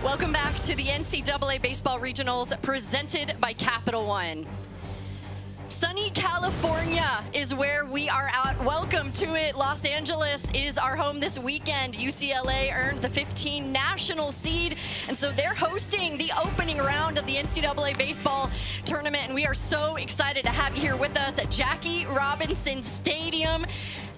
Welcome back to the NCAA Baseball Regionals presented by Capital One. Sunny California is where we are at. Welcome to it. Los Angeles is our home this weekend. UCLA earned the 15 national seed, and so they're hosting the opening round of the NCAA baseball tournament, and we are so excited to have you here with us at Jackie Robinson Stadium.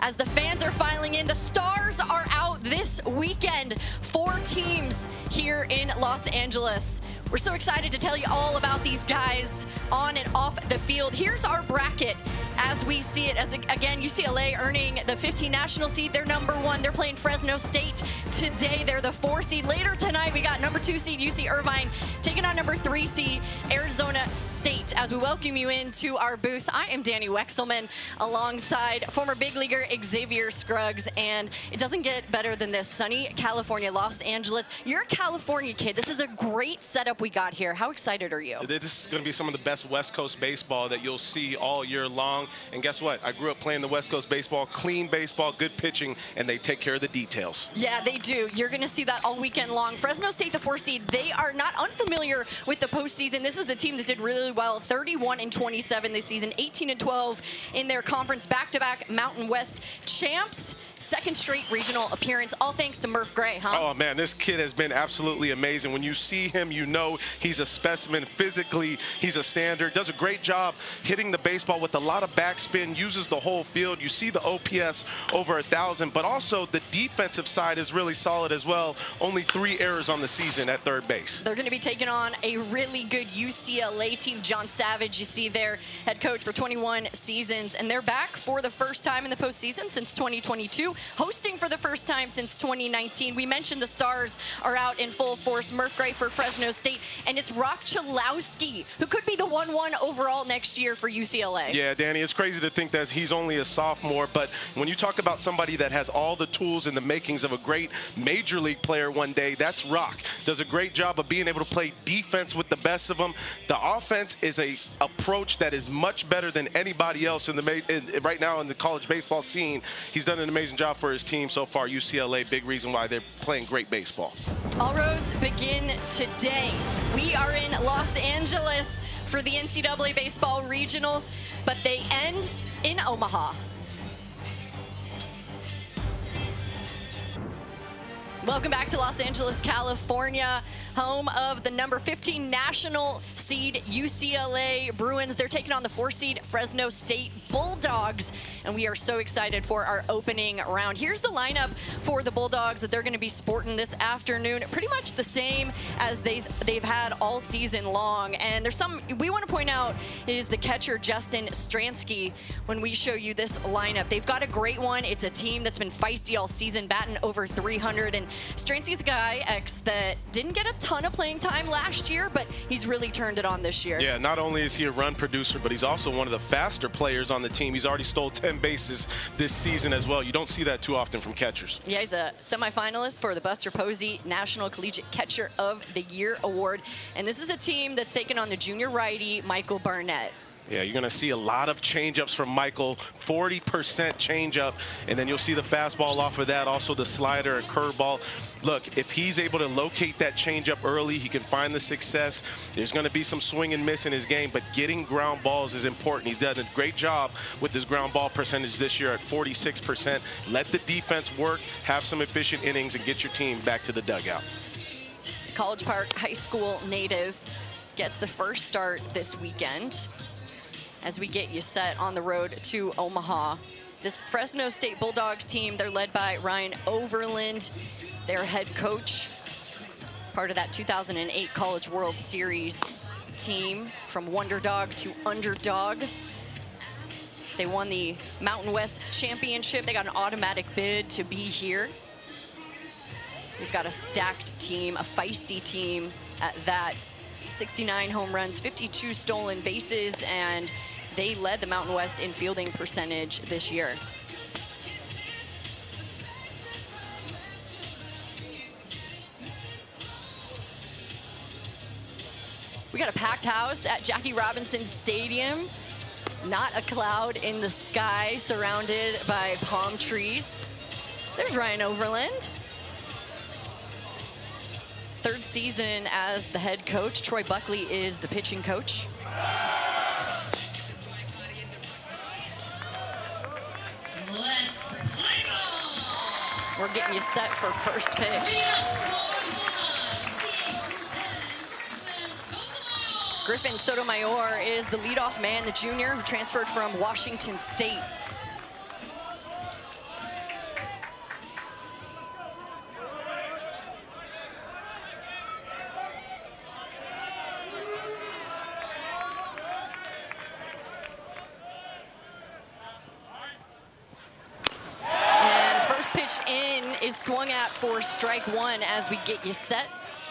As the fans are filing in, the stars are out this weekend. 4 teams here in Los Angeles. We're so excited to tell you all about these guys on and off the field. Here's our bracket as we see it. As again, UCLA earning the 15 national seed. They're #1. They're playing Fresno State today. They're the 4 seed. Later tonight, we got #2 seed UC Irvine taking on #3 seed Arizona State. As we welcome you into our booth, I am Danny Wexelman alongside former big leaguer Xavier Scruggs, and it doesn't get better than this. Sunny California, Los Angeles. You're a California kid. This is a great setup we got here. How excited are you? This is going to be some of the best West Coast baseball that you'll see all year long. And guess what? I grew up playing the West Coast baseball, clean baseball, good pitching, and they take care of the details. Yeah, they do. You're going to see that all weekend long. Fresno State, the 4 seed, they are not unfamiliar with the postseason. This is a team that did really well, 31-27 this season, 18-12 in their conference, back-to-back Mountain West champs. 2nd straight regional appearance, all thanks to Murph Gray, huh? Oh, man, this kid has been absolutely amazing. When you see him, you know he's a specimen. Physically, he's a standard. Does a great job hitting the baseball with a lot of backspin, uses the whole field. You see the OPS over 1,000, but also the defensive side is really solid as well. Only 3 errors on the season at third base. They're going to be taking on a really good UCLA team. John Savage, you see their head coach for 21 seasons, and they're back for the first time in the postseason since 2022. Hosting for the first time since 2019. We mentioned the stars are out in full force. Murph Gray for Fresno State, and it's Rock Chalowski, who could be the 1-1 overall next year for UCLA. Yeah, Danny, it's crazy to think that he's only a sophomore, but when you talk about somebody that has all the tools and the makings of a great major league player one day, that's Rock. Does a great job of being able to play defense with the best of them. The offense is a approach that is much better than anybody else in the right now in the college baseball scene. He's done an amazing job for his team so far. UCLA, big reason why they're playing great baseball. All roads begin today. We are in Los Angeles for the NCAA Baseball Regionals, but they end in Omaha. Welcome back to Los Angeles, California, home of the #15 national seed UCLA Bruins. They're taking on the 4 seed Fresno State Bulldogs, and we are so excited for our opening round. Here's the lineup for the Bulldogs that they're going to be sporting this afternoon. Pretty much the same as they've had all season long. And there's some we want to point out is the catcher Justin Stransky. When we show you this lineup, they've got a great one. It's a team that's been feisty all season, batting over 300, and Stransky's a guy that didn't get a ton of playing time last year, but he's really turned it on this year. Yeah, not only is he a run producer, but he's also one of the faster players on the team. He's already stole 10 bases this season as well. You don't see that too often from catchers. Yeah, he's a semifinalist for the Buster Posey National Collegiate Catcher of the Year Award. And this is a team that's taken on the junior righty, Michael Barnett. Yeah, you're going to see a lot of changeups from Michael, 40% changeup, and then you'll see the fastball off of that, also the slider and curveball. Look, if he's able to locate that changeup early, he can find the success. There's going to be some swing and miss in his game, but getting ground balls is important. He's done a great job with his ground ball percentage this year at 46%. Let the defense work, have some efficient innings, and get your team back to the dugout. College Park High School native gets the first start this weekend as we get you set on the road to Omaha. This Fresno State Bulldogs team, they're led by Ryan Overland, their head coach, part of that 2008 College World Series team, from Wonder Dog to Underdog. They won the Mountain West Championship. They got an automatic bid to be here. We've got a stacked team, a feisty team at that. 69 home runs, 52 stolen bases, and they led the Mountain West in fielding percentage this year. We got a packed house at Jackie Robinson Stadium. Not a cloud in the sky, surrounded by palm trees. There's Ryan Overland. third season as the head coach. Troy Buckley is the pitching coach. We're getting you set for first pitch. Griffin Sotomayor is the leadoff man, the junior who transferred from Washington State. Is swung at for strike one as we get you set.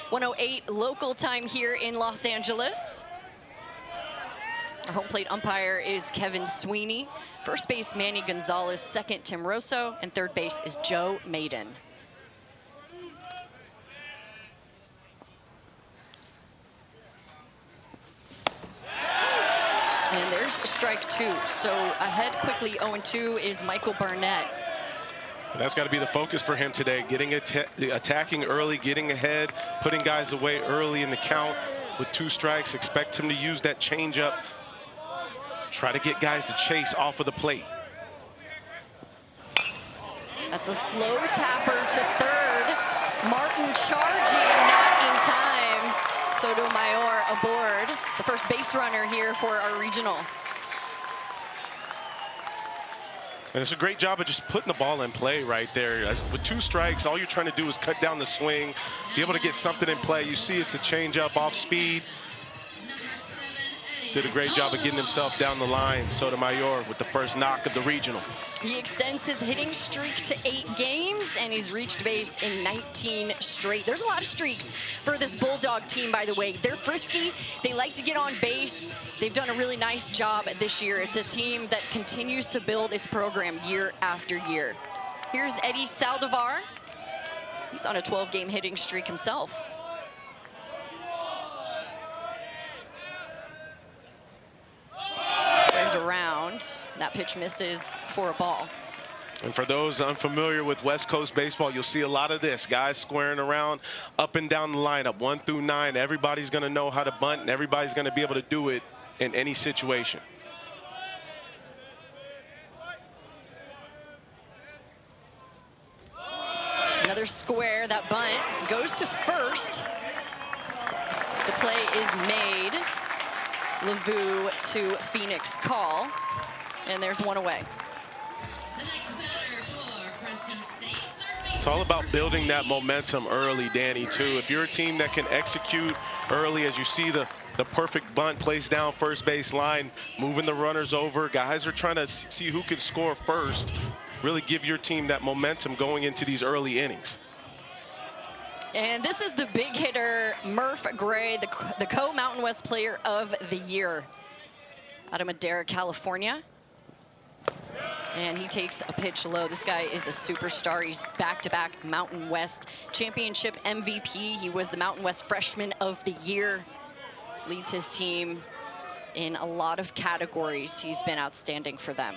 1:08 local time here in Los Angeles. Our home plate umpire is Kevin Sweeney. First base, Manny Gonzalez. Second, Tim Rosso. And third base is Joe Maiden. And there's strike two. So ahead quickly, 0-2 is Michael Barnett. And that's got to be the focus for him today, attacking early, getting ahead, putting guys away early in the count with 2 strikes. Expect him to use that changeup. Try to get guys to chase off of the plate. That's a slow tapper to third. Martin charging, not in time. Sotomayor aboard, the first base runner here for our regional. And it's a great job of just putting the ball in play right there. With 2 strikes, all you're trying to do is cut down the swing, be able to get something in play. You see it's a changeup off speed. Did a great job of getting himself down the line. Sotomayor with the first knock of the regional. He extends his hitting streak to 8 games, and he's reached base in 19 straight. There's a lot of streaks for this Bulldog team, by the way. They're frisky. They like to get on base. They've done a really nice job this year. It's a team that continues to build its program year after year. Here's Eddie Saldivar. He's on a 12-game hitting streak himself. Squares around. That pitch misses for a ball. And for those unfamiliar with West Coast baseball, you'll see a lot of this. Guys squaring around up and down the lineup, 1 through 9. Everybody's going to know how to bunt, and everybody's going to be able to do it in any situation. Another square. That bunt goes to first. The play is made. LeVou to Phoenix call. And there's one away. It's all about building that momentum early, Danny, too. If you're a team that can execute early, as you see the perfect bunt placed down first base line, moving the runners over, guys are trying to see who can score first, really give your team that momentum going into these early innings. And this is the big hitter, Murph Gray, the co-Mountain West Player of the Year out of Madera, California. And he takes a pitch low. This guy is a superstar. He's back-to-back Mountain West Championship MVP. He was the Mountain West Freshman of the Year. Leads his team in a lot of categories. He's been outstanding for them.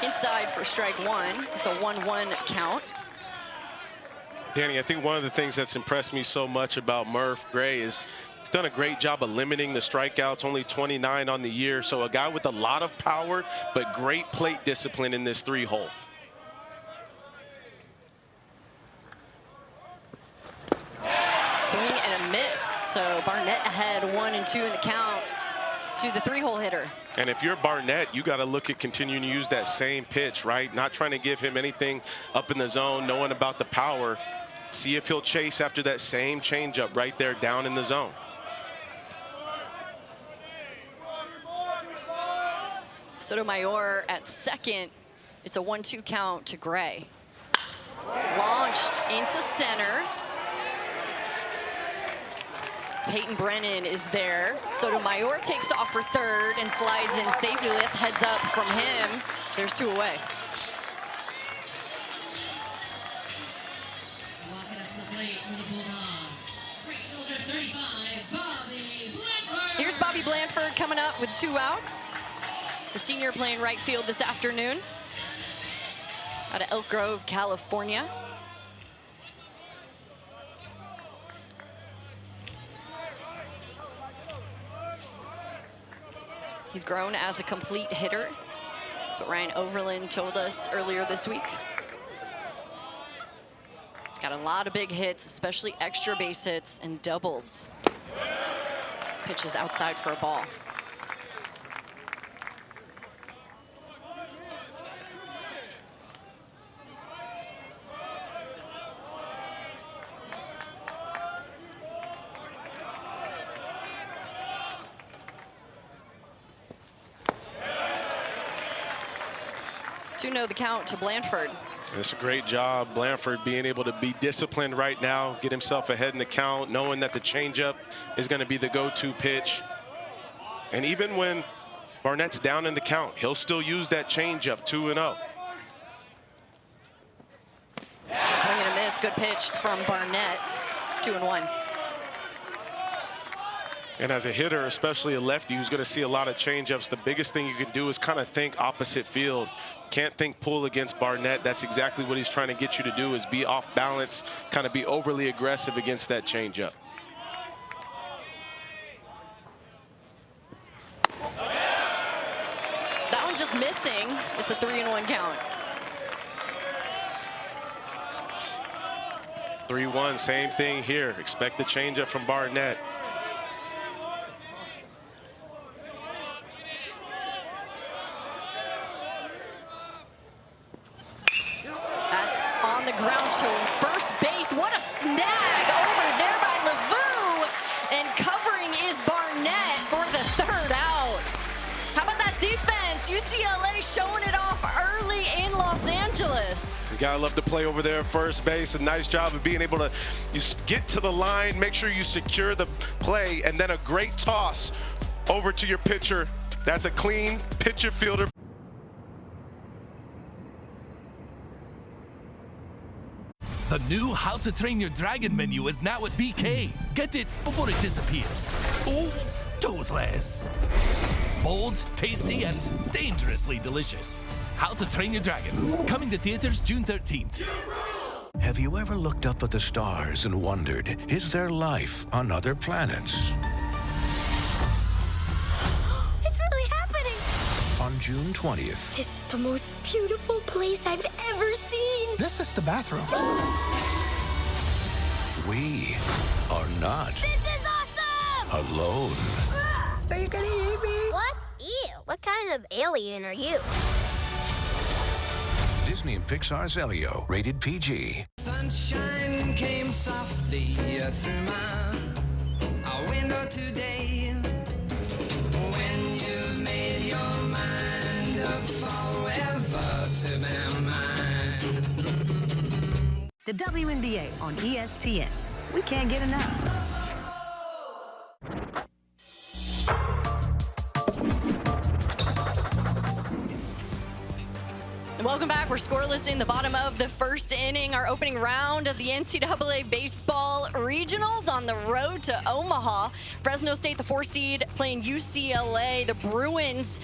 Inside for strike one. It's a 1-1 count. Danny, I think one of the things that's impressed me so much about Murph Gray is he's done a great job of limiting the strikeouts, only 29 on the year. So a guy with a lot of power, but great plate discipline in this 3-hole. Swing and a miss. So Barnett ahead 1-2 in the count to the 3-hole hitter. And if you're Barnett, you got to look at continuing to use that same pitch, right? Not trying to give him anything up in the zone, knowing about the power. See if he'll chase after that same changeup right there down in the zone. Sotomayor at second. It's a 1-2 count to Gray. Launched into center. Peyton Brennan is there. Sotomayor takes off for third and slides in safely. That's heads up from him. There's 2 away. Here's Bobby Blanford coming up with 2 outs. the senior playing right field this afternoon out of Elk Grove, California. He's grown as a complete hitter. That's what Ryan Overland told us earlier this week. He's got a lot of big hits, especially extra base hits and doubles. Pitches outside for a ball. The count to Blanford. It's a great job, Blanford, being able to be disciplined right now, get himself ahead in the count, knowing that the changeup is going to be the go-to pitch. And even when Barnett's down in the count, he'll still use that changeup, 2-0. Swing and a miss, good pitch from Barnett. It's 2-1. And as a hitter, especially a lefty who's going to see a lot of changeups, the biggest thing you can do is kind of think opposite field. Can't think pull against Barnett. That's exactly what he's trying to get you to do, is be off balance, kind of be overly aggressive against that changeup. That one just missing. It's a 3-1 count. 3-1, same thing here. Expect the changeup from Barnett. Ground to first base. What a snag over there by LeVou. And covering is Barnett for the third out. How about that defense? UCLA showing it off early in Los Angeles. You gotta love the play over there at first base. A nice job of being able to get to the line, make sure you secure the play, and then a great toss over to your pitcher. That's a clean pitcher fielder. The new How to Train Your Dragon menu is now at BK. Get it before it disappears. Oh, toothless. Bold, tasty, and dangerously delicious. How to Train Your Dragon. Coming to theaters June 13th. Have you ever looked up at the stars and wondered, is there life on other planets? It's really happening! On June 20th. This is the most beautiful place I've ever seen. This is the bathroom. We are not. This is awesome! Alone. Are you gonna eat me? What? Ew. What kind of alien are you? Disney and Pixar's Elio, rated PG. Sunshine came softly through my window today. When you've made your mind up forever to be mine. The WNBA on ESPN. We can't get enough. Welcome back. We're scoreless in the bottom of the first inning. Our opening round of the NCAA Baseball Regionals on the road to Omaha. Fresno State, the 4 seed, playing UCLA. The Bruins,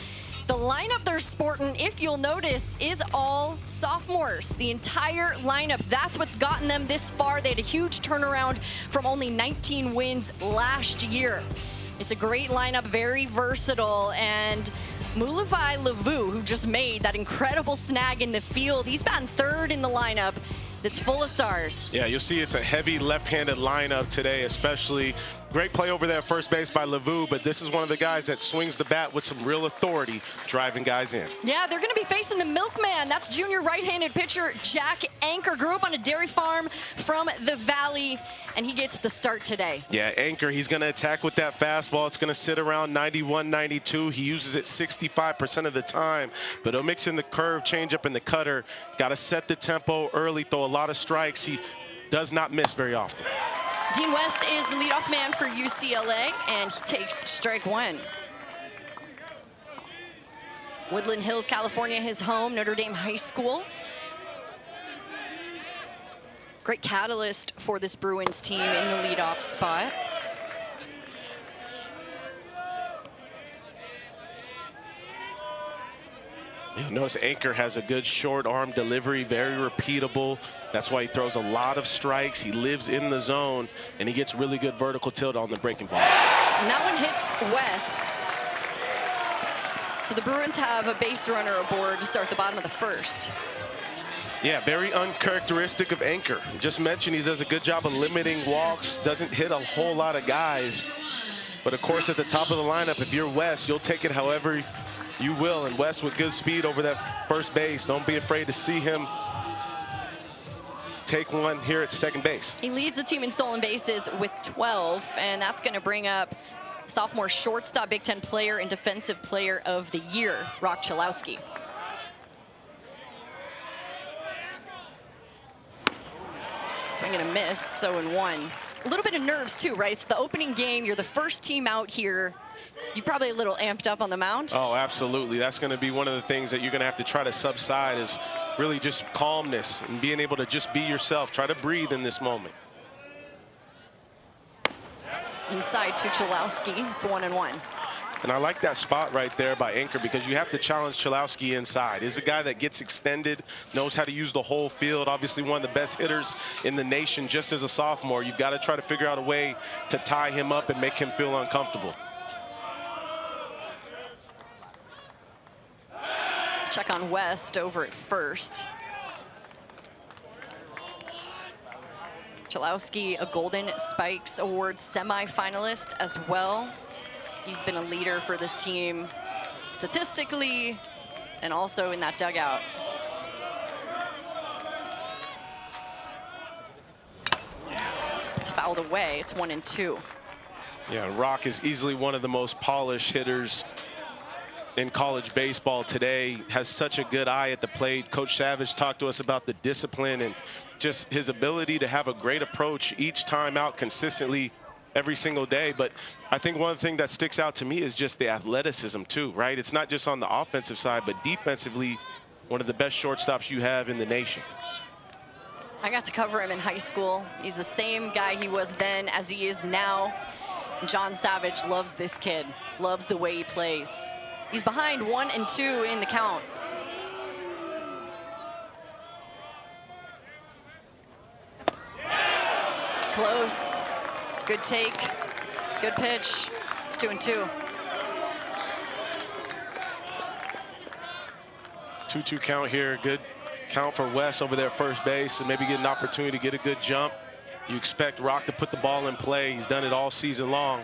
the lineup they're sporting, if you'll notice, is all sophomores. The entire lineup, that's what's gotten them this far. They had a huge turnaround from only 19 wins last year. It's a great lineup, very versatile, and Mulify LeVou, who just made that incredible snag in the field, he's batting third in the lineup that's full of stars. Yeah, you'll see it's a heavy left-handed lineup today, especially. Great play over there at first base by LeVou, but this is one of the guys that swings the bat with some real authority, driving guys in. Yeah, they're going to be facing the milkman. That's junior right-handed pitcher Jack Anchor. Grew up on a dairy farm from the Valley, and he gets the start today. Yeah, Anchor, he's going to attack with that fastball. It's going to sit around 91, 92. He uses it 65% of the time, but he'll mix in the curve, changeup, and the cutter. Got to set the tempo early, throw a lot of strikes. He does not miss very often. Dean West is the leadoff man for UCLA, and he takes strike one. Woodland Hills, California, his home, Notre Dame High School. Great catalyst for this Bruins team in the leadoff spot. You'll notice Anchor has a good short arm delivery, very repeatable. That's why he throws a lot of strikes. He lives in the zone, and he gets really good vertical tilt on the breaking ball. And that one hits West. So the Bruins have a base runner aboard to start the bottom of the first. Yeah, very uncharacteristic of Anchor. Just mentioned he does a good job of limiting walks, doesn't hit a whole lot of guys. But of course, at the top of the lineup, if you're West, you'll take it however you will. And West with good speed over that first base. Don't be afraid to see him take one here at second base. He leads the team in stolen bases with 12, and that's going to bring up sophomore shortstop, Big Ten player and defensive player of the year, Rock Chalowski. Swing and a miss, it's 0-1. A little bit of nerves too, right? It's the opening game. You're the first team out here. You're probably a little amped up on the mound. Oh, absolutely. That's going to be one of the things that you're going to have to try to subside is really just calmness and being able to just be yourself. Try to breathe in this moment. Inside to Chalowski. It's 1-1. And I like that spot right there by Anchor because you have to challenge Chalowski inside. He's a guy that gets extended, knows how to use the whole field. Obviously one of the best hitters in the nation just as a sophomore. You've got to try to figure out a way to tie him up and make him feel uncomfortable. Check on West over at first. Chalowski, a Golden Spikes Award semifinalist as well. He's been a leader for this team statistically and also in that dugout. It's fouled away. It's 1-2. Yeah, Rock is easily one of the most polished hitters in college baseball today, has such a good eye at the plate. Coach Savage talked to us about the discipline and just his ability to have a great approach each time out consistently every single day. But I think one thing that sticks out to me is just the athleticism too, right? It's not just on the offensive side, but defensively, one of the best shortstops you have in the nation. I got to cover him in high school. He's the same guy he was then as he is now. John Savage loves this kid, loves the way he plays. He's behind 1-2 in the count. Close. Good take. Good pitch. It's 2-2. 2-2 count here. Good count for West over there at first base and maybe get an opportunity to get a good jump. You expect Rock to put the ball in play. He's done it all season long.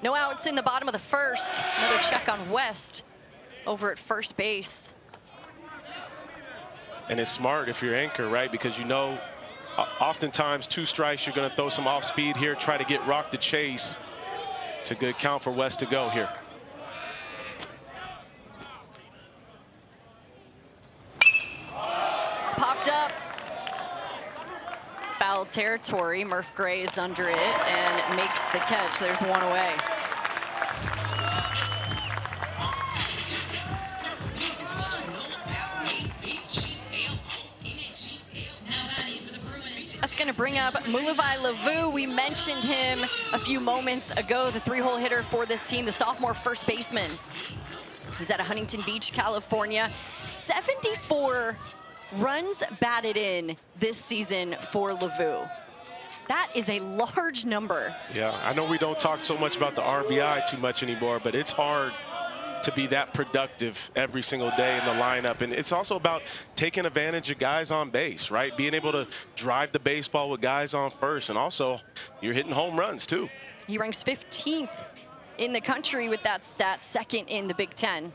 No outs in the bottom of the first. Another check on West over at first base. And it's smart if you're Anchor, right? Because you know, oftentimes 2 strikes, you're going to throw some off speed here, try to get Rock to chase. It's a good count for West to go here. It's popped up. Foul territory. Murph Gray is under it and makes the catch. There's one away. That's going to bring up Mulavai Lavu. We mentioned him a few moments ago, the 3-hole hitter for this team, the sophomore first baseman. He's out of Huntington Beach, California. 74 runs batted in this season for Lavu. That is a large number. Yeah, I know we don't talk so much about the RBI too much anymore, but it's hard to be that productive every single day in the lineup. And it's also about taking advantage of guys on base, right? Being able to drive the baseball with guys on first. And also, you're hitting home runs too. He ranks 15th in the country with that stat, second in the Big Ten.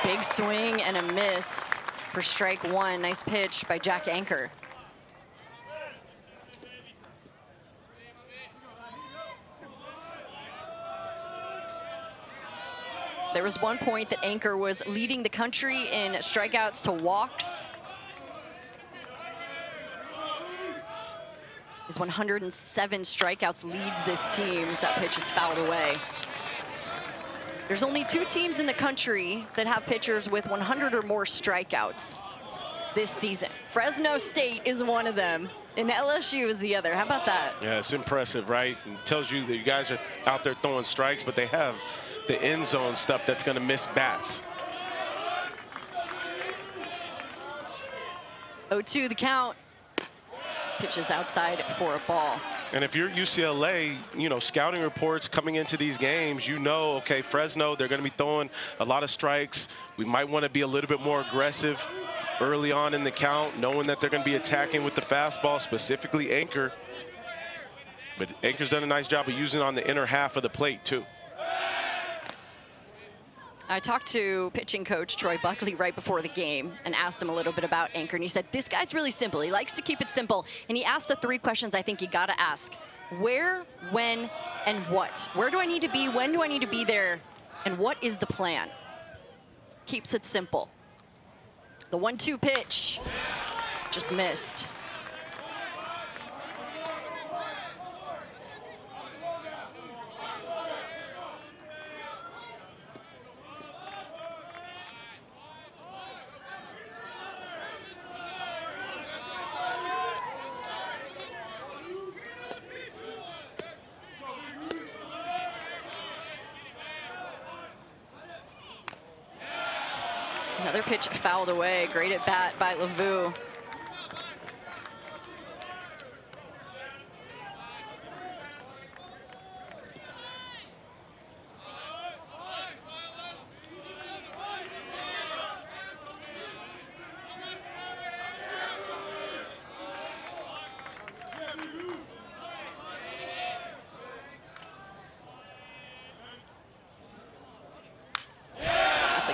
Big swing and a miss for strike one. Nice pitch by Jack Anchor. There was one point that Anchor was leading the country in strikeouts to walks. His 107 strikeouts leads this team as that pitch is fouled away. There's only 2 teams in the country that have pitchers with 100 or more strikeouts this season. Fresno State is one of them, and LSU is the other. How about that? Yeah, it's impressive, right? It tells you that you guys are out there throwing strikes, but they have the end zone stuff that's going to miss bats. 0-2 the count. Pitches outside for a ball. And if you're UCLA, you know, scouting reports coming into these games, you know, okay, Fresno, they're going to be throwing a lot of strikes. We might want to be a little bit more aggressive early on in the count, knowing that they're going to be attacking with the fastball, specifically Anchor. But Anchor's done a nice job of using it on the inner half of the plate, too. I talked to pitching coach Troy Buckley right before the game and asked him a little bit about Anchor, and he said, this guy's really simple. He likes to keep it simple, and he asked the 3 questions I think you got to ask. Where, when, and what? Where do I need to be? When do I need to be there? And what is the plan? Keeps it simple. The 1-2 pitch just missed. Another pitch fouled away. Great at bat by Lavu.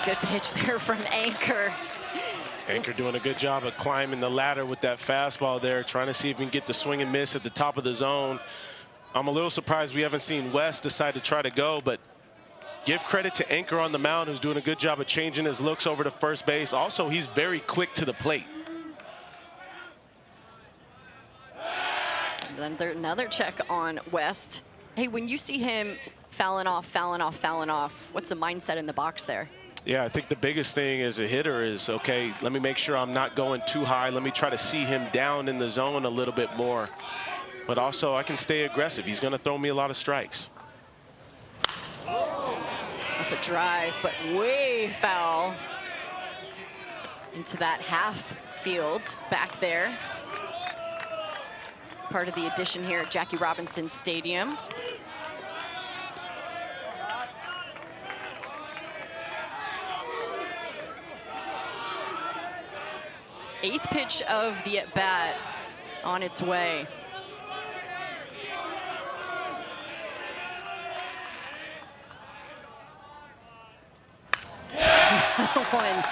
Good pitch there from Anchor. Anchor doing a good job of climbing the ladder with that fastball there, trying to see if we can get the swing and miss at the top of the zone. I'm a little surprised we haven't seen West decide to try to go, but give credit to Anchor on the mound, who's doing a good job of changing his looks over to first base. Also, he's very quick to the plate. And then another check on West. Hey, when you see him fouling off, what's the mindset in the box there? Yeah, I think the biggest thing as a hitter is, okay, let me make sure I'm not going too high. Let me try to see him down in the zone a little bit more. But also, I can stay aggressive. He's going to throw me a lot of strikes. That's a drive, but way foul into that half field back there. Part of the addition here at Jackie Robinson Stadium. Eighth pitch of the at-bat on its way. One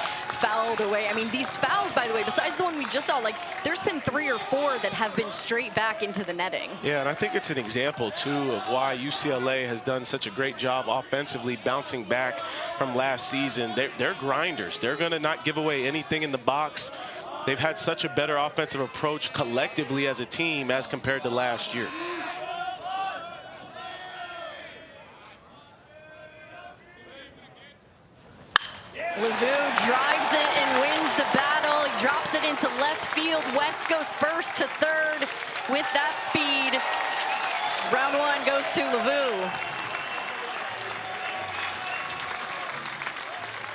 fouled away. I mean, these fouls, by the way, besides the one we just saw, like, there's been 3 or 4 that have been straight back into the netting. Yeah, and I think it's an example, too, of why UCLA has done such a great job offensively bouncing back from last season. They're grinders. They're going to not give away anything in the box. They've had such a better offensive approach collectively as a team as compared to last year. Lavu drives it and wins the battle. He drops it into left field. West goes first to third with that speed. Round 1 goes to Lavu.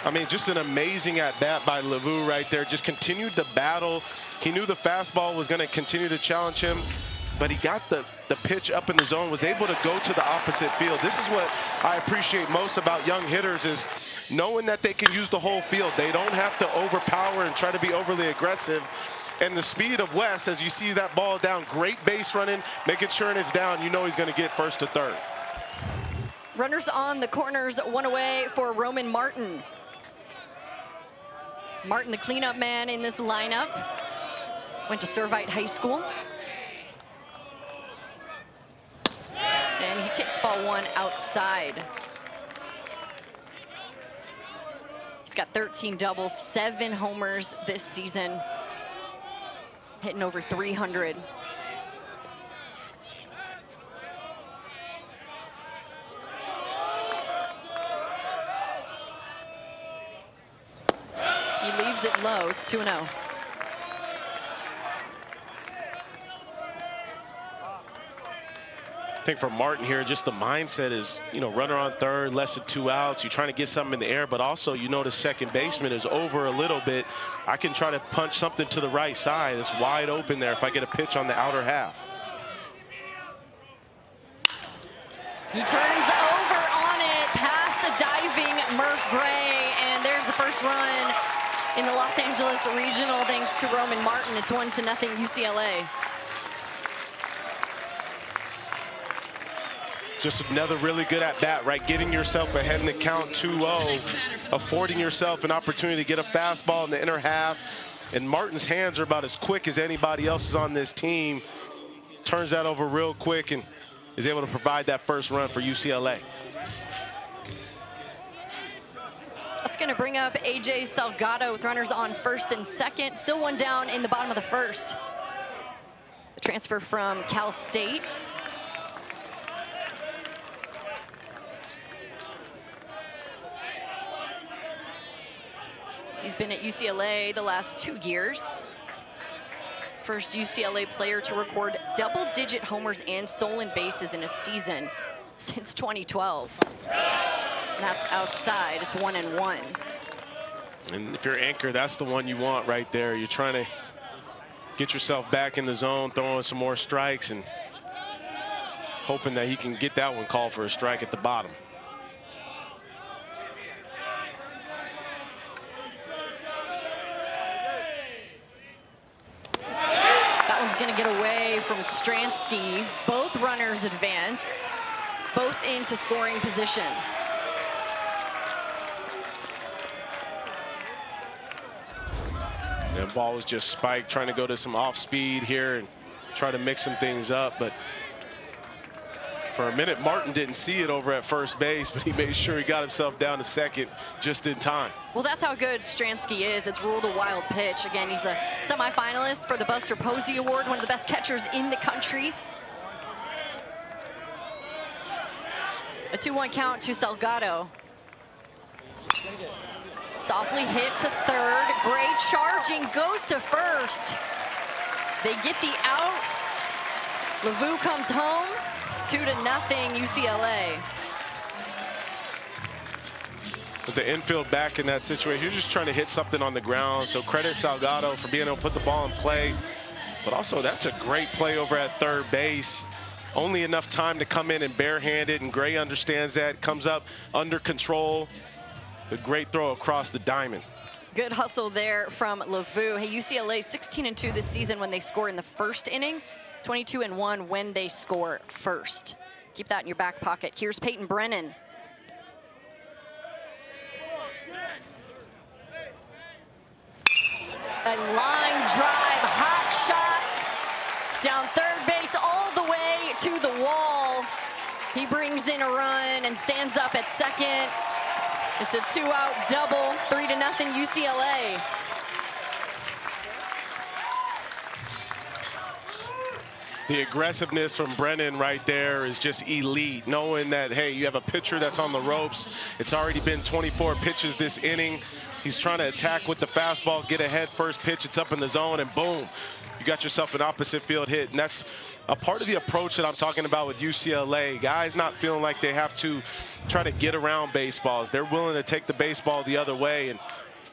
I mean, just an amazing at-bat by Lavu right there. Just continued to battle. He knew the fastball was going to continue to challenge him, but he got the pitch up in the zone, was able to go to the opposite field. This is what I appreciate most about young hitters, is knowing that they can use the whole field. They don't have to overpower and try to be overly aggressive. And the speed of West, as you see that ball down, great base running, making sure it's down, you know he's going to get first to third. Runners on the corners, 1 away for Roman Martin. Martin, the cleanup man in this lineup, went to Servite High School. And he takes ball 1 outside. He's got 13 doubles, 7 homers this season, hitting over 300. leaves it low. It's 2-0. I think for Martin here, just the mindset is, runner on third, less than 2 outs. You're trying to get something in the air, but also, the second baseman is over a little bit. I can try to punch something to the right side. It's wide open there if I get a pitch on the outer half. He turns over on it past a diving Murph Gray, and there's the first run in the Los Angeles Regional thanks to Roman Martin. It's 1-0 UCLA. Just another really good at bat, right? Getting yourself ahead in the count 2-0, affording yourself an opportunity to get a fastball in the inner half. And Martin's hands are about as quick as anybody else's on this team. Turns that over real quick and is able to provide that first run for UCLA. That's going to bring up A.J. Salgado with runners on first and second. Still one down in the bottom of the first. The transfer from Cal State. He's been at UCLA the last 2 years. First UCLA player to record double-digit homers and stolen bases in a season since 2012. And that's outside. It's 1-1. And if you're Anchor, that's the one you want right there. You're trying to get yourself back in the zone, throwing some more strikes, and hoping that he can get that one called for a strike at the bottom. Going to get away from Stransky. Both runners advance, both into scoring position. That ball was just spiked, trying to go to some off speed here and try to mix some things up. But for a minute, Martin didn't see it over at first base, but he made sure he got himself down to second just in time. Well, that's how good Stransky is. It's ruled a wild pitch. Again, he's a semifinalist for the Buster Posey Award, one of the best catchers in the country. A 2-1 count to Salgado. Softly hit to third. Gray charging, goes to first. They get the out. LaVue comes home. It's 2-0 UCLA. With the infield back in that situation, you're just trying to hit something on the ground. So credit Salgado for being able to put the ball in play. But also, that's a great play over at third base. Only enough time to come in and barehanded, and Gray understands that. Comes up under control. The great throw across the diamond. Good hustle there from LaVue. Hey, UCLA 16-2 this season when they score in the first inning. 22-1 when they score first. Keep that in your back pocket. Here's Peyton Brennan. A line drive, hot shot, down third base all the way to the wall. He brings in a run and stands up at second. It's a 2-out double, 3-0 UCLA. The aggressiveness from Brennan right there is just elite, knowing that, hey, you have a pitcher that's on the ropes. It's already been 24 pitches this inning. He's trying to attack with the fastball, get ahead first pitch, it's up in the zone, and boom, you got yourself an opposite field hit. And that's a part of the approach that I'm talking about with UCLA. Guys not feeling like they have to try to get around baseballs. They're willing to take the baseball the other way, and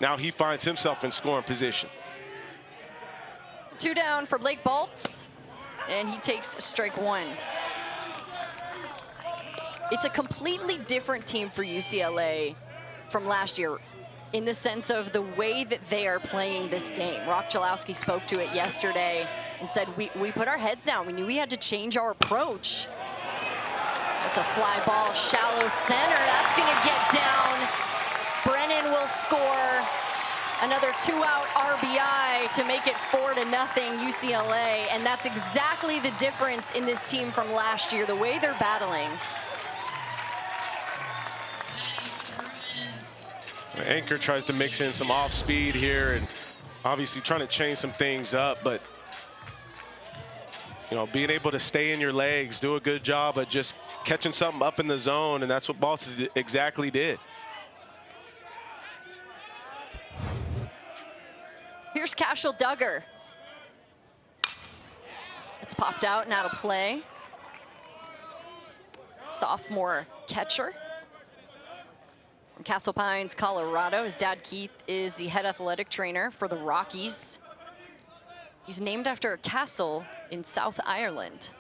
now he finds himself in scoring position. 2 down for Blake Baltz. And he takes strike one. It's a completely different team for UCLA from last year in the sense of the way that they are playing this game. Rock Chalowski spoke to it yesterday and said, we put our heads down. We knew we had to change our approach. That's a fly ball, shallow center. That's gonna get down. Brennan will score. Another 2-out RBI to make it 4-0 UCLA, and that's exactly the difference in this team from last year, the way they're battling. Anchor tries to mix in some off speed here and obviously trying to change some things up, but being able to stay in your legs, do a good job of just catching something up in the zone, and that's what Baltz exactly did. Marshall Duggar. It's popped out and out of play. Sophomore catcher from Castle Pines, Colorado. His dad, Keith, is the head athletic trainer for the Rockies. He's named after a castle in South Ireland.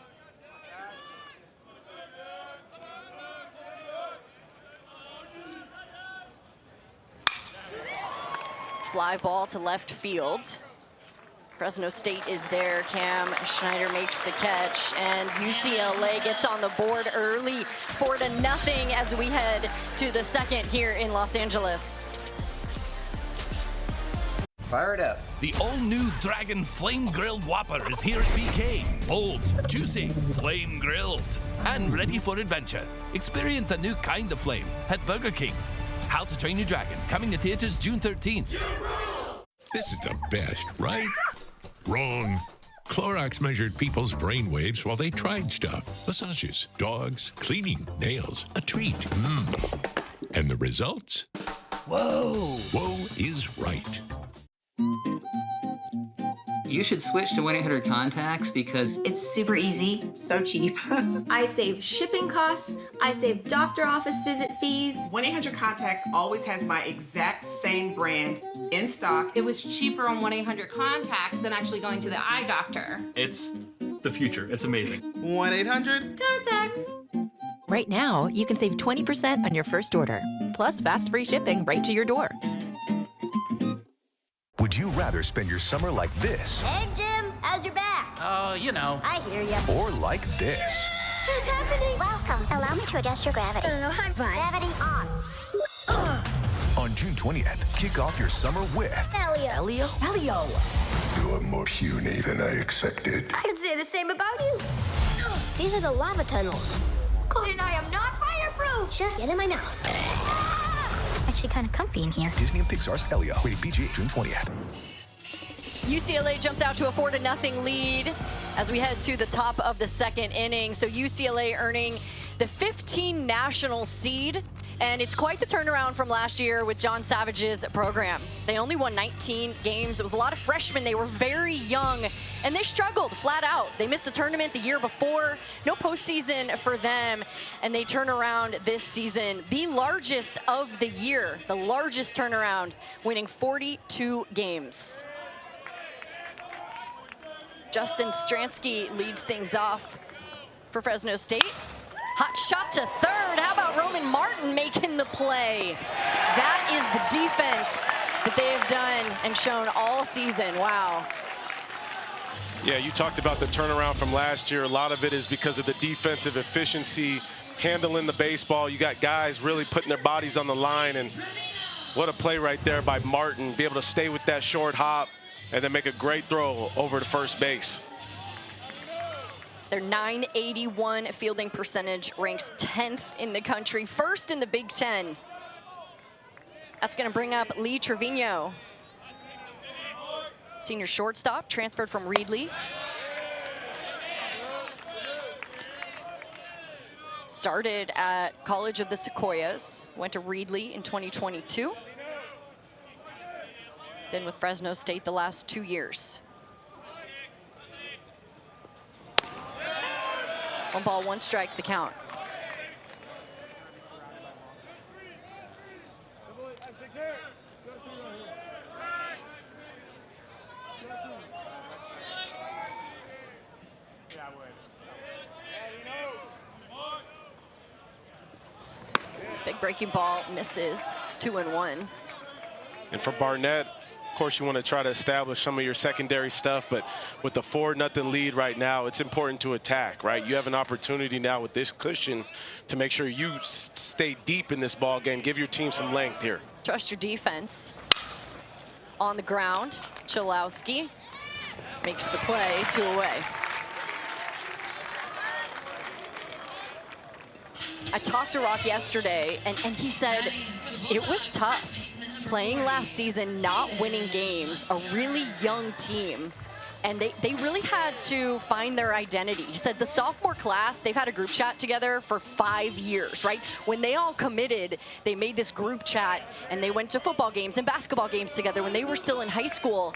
Fly ball to left field. Fresno State is there. Cam Schneider makes the catch, and UCLA gets on the board early, 4-0 as we head to the second here in Los Angeles. Fire it up. The all-new Dragon Flame Grilled Whopper is here at BK. Bold, juicy, flame grilled, and ready for adventure. Experience a new kind of flame at Burger King. How to Train Your Dragon, coming to theaters June 13th. This is the best, right? Wrong. Clorox measured people's brain waves while they tried stuff. Massages, dogs, cleaning, nails, a treat. And the results? Whoa. Whoa is right. You should switch to 1-800-CONTACTS because it's super easy, so cheap. I save shipping costs, I save doctor office visit fees. 1-800-CONTACTS always has my exact same brand in stock. It was cheaper on 1-800-CONTACTS than actually going to the eye doctor. It's the future. It's amazing. 1-800-CONTACTS. Right now, you can save 20% on your first order, plus fast free shipping right to your door. Would you rather spend your summer like this? Hey, Jim, how's your back? You know. I hear ya. Or like this? What's happening? Welcome. Allow me to adjust your gravity. No, I'm fine. Gravity on. On June 20th, kick off your summer with Elio. You're more puny than I expected. I can say the same about you. These are the lava tunnels. And I am not fireproof. Just get in my mouth. Actually kind of comfy in here. Disney and Pixar's Elio, rated PG, June 20th. UCLA jumps out to a 4-0 lead as we head to the top of the second inning. So UCLA earning the 15 national seed, and it's quite the turnaround from last year with John Savage's program. They only won 19 games. It was a lot of freshmen. They were very young, and they struggled flat out. They missed the tournament the year before. No postseason for them, and they turn around this season. The largest of the year, the largest turnaround, winning 42 games. Justin Stransky leads things off for Fresno State. Hot shot to third. How about Roman Martin making the play? That is the defense that they have done and shown all season. Wow. Yeah, you talked about the turnaround from last year. A lot of it is because of the defensive efficiency, handling the baseball. You got guys really putting their bodies on the line, and what a play right there by Martin. Be able to stay with that short hop and then make a great throw over to first base. Their .981 fielding percentage ranks 10th in the country, first in the Big Ten. That's going to bring up Lee Trevino. Senior shortstop, transferred from Reedley. Started at College of the Sequoias, went to Reedley in 2022. Been with Fresno State the last 2 years. 1 ball, 1 strike, the count. Big breaking ball misses. It's 2-1. And for Barnett, of course, you want to try to establish some of your secondary stuff, but with the 4-0 lead right now, it's important to attack, right? You have an opportunity now with this cushion to make sure you stay deep in this ball game. Give your team some length here. Trust your defense. On the ground, Cholowski makes the play, 2 away. I talked to Rock yesterday, and he said it was tough playing last season, not winning games, a really young team. And they really had to find their identity. He said the sophomore class, they've had a group chat together for 5 years, right? When they all committed, they made this group chat, and they went to football games and basketball games together when they were still in high school.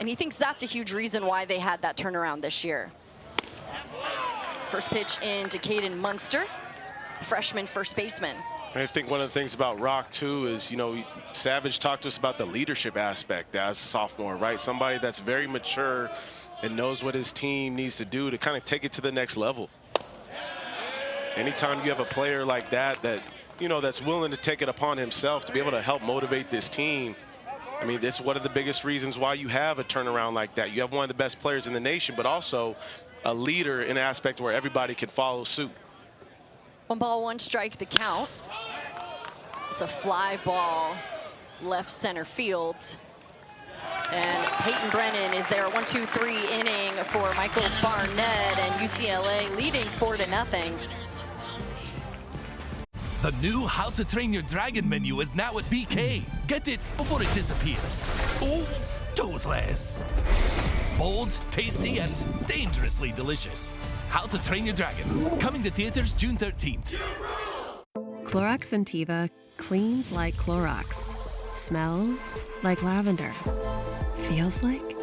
And he thinks that's a huge reason why they had that turnaround this year. First pitch into Caden Munster, freshman first baseman. I think one of the things about Rock, too, is, you know, Savage talked to us about the leadership aspect as a sophomore, right? Somebody that's very mature and knows what his team needs to do to kind of take it to the next level. Anytime you have a player like that, you know, that's willing to take it upon himself to be able to help motivate this team, I mean, this is one of the biggest reasons why you have a turnaround like that. You have one of the best players in the nation, but also a leader in an aspect where everybody can follow suit. 1 ball, 1 strike, the count. It's a fly ball, left center field. And Peyton Brennan is there, 1-2-3 inning for Michael Barnett, and UCLA leading 4-0. The new How to Train Your Dragon menu is now at BK. Get it before it disappears. Oh, toothless. Bold, tasty, and dangerously delicious. How to Train Your Dragon. Coming to theaters June 13th. Clorox Sentiva cleans like Clorox. Smells like lavender. Feels like?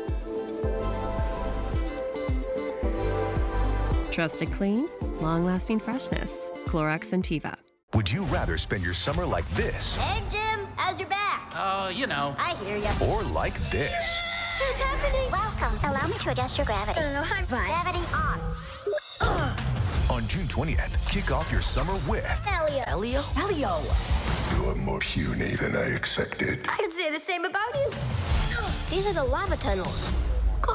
Trusted clean, long-lasting freshness. Clorox Sentiva. Would you rather spend your summer like this? Hey, Jim, how's your back? Oh, you know. I hear ya. Or like this? What's happening? Welcome. Allow me to adjust your gravity. No, I'm fine. Gravity on. On June 20th, kick off your summer with Elio. Elio? Elio. You're more puny than I expected. I could say the same about you. These are the lava tunnels.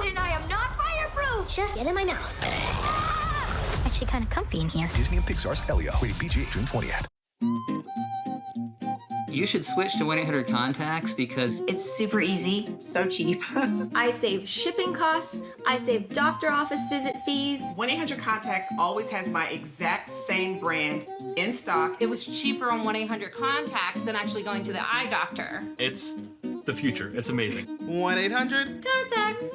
And I am not fireproof. Just get in my mouth. Actually kind of comfy in here. Disney and Pixar's Elio. Rated PG, June 20th. You should switch to 1-800 Contacts because it's super easy, so cheap. I save shipping costs, I save doctor office visit fees. 1-800 Contacts always has my exact same brand in stock. It was cheaper on 1-800 Contacts than actually going to the eye doctor. It's the future. It's amazing. 1-800 Contacts.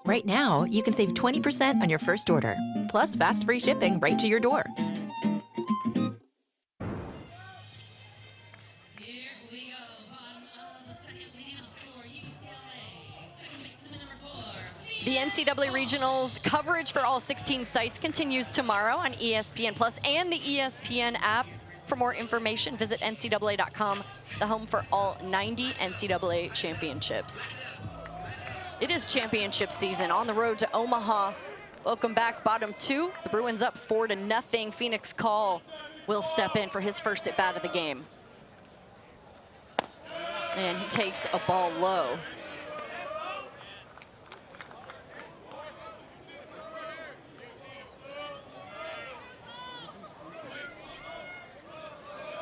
Right now, you can save 20% on your first order, plus fast free shipping right to your door. The NCAA Regionals coverage for all 16 sites continues tomorrow on ESPN Plus and the ESPN app. For more information, visit ncaa.com, the home for all 90 NCAA championships. It is championship season on the road to Omaha. Welcome back, bottom 2. The Bruins up 4-0. Phoenix Call will step in for his first at-bat of the game. And he takes a ball low.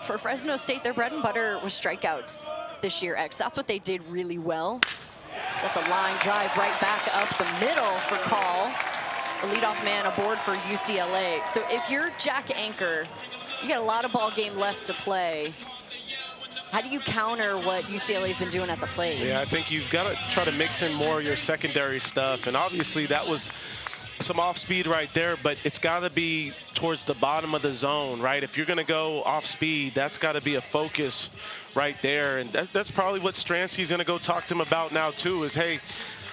For Fresno State, their bread and butter was strikeouts this year, X. That's what they did really well. That's a line drive right back up the middle for Call. The leadoff man aboard for UCLA. So if you're Jack Anchor, you got a lot of ball game left to play. How do you counter what UCLA's been doing at the plate? Yeah, I think you've got to try to mix in more of your secondary stuff. And obviously that was some off speed right there, but it's got to be towards the bottom of the zone, right? If you're going to go off speed, that's got to be a focus right there. And that's probably what Stransky's going to go talk to him about now too, is, hey,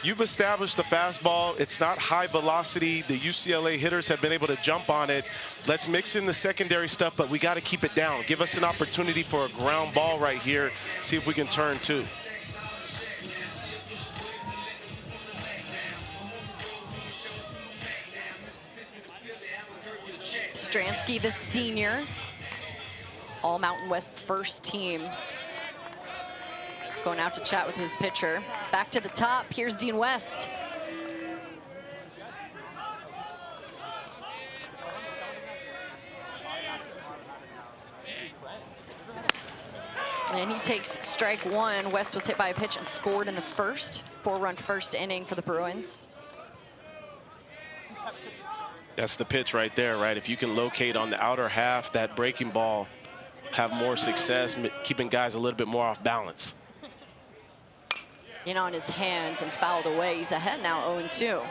you've established the fastball. It's not high velocity. The UCLA hitters have been able to jump on it. Let's mix in the secondary stuff, but we got to keep it down. Give us an opportunity for a ground ball right here. See if we can turn two. Stransky, the senior, all Mountain West first team. Going out to chat with his pitcher. Back to the top, here's Dean West. And he takes strike one. West was hit by a pitch and scored in the first. 4-run first inning for the Bruins. That's the pitch right there, right? If you can locate on the outer half, that breaking ball, have more success, keeping guys a little bit more off balance. In on his hands and fouled away. He's ahead now, 0-2.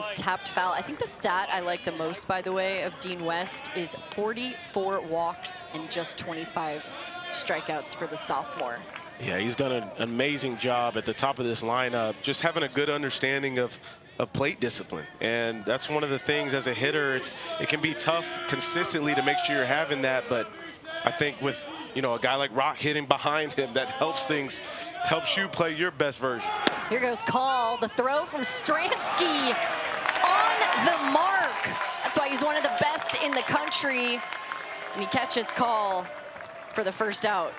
Bruins tapped foul. I think the stat I like the most, by the way, of Dean West is 44 walks and just 25 strikeouts for the sophomore. Yeah, he's done an amazing job at the top of this lineup, just having a good understanding of plate discipline. And that's one of the things as a hitter, it can be tough consistently to make sure you're having that. But I think with, you know, a guy like Rock hitting behind him, that helps you play your best version. Here goes Call, the throw from Stransky on the mark. That's why he's one of the best in the country. And he catches Call for the first out.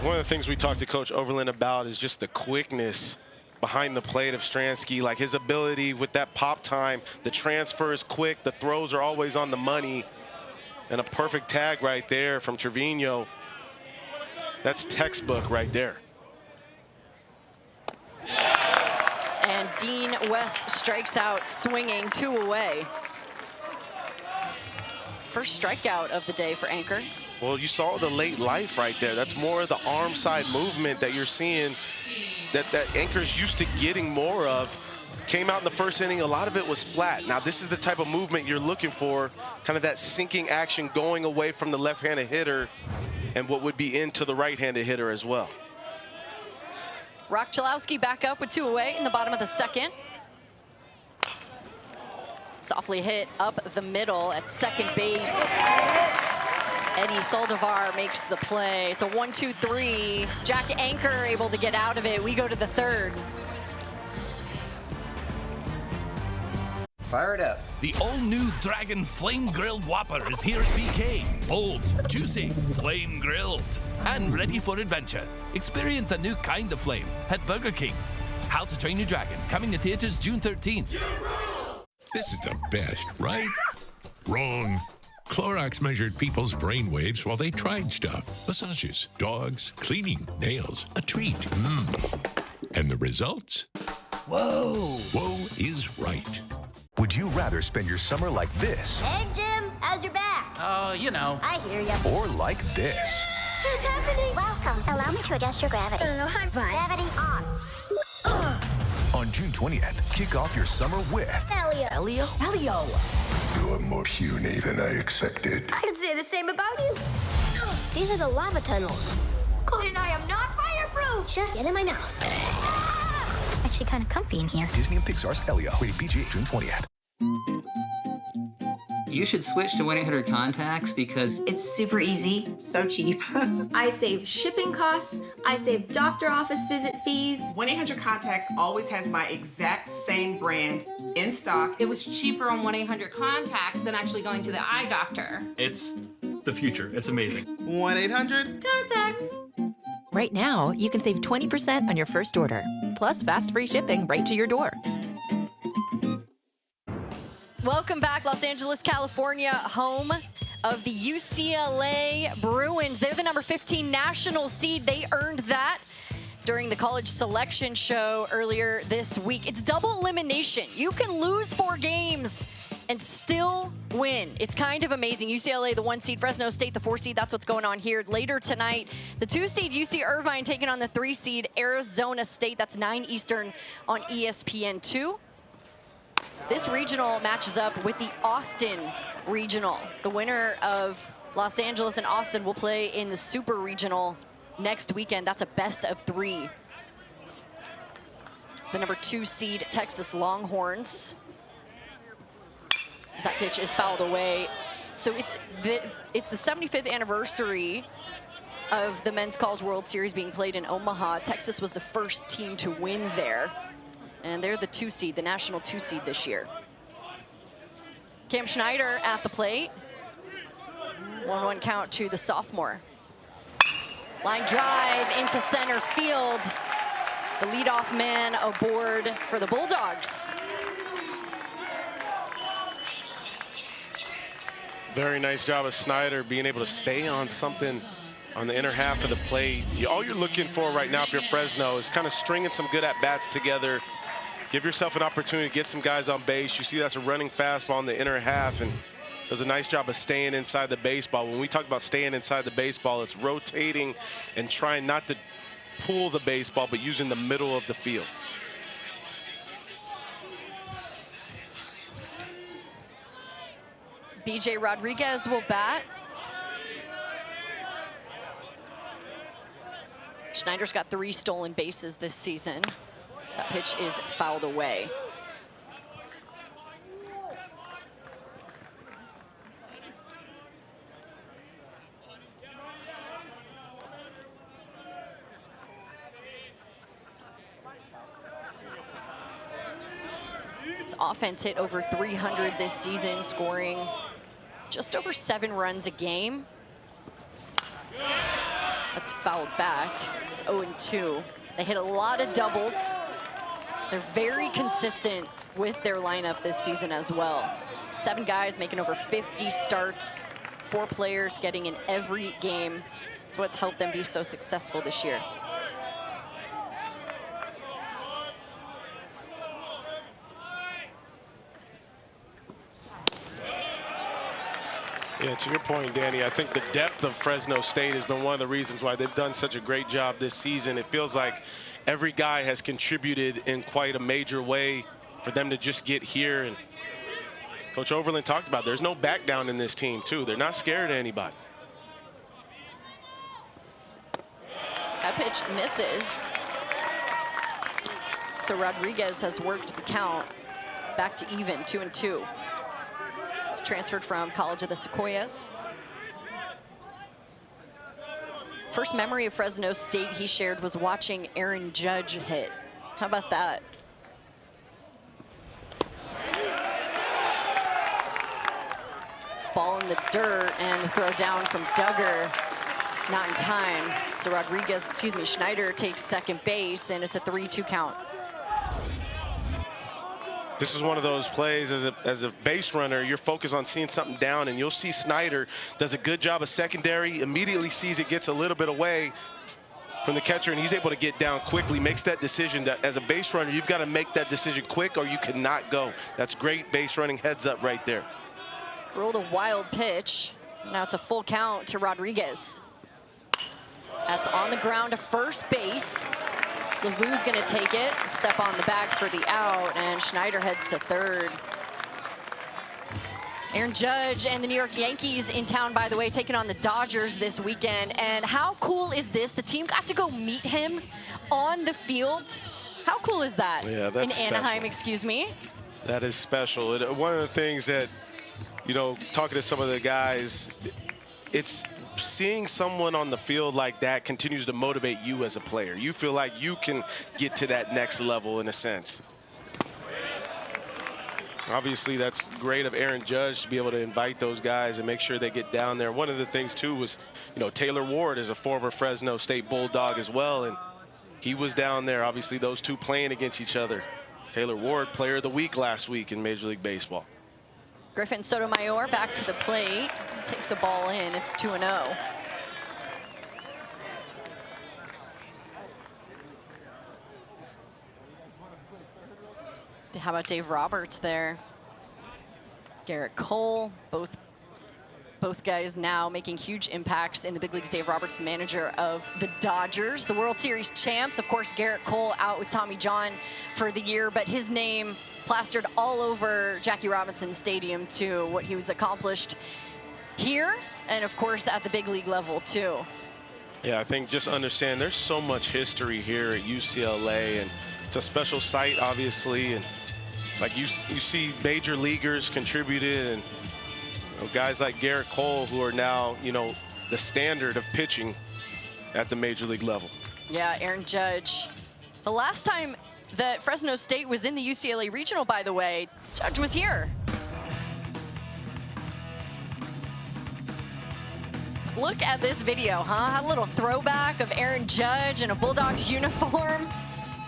One of the things we talked to Coach Overland about is just the quickness behind the plate of Stransky, like his ability with that pop time. The transfer is quick, the throws are always on the money, and a perfect tag right there from Trevino. That's textbook right there. And Dean West strikes out swinging, 2 away. First strikeout of the day for Anchor. Well, you saw the late life right there. That's more of the arm side movement that you're seeing that Anchor's used to getting more of. Came out in the first inning, a lot of it was flat. Now this is the type of movement you're looking for, kind of that sinking action going away from the left-handed hitter and what would be into the right-handed hitter as well. Rock Chalowski back up with 2 away in the bottom of the second. Softly hit up the middle at second base. Eddie Soldivar makes the play. It's a 1-2-3. Jack Anchor able to get out of it. We go to the third. Fire it up. The all-new Dragon Flame Grilled Whopper is here at BK. Bold, juicy, flame grilled, and ready for adventure. Experience a new kind of flame at Burger King. How to Train Your Dragon, coming to theaters June 13th. This is the best, right? Wrong. Clorox measured people's brain waves while they tried stuff. Massages, dogs, cleaning, nails, a treat. And the results? Whoa. Whoa is right. Would you rather spend your summer like this? Hey, Jim, how's your back? Oh, you know. I hear ya. Or like this? What's happening? Welcome. Allow me to adjust your gravity. No, I'm fine. Gravity on. On June 20th, kick off your summer with Elio. You're more puny than I expected. I could say the same about you. These are the lava tunnels. And I am not fireproof. Just get in my mouth. Actually kind of comfy in here. Disney and Pixar's Elio, rated PG, June 20th. You should switch to 1-800-CONTACTS because it's super easy, so cheap. I save shipping costs, I save doctor office visit fees. 1-800-CONTACTS always has my exact same brand in stock. It was cheaper on 1-800-CONTACTS than actually going to the eye doctor. It's the future. It's amazing. 1-800-CONTACTS. Right now, you can save 20% on your first order, plus fast free shipping right to your door. Welcome back, Los Angeles, California, home of the UCLA Bruins. They're the number 15 national seed. They earned that during the college selection show earlier this week. It's double elimination. You can lose 4 games and still win. It's kind of amazing. UCLA, the 1 seed, Fresno State, the 4 seed. That's what's going on here. Later tonight, the 2 seed, UC Irvine, taking on the 3 seed, Arizona State. That's 9 Eastern on ESPN2. This regional matches up with the Austin regional. The winner of Los Angeles and Austin will play in the Super Regional next weekend. That's a best of 3. The number 2 seed, Texas Longhorns. That pitch is fouled away. So it's the 75th anniversary of the Men's College World Series being played in Omaha. Texas was the first team to win there. And they're the 2 seed, the national 2 seed this year. Cam Schneider at the plate. 1-1 count to the sophomore. Line drive into center field. The leadoff man aboard for the Bulldogs. Very nice job of Snyder being able to stay on something on the inner half of the plate. All you're looking for right now if you're Fresno is kind of stringing some good at-bats together. Give yourself an opportunity to get some guys on base. You see that's a running fastball in the inner half, and does a nice job of staying inside the baseball. When we talk about staying inside the baseball, it's rotating and trying not to pull the baseball, but using the middle of the field. BJ Rodriguez will bat. Schneider's got 3 stolen bases this season. That pitch is fouled away. His offense hit over 300 this season, scoring just over 7 runs a game. That's fouled back. It's 0-2. They hit a lot of doubles. They're very consistent with their lineup this season as well. 7 guys making over 50 starts, 4 players getting in every game. That's what's helped them be so successful this year. Yeah, to your point, Danny, I think the depth of Fresno State has been one of the reasons why they've done such a great job this season. It feels like every guy has contributed in quite a major way for them to just get here. And Coach Overland talked about there's no back down in this team, too. They're not scared of anybody. That pitch misses. So Rodriguez has worked the count back to even, 2-2. Transferred from College of the Sequoias. First memory of Fresno State he shared was watching Aaron Judge hit. How about that? Ball in the dirt and the throw down from Duggar. Not in time. So Rodriguez, Schneider takes second base, and it's a 3-2 count. This is one of those plays as a base runner, you're focused on seeing something down, and you'll see Schneider does a good job of secondary, immediately sees it gets a little bit away from the catcher, and he's able to get down quickly, makes that decision that as a base runner, you've got to make that decision quick or you cannot go. That's great base running heads up right there. Rolled a wild pitch. Now it's a full count to Rodriguez. That's on the ground to first base. Lavue's going to take it, step on the bag for the out, and Schneider heads to third. Aaron Judge and the New York Yankees in town, by the way, taking on the Dodgers this weekend. And how cool is this? The team got to go meet him on the field. How cool is that? Yeah, that's in Anaheim, special. excuse me. That is special. One of the things that, you know, talking to some of the guys, it's seeing someone on the field like that continues to motivate you as a player. You feel like you can get to that next level in a sense. Obviously, that's great of Aaron Judge to be able to invite those guys and make sure they get down there. One of the things, too, was, you know, Taylor Ward is a former Fresno State Bulldog as well, and he was down there. Obviously, those two playing against each other. Taylor Ward, Player of the Week last week in Major League Baseball. Griffin Sotomayor back to the plate, takes a ball in. It's 2-0. How about Dave Roberts there? Garrett Cole, both guys now making huge impacts in the big leagues. Dave Roberts, the manager of the Dodgers, the World Series champs. Of course, Garrett Cole out with Tommy John for the year, but his name plastered all over Jackie Robinson Stadium too, what he was accomplished here and of course at the big league level too. Yeah, I think just understand there's so much history here at UCLA, and it's a special site obviously, and like you see major leaguers contributed, and you know, guys like Garrett Cole who are now, you know, the standard of pitching at the major league level. Yeah, Aaron Judge. The last time that Fresno State was in the UCLA Regional, by the way, Judge was here. Look at this video, huh? A little throwback of Aaron Judge in a Bulldogs uniform,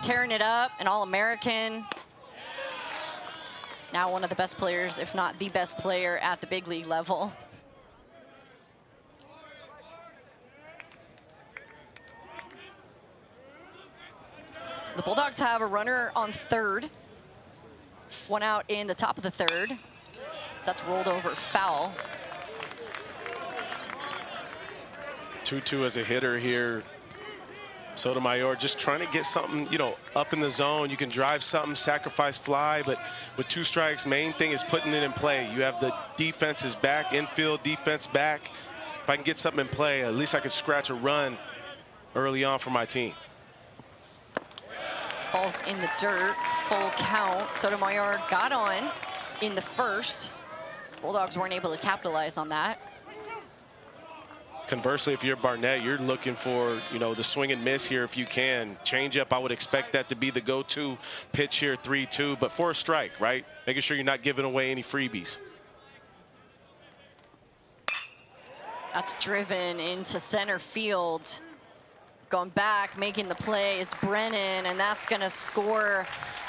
tearing it up, an All-American. Now one of the best players, if not the best player at the big league level. The Bulldogs have a runner on third. One out in the top of the third. That's rolled over foul. 2-2 as a hitter here. Sotomayor just trying to get something, you know, up in the zone. You can drive something, sacrifice fly, but with 2 strikes, main thing is putting it in play. You have the defenses back, infield defense back. If I can get something in play, at least I can scratch a run early on for my team. Ball's in the dirt, full count. Sotomayor got on in the first. Bulldogs weren't able to capitalize on that. Conversely, if you're Barnett, you're looking for, you know, the swing and miss here if you can. Change up, I would expect that to be the go-to pitch here, 3-2, but for a strike, right? Making sure you're not giving away any freebies. That's driven into center field. Going back, making the play is Brennan, and that's gonna score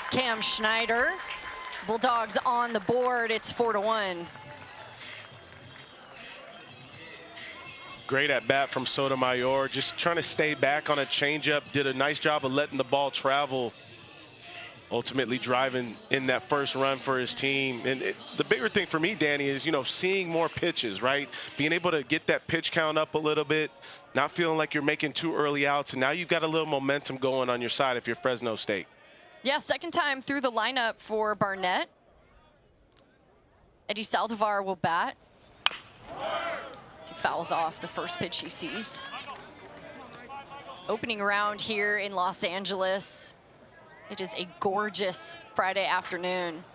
Cam Schneider. Bulldogs on the board, it's 4-1. Great at bat from Sotomayor, just trying to stay back on a changeup. Did a nice job of letting the ball travel, ultimately driving in that first run for his team. And the bigger thing for me, Danny, is, you know, seeing more pitches, right? Being able to get that pitch count up a little bit, not feeling like you're making too early outs, and now you've got a little momentum going on your side if you're Fresno State. Yeah, second time through the lineup for Barnett. Eddie Saldivar will bat. He fouls off the first pitch he sees. Opening round here in Los Angeles. It is a gorgeous Friday afternoon.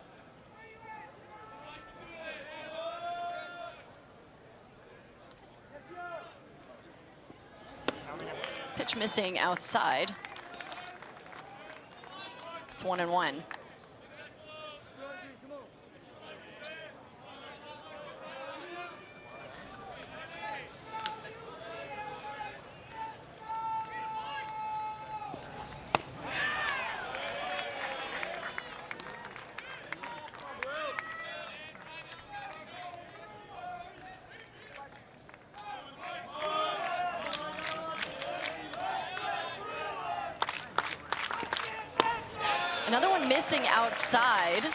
Pitch missing outside. It's 1-1. Another one missing outside.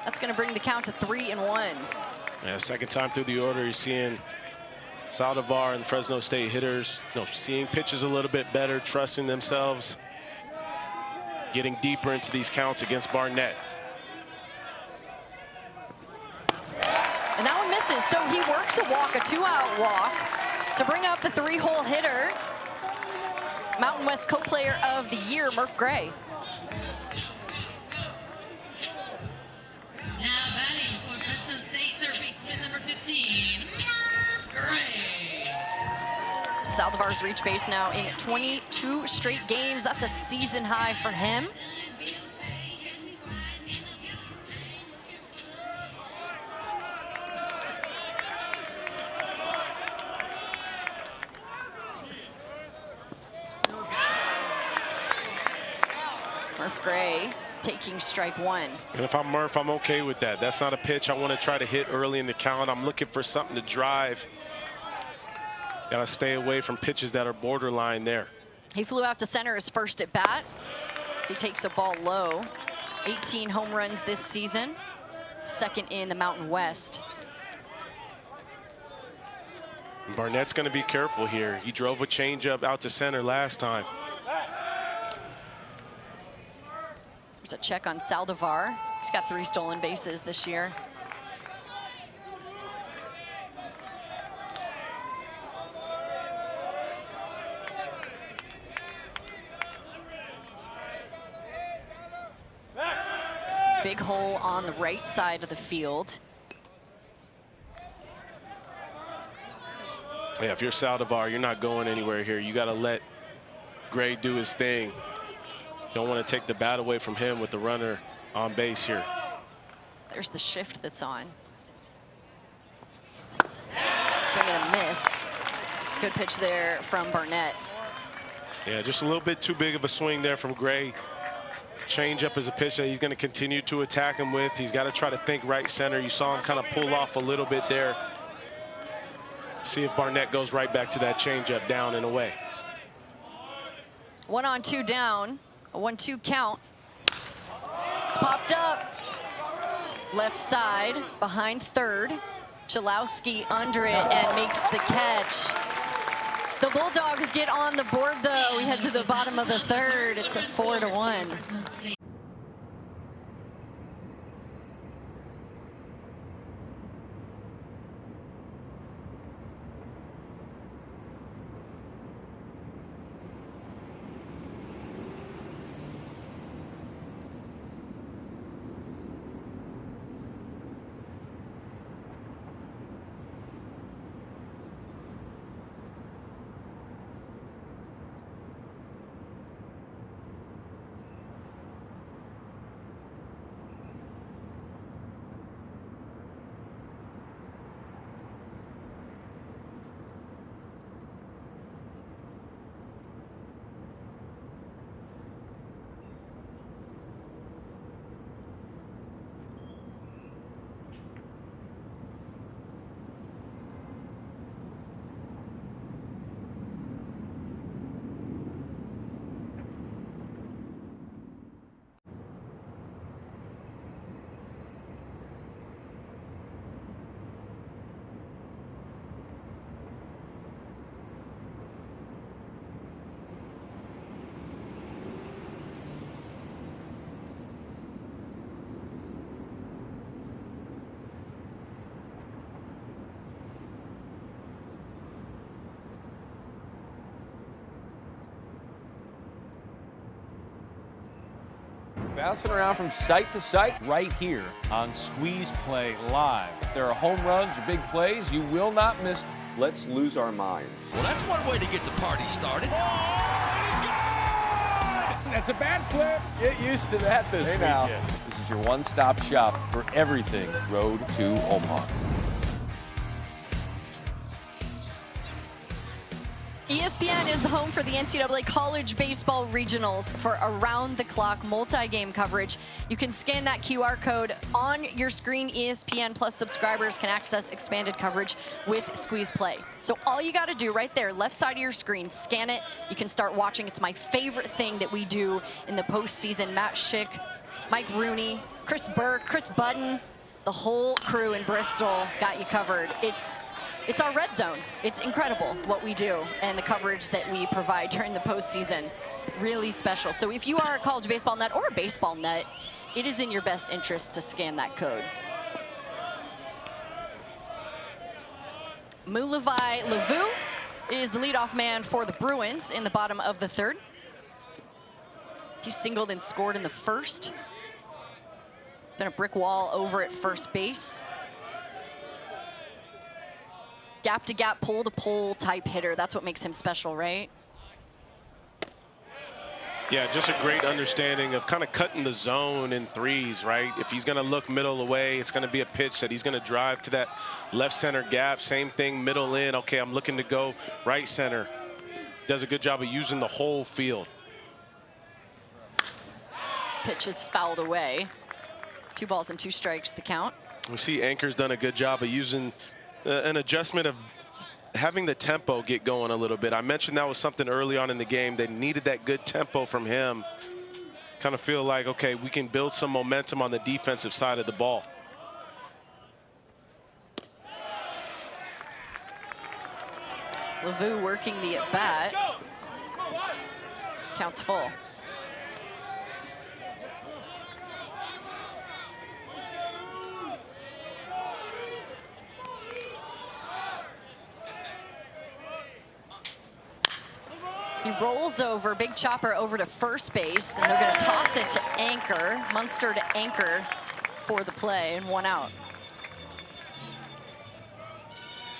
That's going to bring the count to 3-1. Yeah, second time through the order, you're seeing Saldivar and Fresno State hitters, you know, seeing pitches a little bit better, trusting themselves, getting deeper into these counts against Barnett. And that one misses, so he works a walk, a 2-out walk, to bring up the 3-hole hitter, Mountain West Co-Player of the Year, Murph Gray. Now batting for Fresno State, third baseman number 15, Murph Gray. Saldivar's reached base now in 22 straight games. That's a season high for him. Murph Gray taking strike 1. And if I'm Murph, I'm okay with that. That's not a pitch I want to try to hit early in the count. I'm looking for something to drive. Gotta stay away from pitches that are borderline there. He flew out to center his first at bat as he takes a ball low. 18 home runs this season, second in the Mountain West. And Barnett's gonna be careful here. He drove a changeup out to center last time. There's a check on Saldivar. He's got 3 stolen bases this year. Big hole on the right side of the field. Yeah, if you're Saldivar, you're not going anywhere here. You got to let Gray do his thing. Don't want to take the bat away from him with the runner on base here. There's the shift that's on. Swing and a miss. Good pitch there from Barnett. Yeah, just a little bit too big of a swing there from Gray. Changeup is a pitch that he's going to continue to attack him with. He's got to try to think right center. You saw him kind of pull off a little bit there. See if Barnett goes right back to that changeup, down and away. 1-on-2 down, a 1-2 count. It's popped up. Left side, behind third. Chalowski under it and makes the catch. The Bulldogs get on the board, though. We head to the bottom of the third. It's a 4-1. Bouncing around from site to site right here on Squeeze Play Live. If there are home runs or big plays, you will not miss. Let's lose our minds. Well, that's one way to get the party started. That's a bad flip. Get used to that this weekend. This is your one-stop shop for everything Road to Omaha. ESPN is the home for the NCAA College Baseball Regionals for around-the-clock multi-game coverage. You can scan that QR code on your screen. ESPN Plus subscribers can access expanded coverage with Squeeze Play. So all you got to do right there, left side of your screen, scan it. You can start watching. It's my favorite thing that we do in the postseason. Matt Schick, Mike Rooney, Chris Burke, Chris Budden, the whole crew in Bristol got you covered. It's our red zone. It's incredible what we do and the coverage that we provide during the postseason. Really special. So if you are a college baseball nut or a baseball nut, it is in your best interest to scan that code. Mulavai Lavu is the leadoff man for the Bruins in the bottom of the third. He singled and scored in the first. Been a brick wall over at first base. Gap-to-gap, pole-to-pole type hitter. That's what makes him special, right? Yeah, just a great understanding of kind of cutting the zone in threes, right? If he's going to look middle away, it's going to be a pitch that he's going to drive to that left center gap. Same thing, middle in. Okay, I'm looking to go right center. Does a good job of using the whole field. Pitch is fouled away. 2 balls and 2 strikes, the count. We see Anchor's done a good job of using an adjustment of having the tempo get going a little bit. I mentioned that was something early on in the game. They needed that good tempo from him. Kind of feel like, okay, we can build some momentum on the defensive side of the ball. Lavu working the at-bat. Counts full. He rolls over, big chopper over to first base, and they're going to toss it to Anchor. Munster to Anchor for the play, and 1 out.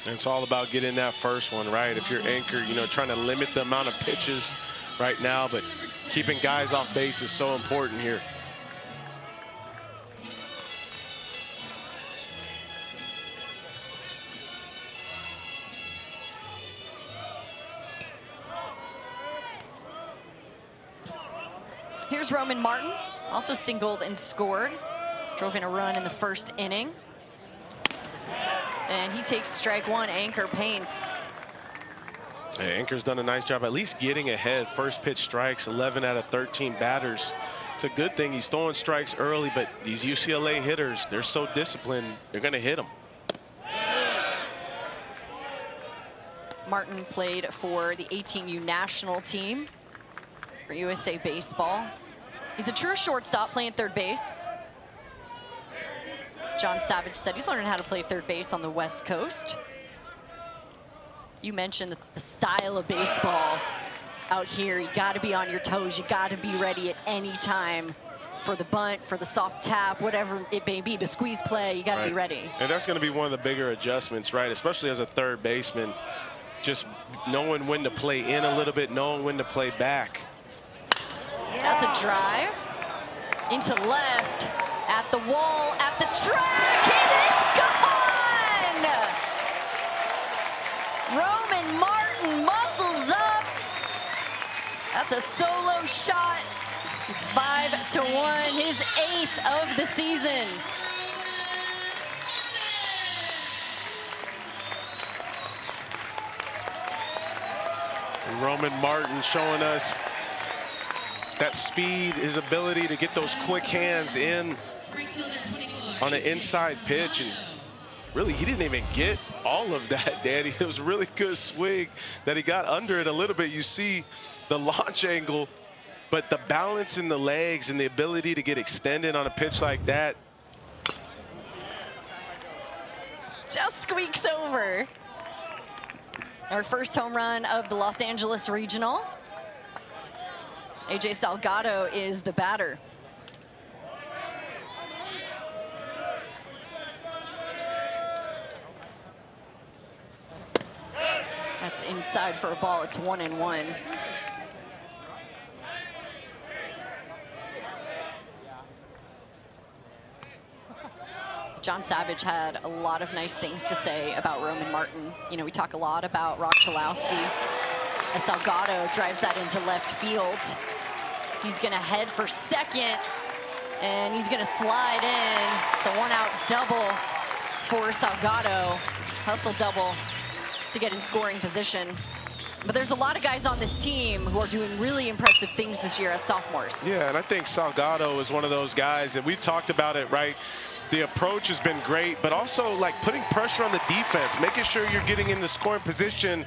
And it's all about getting that first one, right? If you're Anchor, you know, trying to limit the amount of pitches right now, but keeping guys off base is so important here. Here's Roman Martin, also singled and scored. Drove in a run in the first inning. And he takes strike 1. Anchor paints. Yeah, Anchor's done a nice job at least getting ahead. First pitch strikes, 11 out of 13 batters. It's a good thing he's throwing strikes early, but these UCLA hitters, they're so disciplined, they're going to hit them. Martin played for the 18U national team for USA Baseball. He's a true shortstop playing third base. John Savage said he's learning how to play third base on the West Coast. You mentioned the style of baseball out here. You got to be on your toes. You got to be ready at any time for the bunt, for the soft tap, whatever it may be, the squeeze play. You got to be ready. And that's going to be one of the bigger adjustments, right? Especially as a third baseman, just knowing when to play in a little bit, knowing when to play back. That's a drive into left, at the wall, at the track, and it's gone! Roman Martin muscles up. That's a solo shot. It's 5-1, his 8th of the season. And Roman Martin showing us that speed, his ability to get those quick hands in on an inside pitch. And really, he didn't even get all of that, Danny. It was a really good swing that he got under it a little bit. You see the launch angle, but the balance in the legs and the ability to get extended on a pitch like that. Just squeaks over. Our first home run of the Los Angeles Regional. AJ Salgado is the batter. That's inside for a ball. It's 1-1. John Savage had a lot of nice things to say about Roman Martin. You know, we talk a lot about Rock Chalowski. As Salgado drives that into left field, he's gonna head for second, and he's gonna slide in. It's a one-out double for Salgado. Hustle double to get in scoring position. But there's a lot of guys on this team who are doing really impressive things this year as sophomores. Yeah, and I think Salgado is one of those guys, and we talked about it, right? The approach has been great, but also like putting pressure on the defense, making sure you're getting in the scoring position,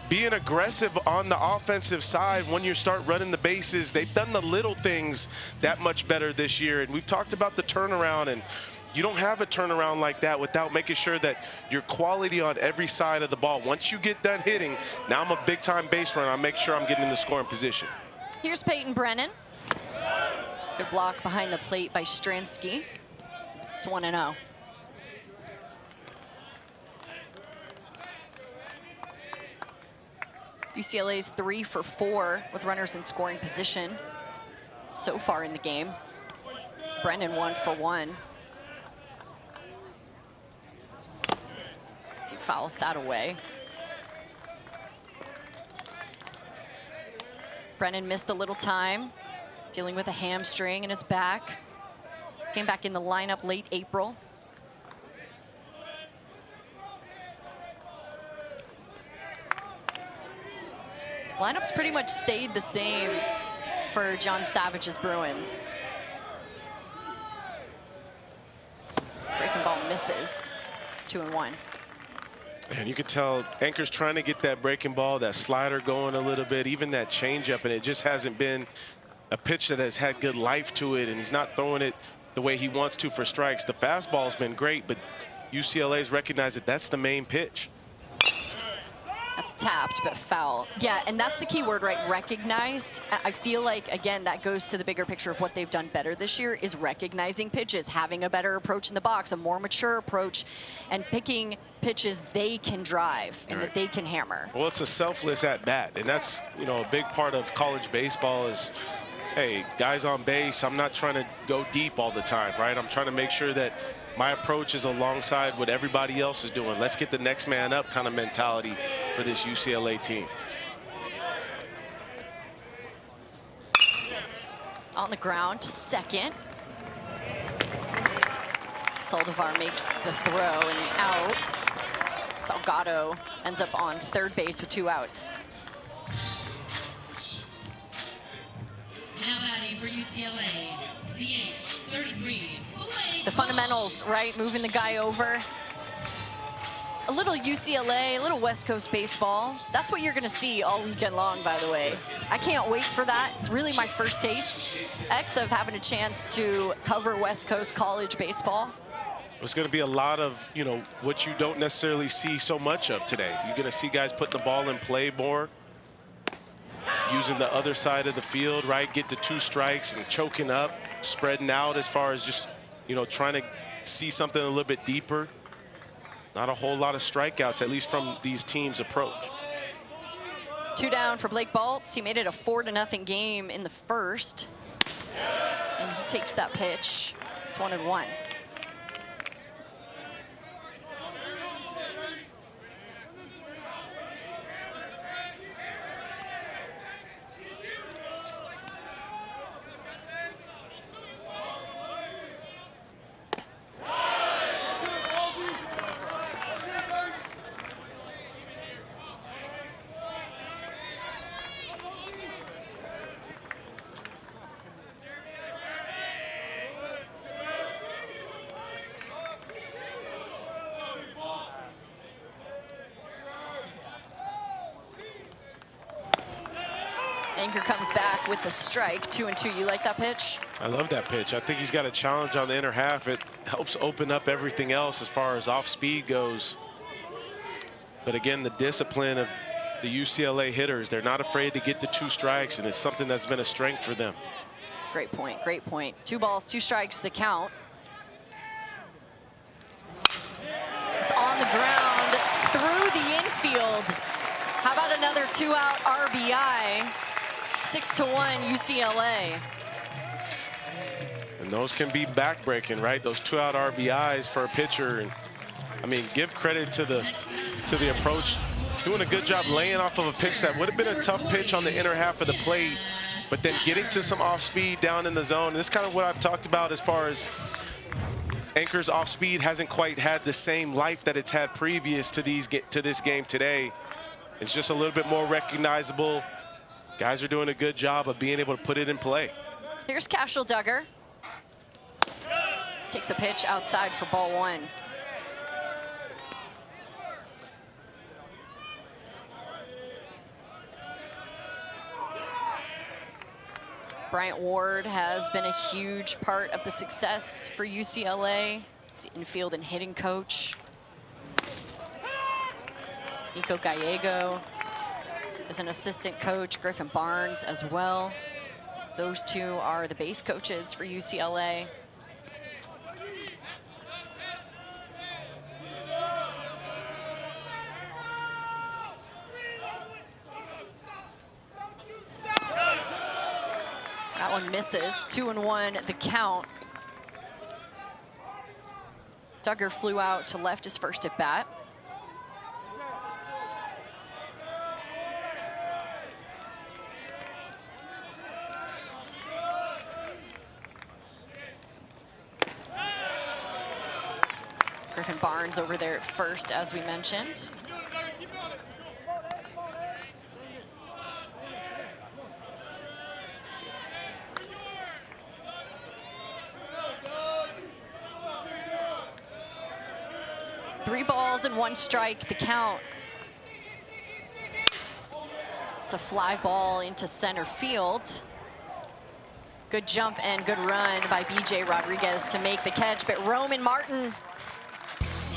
being aggressive on the offensive side when you start running the bases. They've done the little things that much better this year. And we've talked about the turnaround, and you don't have a turnaround like that without making sure that your quality on every side of the ball. Once you get done hitting, now I'm a big-time base runner. I make sure I'm getting in the scoring position. Here's Peyton Brennan. Good block behind the plate by Stransky. It's 1-0. UCLA's 3 for 4 with runners in scoring position so far in the game. Brennan 1 for 1. He fouls that away. Brennan missed a little time, dealing with a hamstring in his back. Came back in the lineup late April. Lineup's pretty much stayed the same for John Savage's Bruins. Breaking ball misses. It's 2-1. And you can tell Anchor's trying to get that breaking ball, that slider going a little bit, even that changeup, and it just hasn't been a pitch that has had good life to it, and he's not throwing it the way he wants to for strikes. The fastball's been great, but UCLA's recognized that that's the main pitch. That's tapped, but foul. Yeah, and that's the key word, right? Recognized. I feel like, again, that goes to the bigger picture of what they've done better this year is recognizing pitches, having a better approach in the box, a more mature approach, and picking pitches they can drive and that they can hammer. Well, it's a selfless at-bat, and that's, you know, a big part of college baseball is, hey, guys on base, I'm not trying to go deep all the time, right? I'm trying to make sure that my approach is alongside what everybody else is doing. Let's get the next man up kind of mentality for this UCLA team. On the ground to second. Saldivar makes the throw and the out. Salgado ends up on third base with 2 outs. Now batting for UCLA, DH 33. The fundamentals, right? Moving the guy over. A little UCLA, a little West Coast baseball. That's what you're going to see all weekend long, by the way. I can't wait for that. It's really my first taste of having a chance to cover West Coast college baseball. It's going to be a lot of, you know, what you don't necessarily see so much of today. You're going to see guys putting the ball in play more, using the other side of the field, right? Get to 2 strikes and choking up, spreading out as far as just, you know, trying to see something a little bit deeper. Not a whole lot of strikeouts, at least from these teams' approach. 2 down for Blake Baltz. He made it a 4-0 game in the first. And he takes that pitch. It's 1-1. Anchor comes back with the strike, 2-2. You like that pitch? I love that pitch. I think he's got a challenge on the inner half. It helps open up everything else as far as off speed goes. But again, the discipline of the UCLA hitters, they're not afraid to get to 2 strikes, and it's something that's been a strength for them. Great point, great point. 2 balls, 2 strikes, the count. It's on the ground, through the infield. How about another 2-out RBI? 6-1 UCLA. And those can be backbreaking, right? Those 2-out RBIs for a pitcher. And I mean, give credit to the approach. Doing a good job laying off of a pitch that would have been a tough pitch on the inner half of the plate, but then getting to some off speed down in the zone. And this is kind of what I've talked about as far as Anchor's off speed hasn't quite had the same life that it's had previous to this game today. It's just a little bit more recognizable. Guys are doing a good job of being able to put it in play. Here's Cashel Duggar. Takes a pitch outside for ball 1. Bryant Ward has been a huge part of the success for UCLA. He's the infield and hitting coach. Nico Gallego is an assistant coach, Griffin Barnes as well. Those 2 are the base coaches for UCLA. That one misses, 2-1 the count. Duggar flew out to left his first at bat. Griffin Barnes over there at first, as we mentioned. Three balls and 1 strike, the count. It's a fly ball into center field. Good jump and good run by BJ Rodriguez to make the catch, but Roman Martin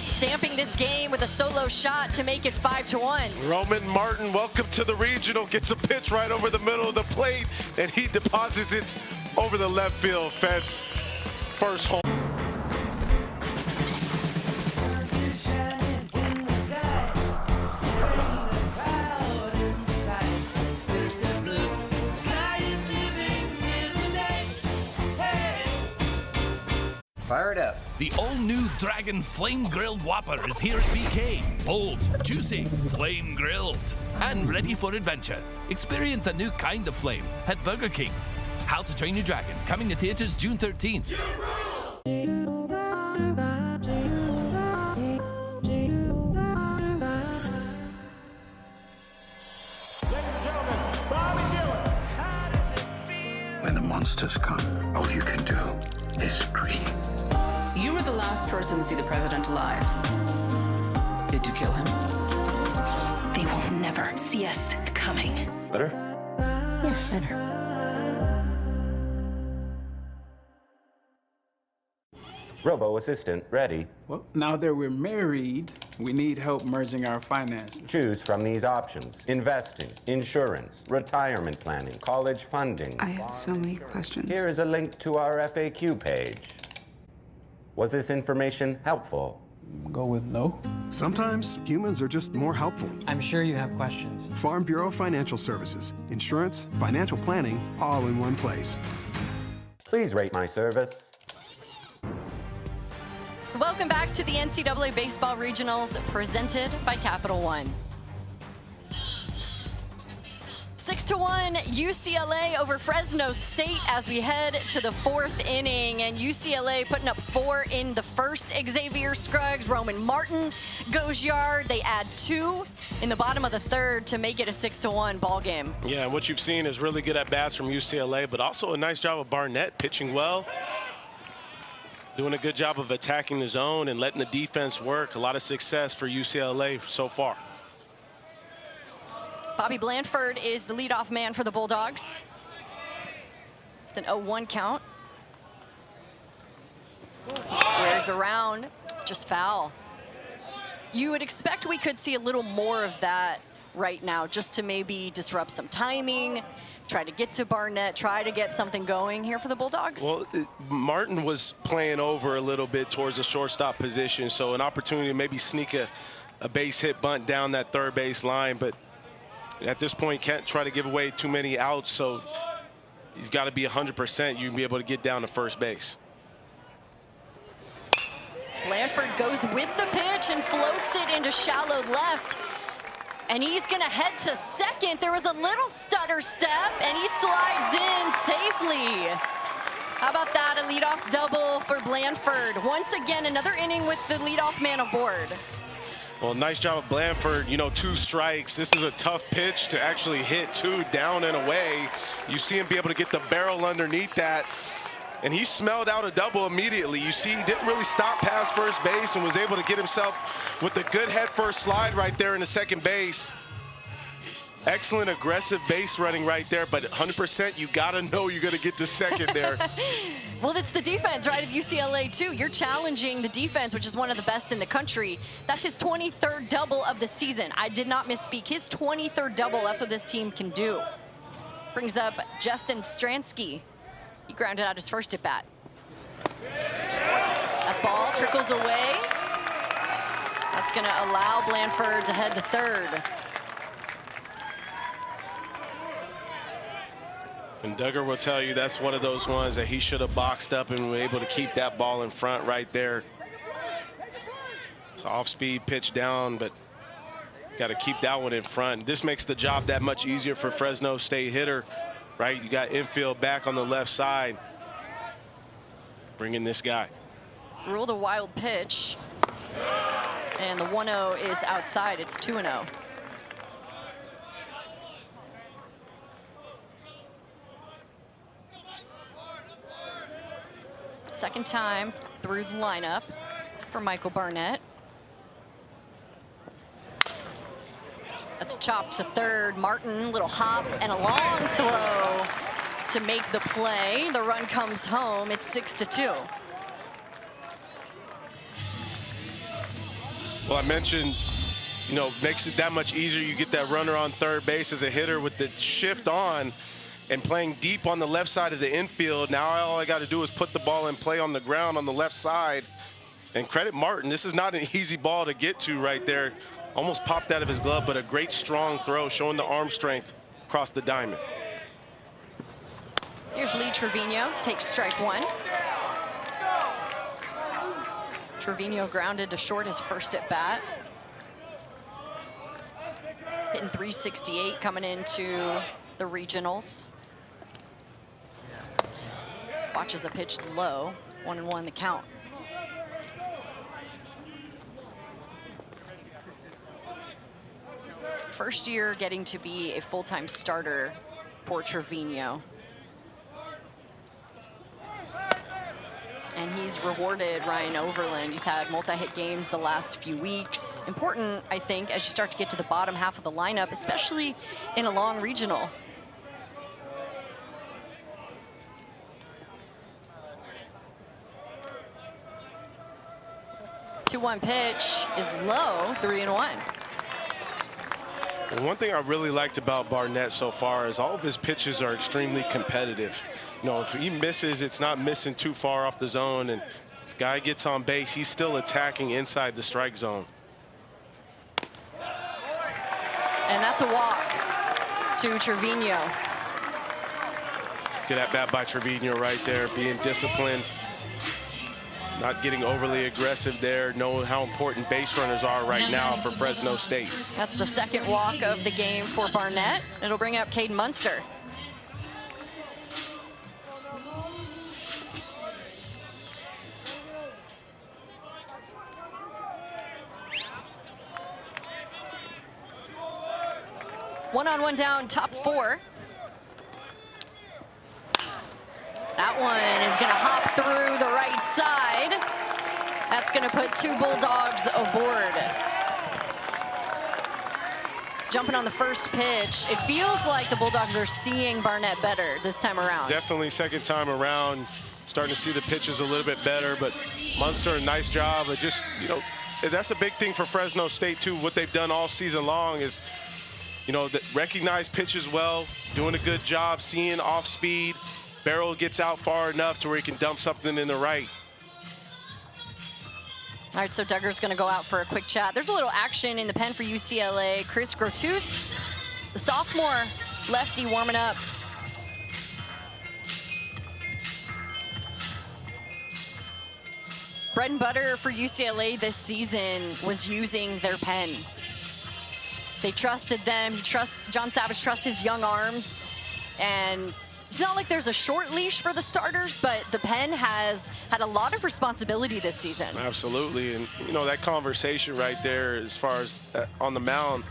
stamping this game with a solo shot to make it 5-1. Roman Martin, welcome to the regional, gets a pitch right over the middle of the plate, and he deposits it over the left field fence. First home. Fire it up. The all-new Dragon Flame Grilled Whopper is here at BK. Bold, juicy, flame grilled, and ready for adventure. Experience a new kind of flame at Burger King. How to Train Your Dragon, coming to theaters June 13th. When the monsters come, all you can do is scream. You were the last person to see the president alive. Did you kill him? They will never see us coming. Better? Yes, better. Robo-assistant ready. Well, now that we're married, we need help merging our finances. Choose from these options: investing, insurance, retirement planning, college funding. I have so many questions. Here is a link to our FAQ page. Was this information helpful? Go with no. Sometimes humans are just more helpful. I'm sure you have questions. Farm Bureau Financial Services. Insurance, financial planning, all in one place. Please rate my service. Welcome back to the NCAA Baseball Regionals presented by Capital One. 6-1 UCLA over Fresno State as we head to the fourth inning, and UCLA putting up 4 in the first. Xavier Scruggs, Roman Martin goes yard. They add 2 in the bottom of the third to make it a 6-1 ball game. Yeah, and what you've seen is really good at bats from UCLA, but also a nice job of Barnett pitching well. Doing a good job of attacking the zone and letting the defense work. A lot of success for UCLA so far. Bobby Blanford is the leadoff man for the Bulldogs. It's an 0-1 count. He squares around, just foul. You would expect we could see a little more of that right now, just to maybe disrupt some timing, try to get to Barnett, try to get something going here for the Bulldogs. Well, Martin was playing over a little bit towards the shortstop position, so an opportunity to maybe sneak a base hit bunt down that third base line, but at this point can't try to give away too many outs, so he's got to be 100%. You can be able to get down to first base. Blanford goes with the pitch and floats it into shallow left. And he's going to head to second. There was a little stutter step, and he slides in safely. How about that? A leadoff double for Blanford. Once again, another inning with the leadoff man aboard. Well, nice job of Blanford. You know, 2 strikes. This is a tough pitch to actually hit 2 down and away. You see him be able to get the barrel underneath that. And he smelled out a double immediately. You see, he didn't really stop past first base and was able to get himself with a good head first slide right there in the second base. Excellent aggressive base running right there, but 100% you gotta know you're gonna get to second there. Well, it's the defense, right, of UCLA too. You're challenging the defense, which is one of the best in the country. That's his 23rd double of the season. I did not misspeak. His 23rd double, that's what this team can do. Brings up Justin Stransky. He grounded out his first at bat. That ball trickles away. That's gonna allow Blanford to head to third. And Duggar will tell you that's one of those ones that he should have boxed up and were able to keep that ball in front right there. It's off-speed pitch down, but got to keep that one in front. This makes the job that much easier for Fresno State hitter, right? You got infield back on the left side. Bring in this guy. Ruled a wild pitch. And the 1-0 is outside. It's 2-0. Second time through the lineup for Michael Barnett. That's chopped to third. Martin, little hop and a long throw to make the play. The run comes home. It's 6-2. Well, I mentioned, you know, makes it that much easier. You get that runner on third base as a hitter with the shift on and playing deep on the left side of the infield. Now all I got to do is put the ball in play on the ground on the left side. And credit Martin, this is not an easy ball to get to right there. Almost popped out of his glove, but a great strong throw, showing the arm strength across the diamond. Here's Lee Trevino, takes strike 1. Trevino grounded to short his first at bat. Hitting .368 coming into the regionals. Watches a pitch low, 1-1 the count. First year getting to be a full-time starter for Trevino. And he's rewarded Ryan Overland. He's had multi-hit games the last few weeks. Important, I think, as you start to get to the bottom half of the lineup, especially in a long regional. 2-1 pitch is low, 3-1. Well, one thing I really liked about Barnett so far is all of his pitches are extremely competitive. You know, if he misses, it's not missing too far off the zone, and if the guy gets on base, he's still attacking inside the strike zone. And that's a walk to Trevino. Good at bat by Trevino right there, being disciplined, not getting overly aggressive there, knowing how important base runners are right now for Fresno State. That's the second walk of the game for Barnett. It'll bring up Caden Munster. One-on-one down, top 4. That one is going to hop through the right side. That's going to put 2 Bulldogs aboard. Jumping on the first pitch. It feels like the Bulldogs are seeing Barnett better this time around. Definitely second time around, starting to see the pitches a little bit better, but Munster, a nice job. But just, you know, that's a big thing for Fresno State too. What they've done all season long is, you know, recognize pitches well, doing a good job, seeing off speed. Barrel gets out far enough to where he can dump something in the right. All right, so Duggar's going to go out for a quick chat. There's a little action in the pen for UCLA. Chris Grotus, the sophomore lefty, warming up. Bread and butter for UCLA this season was using their pen. They trusted them. John Savage trusts his young arms. And it's not like there's a short leash for the starters, but the pen has had a lot of responsibility this season. Absolutely, and you know, that conversation right there as far as on the mound,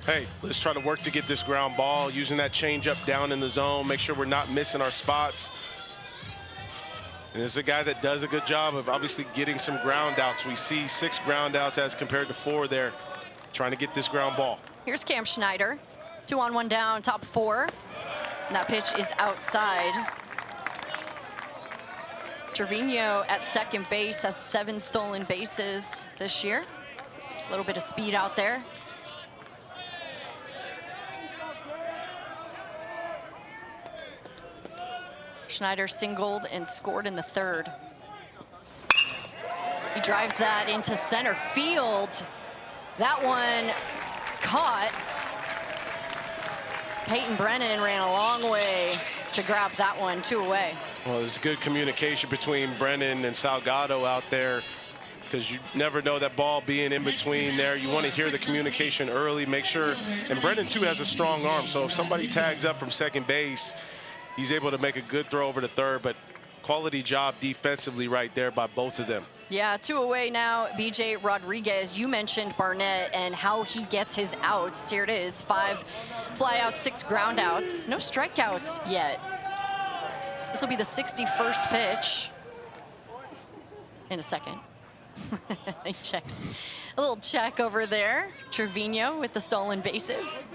hey, let's try to work to get this ground ball, using that changeup down in the zone, make sure we're not missing our spots. And it's a guy that does a good job of obviously getting some ground outs. We see 6 ground outs as compared to 4 there, trying to get this ground ball. Here's Cam Schneider, 2-on-1 down, top 4. And that pitch is outside. Trevino at second base has 7 stolen bases this year. A little bit of speed out there. Schneider singled and scored in the 3rd. He drives that into center field. That one caught. Peyton Brennan ran a long way to grab that one, 2 away. Well, there's good communication between Brennan and Salgado out there, because you never know that ball being in between there. You want to hear the communication early, make sure. And Brennan, too, has a strong arm. So if somebody tags up from second base, he's able to make a good throw over to 3rd. But quality job defensively right there by both of them. Yeah, 2 away now. BJ Rodriguez, you mentioned Barnett and how he gets his outs. Here it is, 5 flyouts, 6 ground outs. No strikeouts yet. This will be the 61st pitch in a second. He checks a little check over there. Trevino with the stolen bases.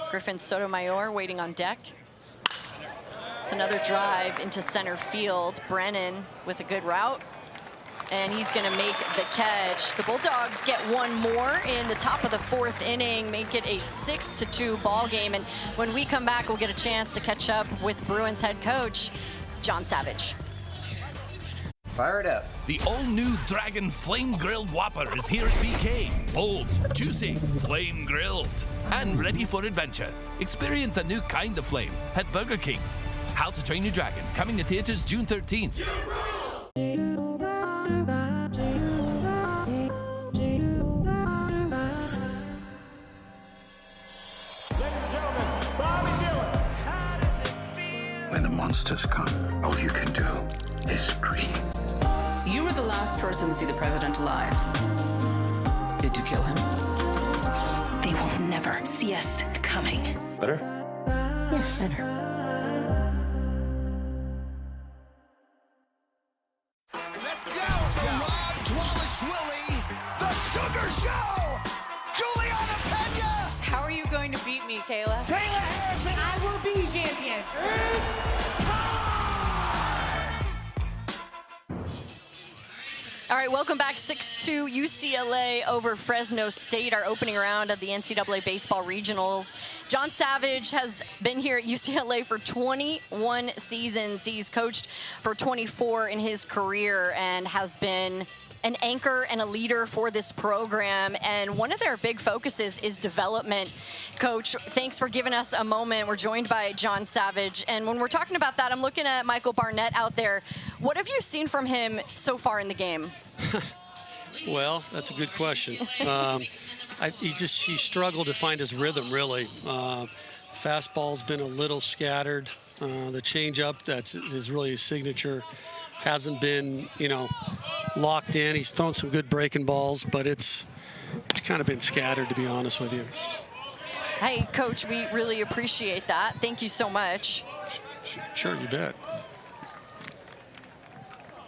Griffin Sotomayor waiting on deck. It's another drive into center field. Brennan with a good route. And he's going to make the catch. The Bulldogs get 1 more in the top of the 4th inning, make it a 6-2 ball game. And when we come back, we'll get a chance to catch up with Bruins head coach, John Savage. Fire it up. The all-new Dragon Flame Grilled Whopper is here at BK. Bold, juicy, flame grilled, and ready for adventure. Experience a new kind of flame at Burger King. How to Train Your Dragon, coming to theaters June 13th. When the monsters come, all you can do is scream. You were the last person to see the president alive. Did you kill him? They will never see us coming. Better? Yes, better. Let's go! The Rob Dwalish-Willie, the Sugar Show! Juliana Pena! How are you going to beat me, Kayla? Kayla Harrison, I will be champion. All right, welcome back. 6-2 UCLA over Fresno State, our opening round of the NCAA Baseball Regionals. John Savage has been here at UCLA for 21 seasons. He's coached for 24 in his career and has been an anchor and a leader for this program. And one of their big focuses is development. Coach, thanks for giving us a moment. We're joined by John Savage. And when we're talking about that, I'm looking at Michael Barnett out there. What have you seen from him so far in the game? Well, that's a good question. He struggled to find his rhythm, really. Fastball's been a little scattered. The changeup, is really his signature, hasn't been, locked in. He's thrown some good breaking balls, but it's kind of been scattered, to be honest with you. Hey, Coach, we really appreciate that. Thank you so much. Sure, you bet.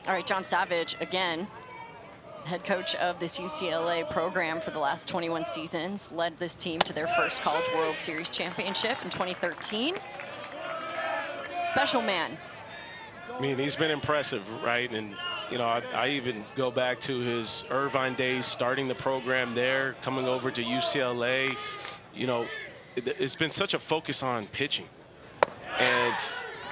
All right, John Savage, again, head coach of this UCLA program for the last 21 seasons, led this team to their first College World Series championship in 2013. Special man. I mean, he's been impressive, right? And, I even go back to his Irvine days, starting the program there, coming over to UCLA. It's been such a focus on pitching. And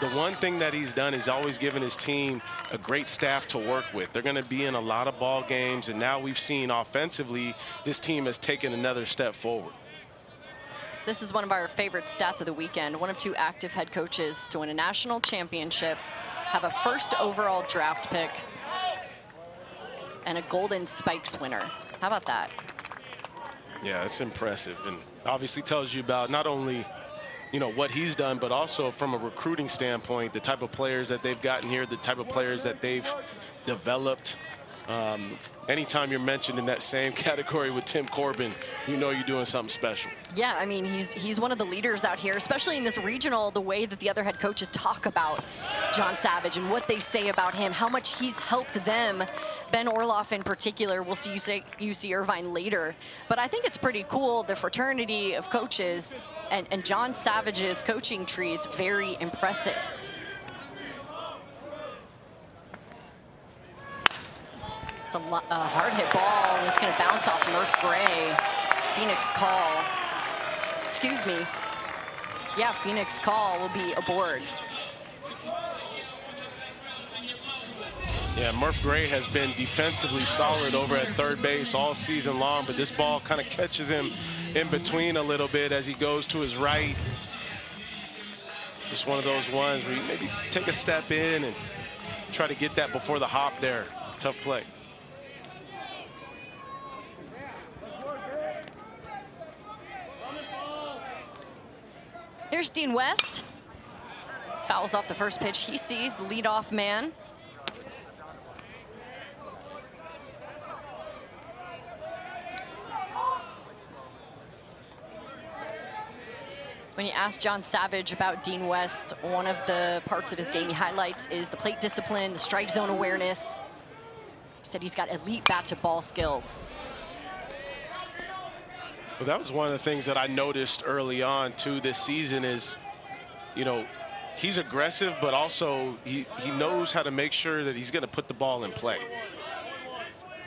the one thing that he's done is always given his team a great staff to work with. They're going to be in a lot of ball games, and now we've seen offensively this team has taken another step forward. This is one of our favorite stats of the weekend. One of two active head coaches to win a national championship, have a first overall draft pick, and a Golden Spikes winner. How about that? Yeah, it's impressive, and obviously tells you about not only what he's done, but also from a recruiting standpoint, the type of players that they've gotten here, the type of players that they've developed. Anytime you're mentioned in that same category with Tim Corbin, you're doing something special. Yeah, I mean, he's one of the leaders out here, especially in this regional, the way that the other head coaches talk about John Savage and what they say about him, how much he's helped them. Ben Orloff in particular, we'll see UC Irvine later. But I think it's pretty cool, the fraternity of coaches, and John Savage's coaching tree is very impressive. It's a hard hit ball, and it's going to bounce off Murph Gray. Phoenix call. Excuse me. Yeah, Phoenix call will be aboard. Yeah, Murph Gray has been defensively solid over at third base all season long, but this ball kind of catches him in between a little bit as he goes to his right. It's just one of those ones where you maybe take a step in and try to get that before the hop there. Tough play. Here's Dean West. Fouls off the first pitch he sees, the leadoff man. When you ask John Savage about Dean West, one of the parts of his game he highlights is the plate discipline, the strike zone awareness. He said he's got elite bat-to-ball skills. Well, that was one of the things that I noticed early on, too, this season is, he's aggressive, but also he knows how to make sure that he's going to put the ball in play.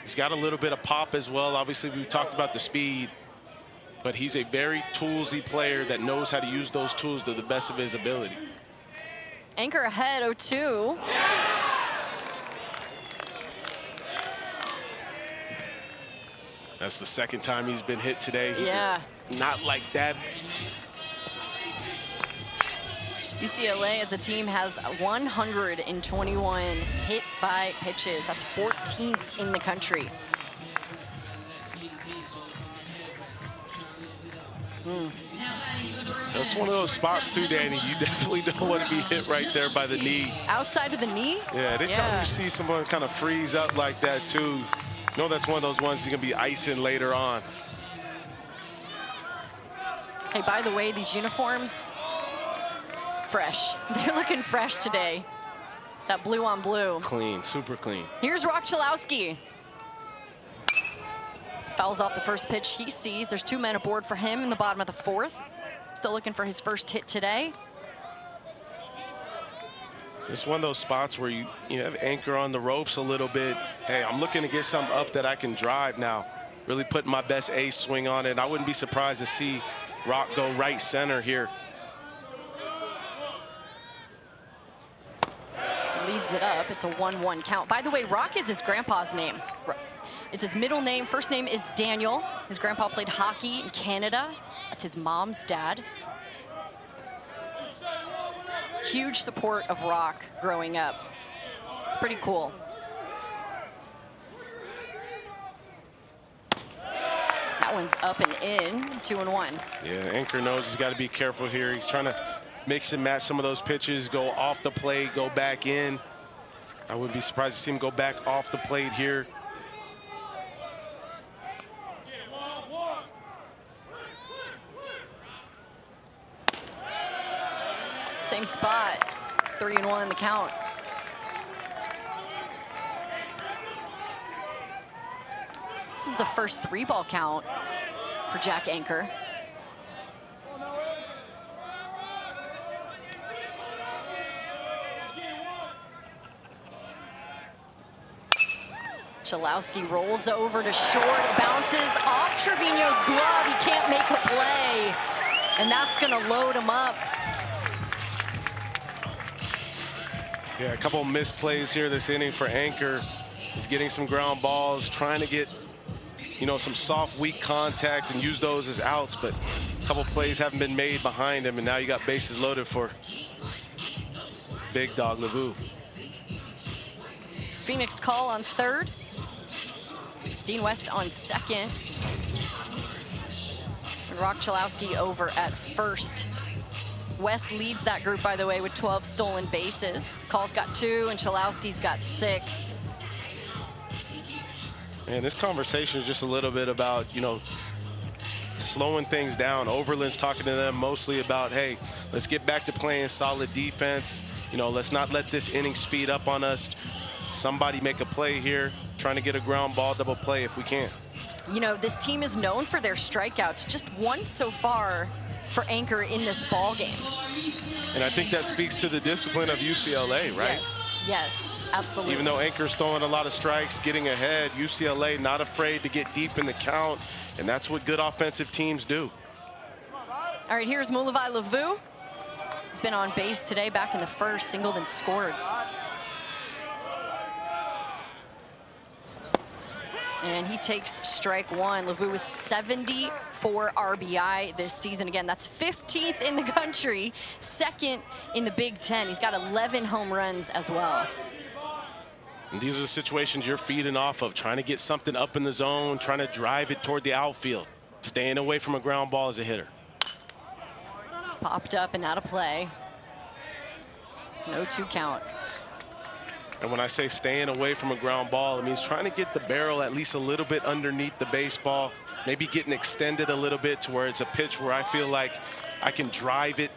He's got a little bit of pop as well. Obviously, we've talked about the speed, but he's a very toolsy player that knows how to use those tools to the best of his ability. Anchor ahead, 0-2. That's the second time he's been hit today. Yeah. Not like that. UCLA as a team has 121 hit by pitches. That's 14th in the country. That's one of those spots too, Danny. You definitely don't want to be hit right there by the knee. Outside of the knee? Yeah, anytime you see someone kind of freeze up like that too, that's one of those ones you're going to be icing later on. Hey, by the way, these uniforms, fresh. They're looking fresh today. That blue on blue. Clean, super clean. Here's Rock Chalowski. Fouls off the first pitch he sees. There's 2 men aboard for him in the bottom of the 4th. Still looking for his first hit today. It's one of those spots where you have Anchor on the ropes a little bit. Hey, I'm looking to get something up that I can drive now. Really putting my best ace swing on it. And I wouldn't be surprised to see Rock go right center here. Leaves it up. It's a 1-1 count. By the way, Rock is his grandpa's name. It's his middle name. First name is Daniel. His grandpa played hockey in Canada. That's his mom's dad. Huge support of Rock growing up. It's pretty cool. That one's up and in, 2-1. Yeah, Anchor knows he's got to be careful here. He's trying to mix and match some of those pitches, go off the plate, go back in. I wouldn't be surprised to see him go back off the plate here. Same spot, 3-1 in the count. This is the first 3-ball count for Jack Anchor. Chalowski rolls over to short. It bounces off Trevino's glove. He can't make a play. And that's going to load him up. Yeah, a couple misplays here this inning for Anchor. He's getting some ground balls, trying to get, some soft, weak contact and use those as outs, but a couple plays haven't been made behind him, and now you got bases loaded for big dog Lavu. Phoenix call on 3rd. Dean West on 2nd. And Rock Chalowski over at 1st. West leads that group, by the way, with 12 stolen bases. Call's got 2, and Chalowski's got 6. And this conversation is just a little bit about, slowing things down. Overland's talking to them mostly about, hey, let's get back to playing solid defense. Let's not let this inning speed up on us. Somebody make a play here, trying to get a ground ball double play if we can. This team is known for their strikeouts. Just 1 so far for Anchor in this ball game. And I think that speaks to the discipline of UCLA, right? Yes, absolutely. Even though Anchor's throwing a lot of strikes, getting ahead, UCLA not afraid to get deep in the count, and that's what good offensive teams do. All right, here's Mulavai Lavu. He's been on base today, back in the 1st, singled and scored. And he takes strike 1. Lavu is 74 RBI this season. Again, that's 15th in the country, 2nd in the Big Ten. He's got 11 home runs as well. And these are the situations you're feeding off of, trying to get something up in the zone, trying to drive it toward the outfield, staying away from a ground ball as a hitter. It's popped up and out of play. No 2 count. And when I say staying away from a ground ball, it means trying to get the barrel at least a little bit underneath the baseball, maybe getting extended a little bit to where it's a pitch where I feel like I can drive it,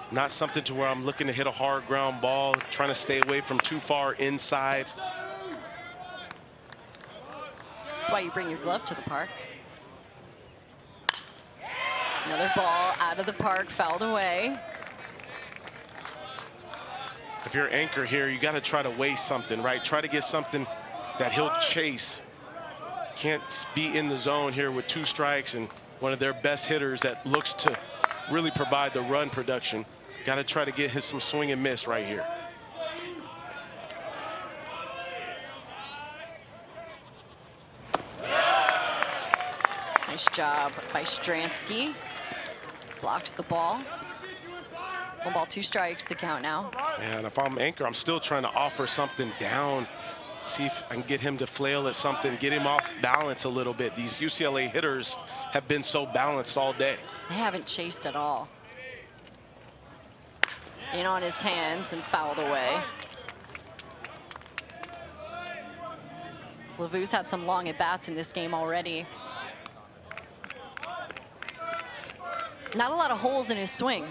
not something to where I'm looking to hit a hard ground ball, trying to stay away from too far inside. That's why you bring your glove to the park. Another ball out of the park, fouled away. If you're Anchor here, you got to try to waste something, right? Try to get something that he'll chase. Can't be in the zone here with 2 strikes and one of their best hitters that looks to really provide the run production. Got to try to get some swing and miss right here. Nice job by Stransky. Blocks the ball. 1 ball, 2 strikes, the count now. And if I'm Anchor, I'm still trying to offer something down, see if I can get him to flail at something, get him off balance a little bit. These UCLA hitters have been so balanced all day. They haven't chased at all. In on his hands and fouled away. Lavu's had some long at-bats in this game already. Not a lot of holes in his swing.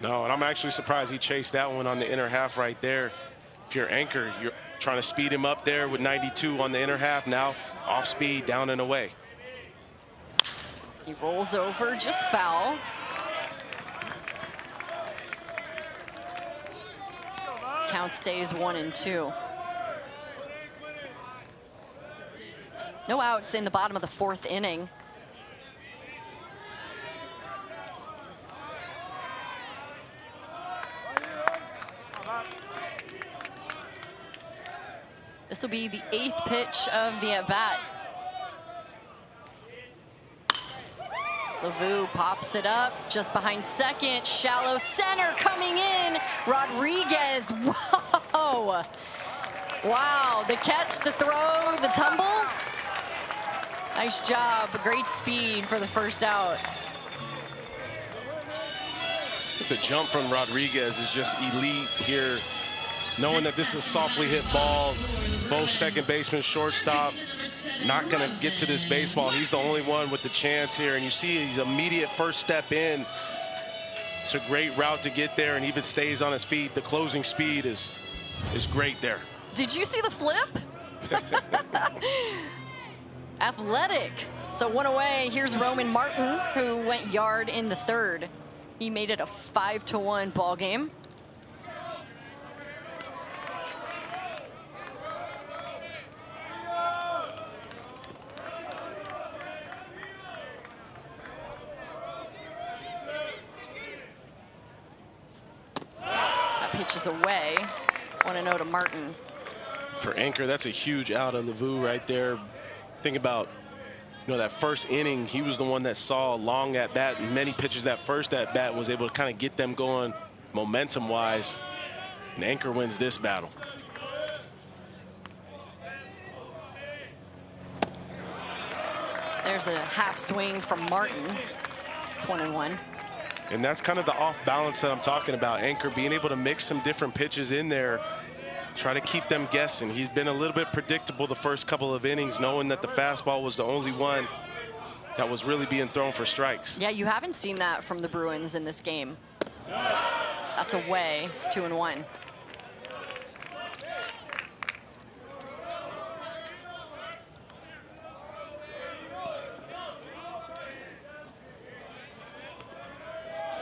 No, and I'm actually surprised he chased that one on the inner half right there. If you're Anchor, you're trying to speed him up there with 92 on the inner half. Now off speed, down and away. He rolls over, just foul. Count stays 1-2. No outs in the bottom of the 4th inning. This will be the 8th pitch of the at-bat. LeVou pops it up just behind second. Shallow center coming in. Rodriguez. Whoa. Wow. The catch, the throw, the tumble. Nice job. Great speed for the first out. The jump from Rodriguez is just elite here. Knowing that this is a softly hit ball, both second baseman, shortstop, not going to get to this baseball. He's the only one with the chance here, and you see his immediate first step in. It's a great route to get there, and even stays on his feet. The closing speed is great there. Did you see the flip? Athletic. So one away. Here's Roman Martin, who went yard in the 3rd. He made it a 5-1 ball game. Pitches away. 1-0 to Martin. For Anchor, that's a huge out of LeVou right there. Think about, that first inning, he was the one that saw a long at bat, and many pitches that first at bat was able to kind of get them going momentum wise. And Anchor wins this battle. There's a half swing from Martin. It's 1-1. And that's kind of the off balance that I'm talking about. Anchor being able to mix some different pitches in there, try to keep them guessing. He's been a little bit predictable the first couple of innings, knowing that the fastball was the only one that was really being thrown for strikes. Yeah, you haven't seen that from the Bruins in this game. That's away. It's 2-1.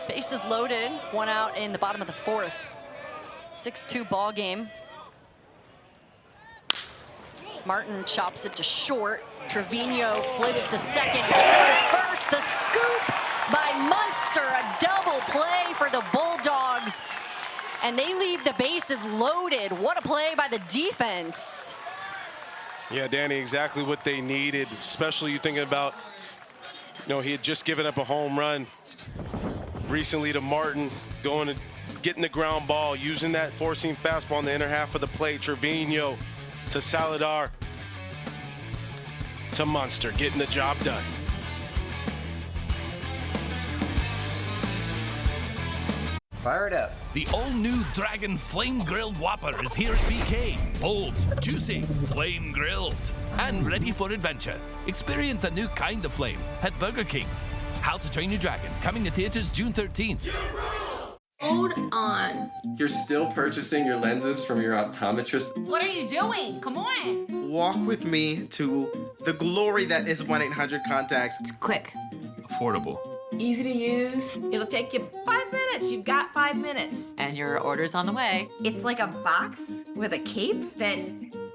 Bases loaded, 1 out in the bottom of the 4th. 6-2 ball game. Martin chops it to short. Trevino flips to second, over to first. The scoop by Munster, a double play for the Bulldogs. And they leave the bases loaded. What a play by the defense. Yeah, Danny, exactly what they needed, especially you thinking about, he had just given up a home run recently to Martin, going to getting the ground ball, using that forcing fastball in the inner half of the plate. Trevino to Saladar to Munster, getting the job done. Fire it up. The all-new Dragon Flame Grilled Whopper is here at BK. Bold, juicy, flame grilled, and ready for adventure. Experience a new kind of flame at Burger King. How to Train Your Dragon, coming to theaters June 13th. Hold on. You're still purchasing your lenses from your optometrist? What are you doing? Come on. Walk with me to the glory that is 1-800-CONTACTS. It's quick. Affordable. Easy to use. It'll take you 5 minutes. You've got 5 minutes. And your order's on the way. It's like a box with a cape that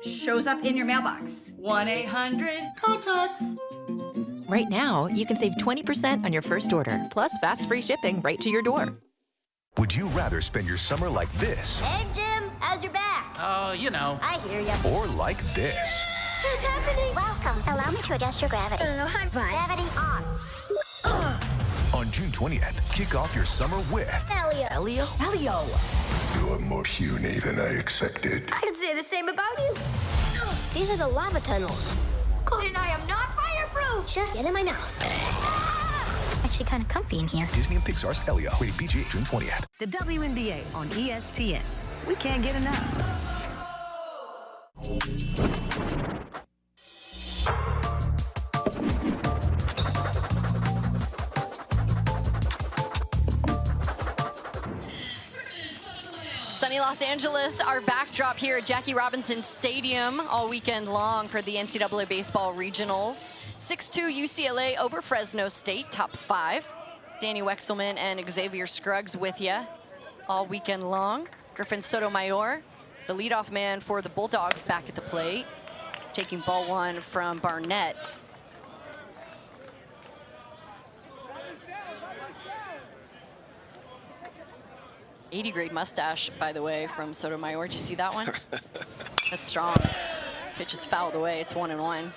shows up in your mailbox. 1-800-CONTACTS. Right now, you can save 20% on your first order, plus fast free shipping right to your door. Would you rather spend your summer like this? Hey, Jim, how's your back? Oh, I hear ya. Or like this? What's happening? Welcome. Allow me to adjust your gravity. I'm fine. Gravity on. On June 20th, kick off your summer with Elio. You're more puny than I expected. I could say the same about you. These are the lava tunnels. Cody and I am not fireproof. Just get in my mouth. Actually kind of comfy in here. Disney and Pixar's Elio, rated PG, June 20th. The WNBA on ESPN. We can't get enough. Los Angeles, our backdrop here at Jackie Robinson Stadium all weekend long for the NCAA Baseball Regionals. 6-2 UCLA over Fresno State, top 5. Danny Wexelman and Xavier Scruggs with you all weekend long. Griffin Sotomayor, the leadoff man for the Bulldogs, back at the plate, taking ball 1 from Barnett. '80-grade mustache, by the way, from Sotomayor. Did you see that one? That's strong. Pitch is fouled away. It's 1-1.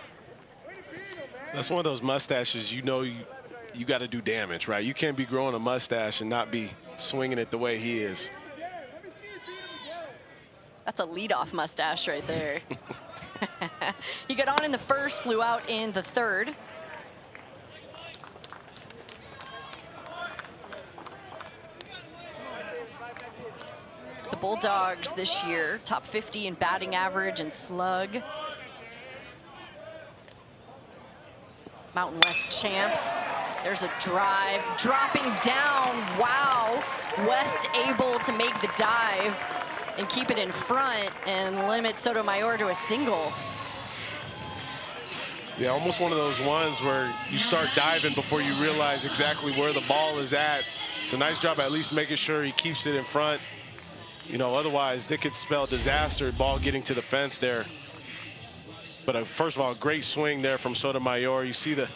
That's one of those mustaches, you know, you got to do damage, right? You can't be growing a mustache and not be swinging it the way he is. That's a leadoff mustache right there. He got on in the first, flew out in the third. The Bulldogs this year, top 50 in batting average and slug. Mountain West champs. There's a drive, dropping down. Wow. West able to make the dive and keep it in front and limit Sotomayor to a single. Yeah, almost one of those ones where you start diving before you realize exactly where the ball is at. It's a nice job at least making sure he keeps it in front. You know, otherwise it could spell disaster, ball getting to the fence there. But first of all, great swing there from Sotomayor. You see the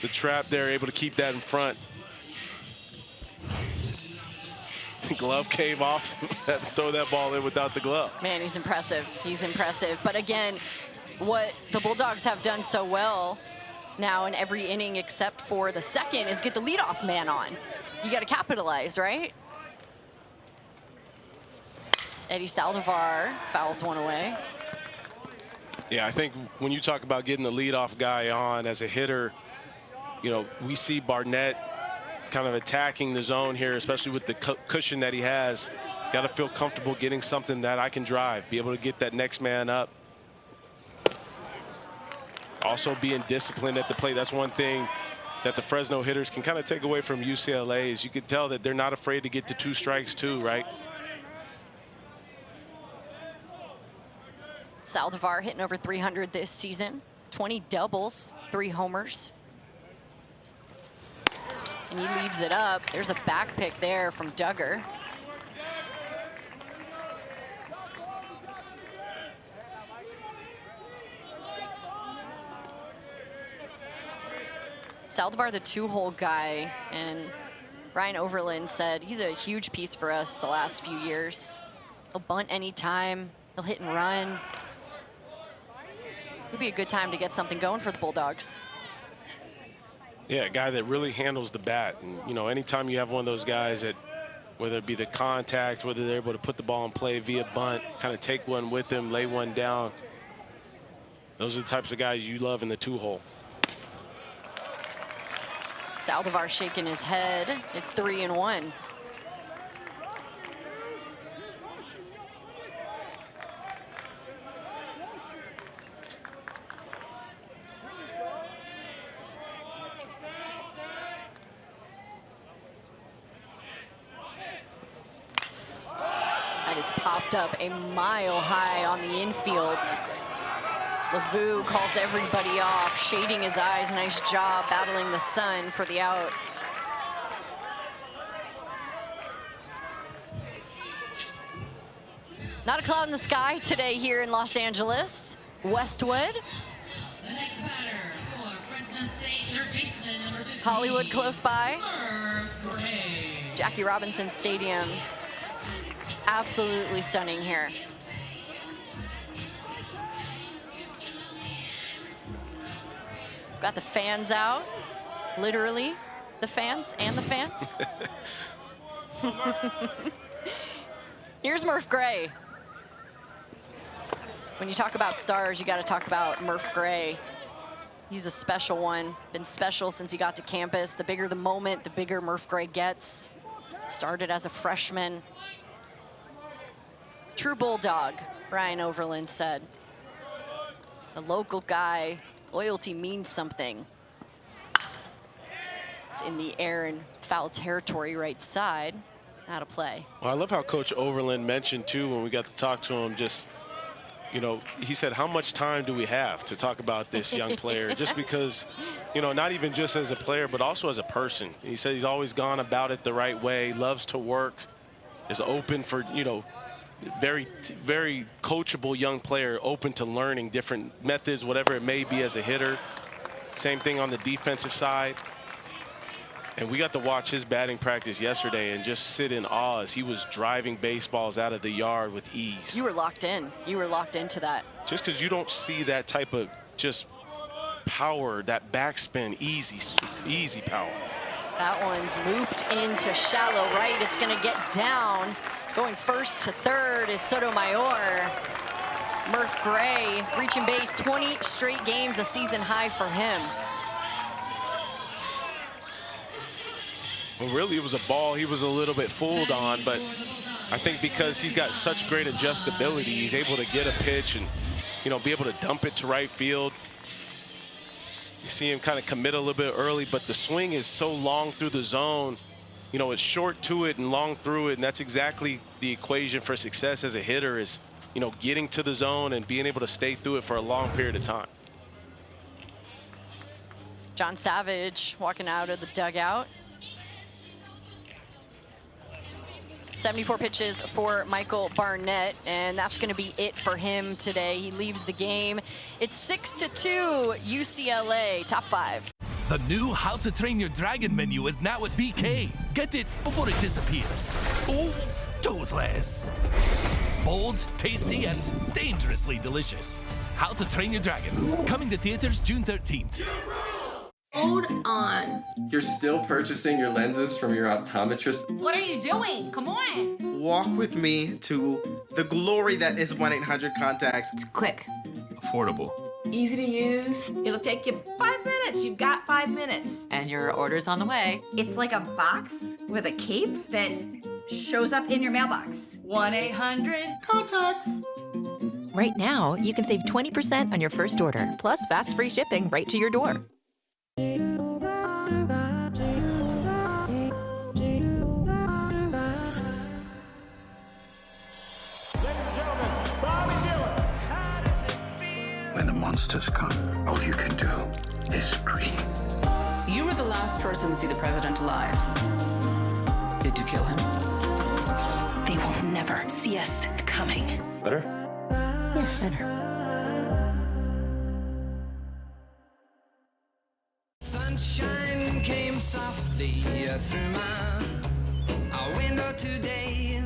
trap there, able to keep that in front. Glove came off, had to throw that ball in without the glove. Man, he's impressive. He's impressive. But again, what the Bulldogs have done so well now in every inning except for the second is get the leadoff man on. You got to capitalize, right? Eddie Saldivar fouls one away. Yeah, I think when you talk about getting the leadoff guy on as a hitter, you know, we see Barnett kind of attacking the zone here, especially with the cushion that he has. Got to feel comfortable getting something that I can drive, be able to get that next man up. Also being disciplined at the plate. That's one thing that the Fresno hitters can kind of take away from UCLA is you could tell that they're not afraid to get to 2 strikes too, right? Saldivar hitting over 300 this season. 20 doubles, 3 homers. And he leaves it up. There's a back pick there from Duggar. Saldivar, the 2-hole guy, and Ryan Overland said he's a huge piece for us the last few years. He'll bunt anytime. He'll hit and run. Would be a good time to get something going for the Bulldogs. Yeah, a guy that really handles the bat. And, you know, anytime you have one of those guys that, whether it be the contact, whether they're able to put the ball in play via bunt, kind of take one with them, lay one down. Those are the types of guys you love in the 2-hole. Saldivar shaking his head. It's 3-1. That is popped up a mile high on the infield. LeVou calls everybody off, shading his eyes. Nice job battling the sun for the out. Not a cloud in the sky today here in Los Angeles. Westwood. The next batter for Fresno State, third baseman, number 15. Hollywood close by. Murph Gray. Jackie Robinson Stadium. Absolutely stunning here. Got the fans out. Literally, the fans and the fans. Here's Murph Gray. When you talk about stars, you got to talk about Murph Gray. He's a special one. Been special since he got to campus. The bigger the moment, the bigger Murph Gray gets. Started as a freshman. True Bulldog, Ryan Overland said. The local guy. Loyalty means something. It's in the air and foul territory right side. out of play. Well, I love how Coach Overland mentioned, too, when we got to talk to him, just, you know, he said, how much time do we have to talk about this young player? Just because, you know, not even just as a player, but also as a person. He said he's always gone about it the right way, loves to work, is open for, you know, very coachable young player, open to learning different methods, whatever it may be as a hitter. Same thing on the defensive side. And we got to watch his batting practice yesterday and just sit in awe as he was driving baseballs out of the yard with ease. You were locked in. You were locked into that. Just because you don't see that type of just power, that backspin, easy power. That one's looped into shallow right. It's going to get down. Going first to third is Sotomayor. Murph Gray reaching base, 20 straight games, a season high for him. Well, really, it was a ball he was a little bit fooled on, but I think because he's got such great adjustability, he's able to get a pitch and, you know, be able to dump it to right field. You see him kind of commit a little bit early, but the swing is so long through the zone. You know, it's short to it and long through it, and that's exactly the equation for success as a hitter is, you know, getting to the zone and being able to stay through it for a long period of time. John Savage walking out of the dugout. 74 pitches for Michael Barnett, and that's going to be it for him today. He leaves the game. It's 6-2 UCLA, top 5. The new How to Train Your Dragon menu is now at BK. Get it before it disappears. Oh, toothless. Bold, tasty, and dangerously delicious. How to Train Your Dragon. Coming to theaters June 13th. Hold on. You're still purchasing your lenses from your optometrist? What are you doing? Come on. Walk with me to the glory that is 1-800-CONTACTS. It's quick. Affordable. Easy to use. It'll take you 5 minutes. You've got 5 minutes. And your order's on the way. It's like a box with a cape that shows up in your mailbox. 1-800-CONTACTS. Right now, you can save 20% on your first order, plus fast free shipping right to your door. When the monsters come, all you can do is scream. You were the last person to see the president alive. Did you kill him? They will never see us coming. Better? Yes, better. Sunshine came softly through my window today.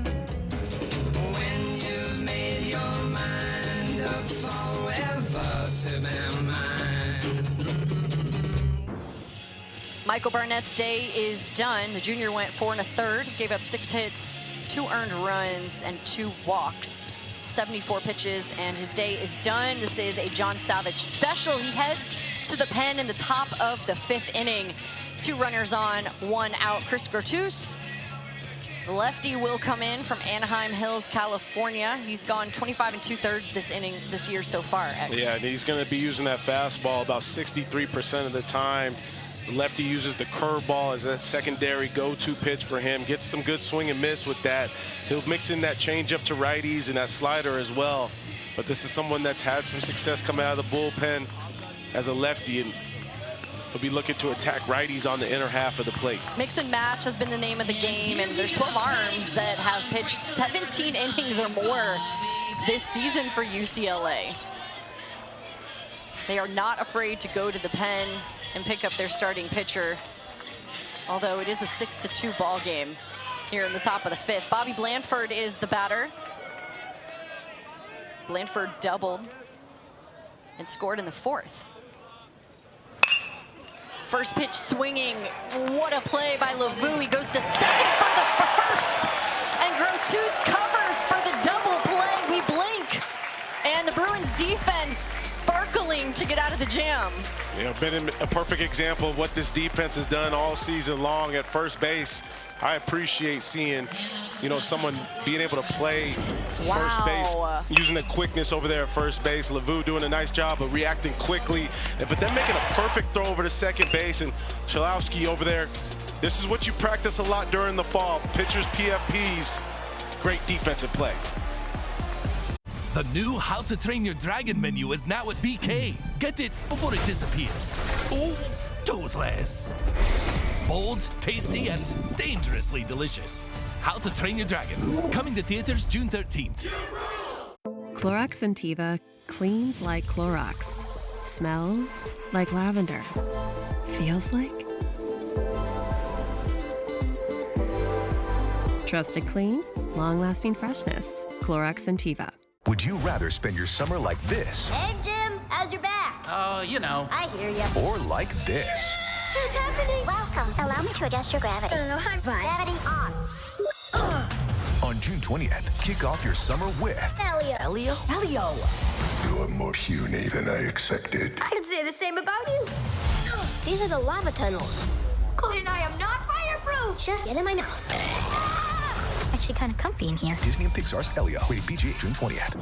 When you've made your mind up forever to be mine. Michael Barnett's day is done. The junior went 4 1/3, gave up 6 hits, 2 earned runs, and 2 walks. 74 pitches, and his day is done. This is a John Savage special. He heads to the pen in the top of the 5th inning. 2 runners on, 1 out. Chris Gertus, the lefty, will come in from Anaheim Hills, California. He's gone 25 2/3 this inning this year so far. Yeah, and he's going to be using that fastball about 63% of the time. The lefty uses the curveball as a secondary go-to pitch for him. Gets some good swing and miss with that. He'll mix in that changeup to righties and that slider as well. But this is someone that's had some success coming out of the bullpen as a lefty, and he'll be looking to attack righties on the inner half of the plate. Mix and match has been the name of the game, and there's 12 arms that have pitched 17 innings or more this season for UCLA. They are not afraid to go to the pen and pick up their starting pitcher, although it is a 6-2 ball game here in the top of the 5th. Bobby Blandford is the batter. Blandford doubled and scored in the 4th. First pitch swinging. What a play by Lavu. He goes to second for the first, and Grotus covers for the double play. We blink, and the Bruins defense sparkling to get out of the jam. You know, been a perfect example of what this defense has done all season long at first base. I appreciate seeing, you know, someone being able to play first base, using the quickness over there at first base. Lavu doing a nice job of reacting quickly, but then making a perfect throw over to second base, and Chalowski over there This is what you practice a lot during the fall. Pitchers, PFPs, great defensive play. The new How to Train Your Dragon menu is now at BK. Get it before it disappears. Oh, toothless. Bold, tasty, and dangerously delicious. How to Train Your Dragon. Coming to theaters June 13th. Clorox Sentiva cleans like Clorox. Smells like lavender. Feels like trusted clean, long-lasting freshness. Clorox Sentiva. Would you rather spend your summer like this? Hey, Jim, how's your back? Oh, you know. I hear ya. Or like this? What's happening? Welcome. Allow me to adjust your gravity. No, I'm fine. Gravity on. On June 20th, kick off your summer with Elio. Elio? Elio. You're more puny than I expected. I can say the same about you. These are the lava tunnels. And I am not fireproof. Just get in my mouth. Actually kind of comfy in here. Disney and Pixar's Elio. Rated PG, June 20th.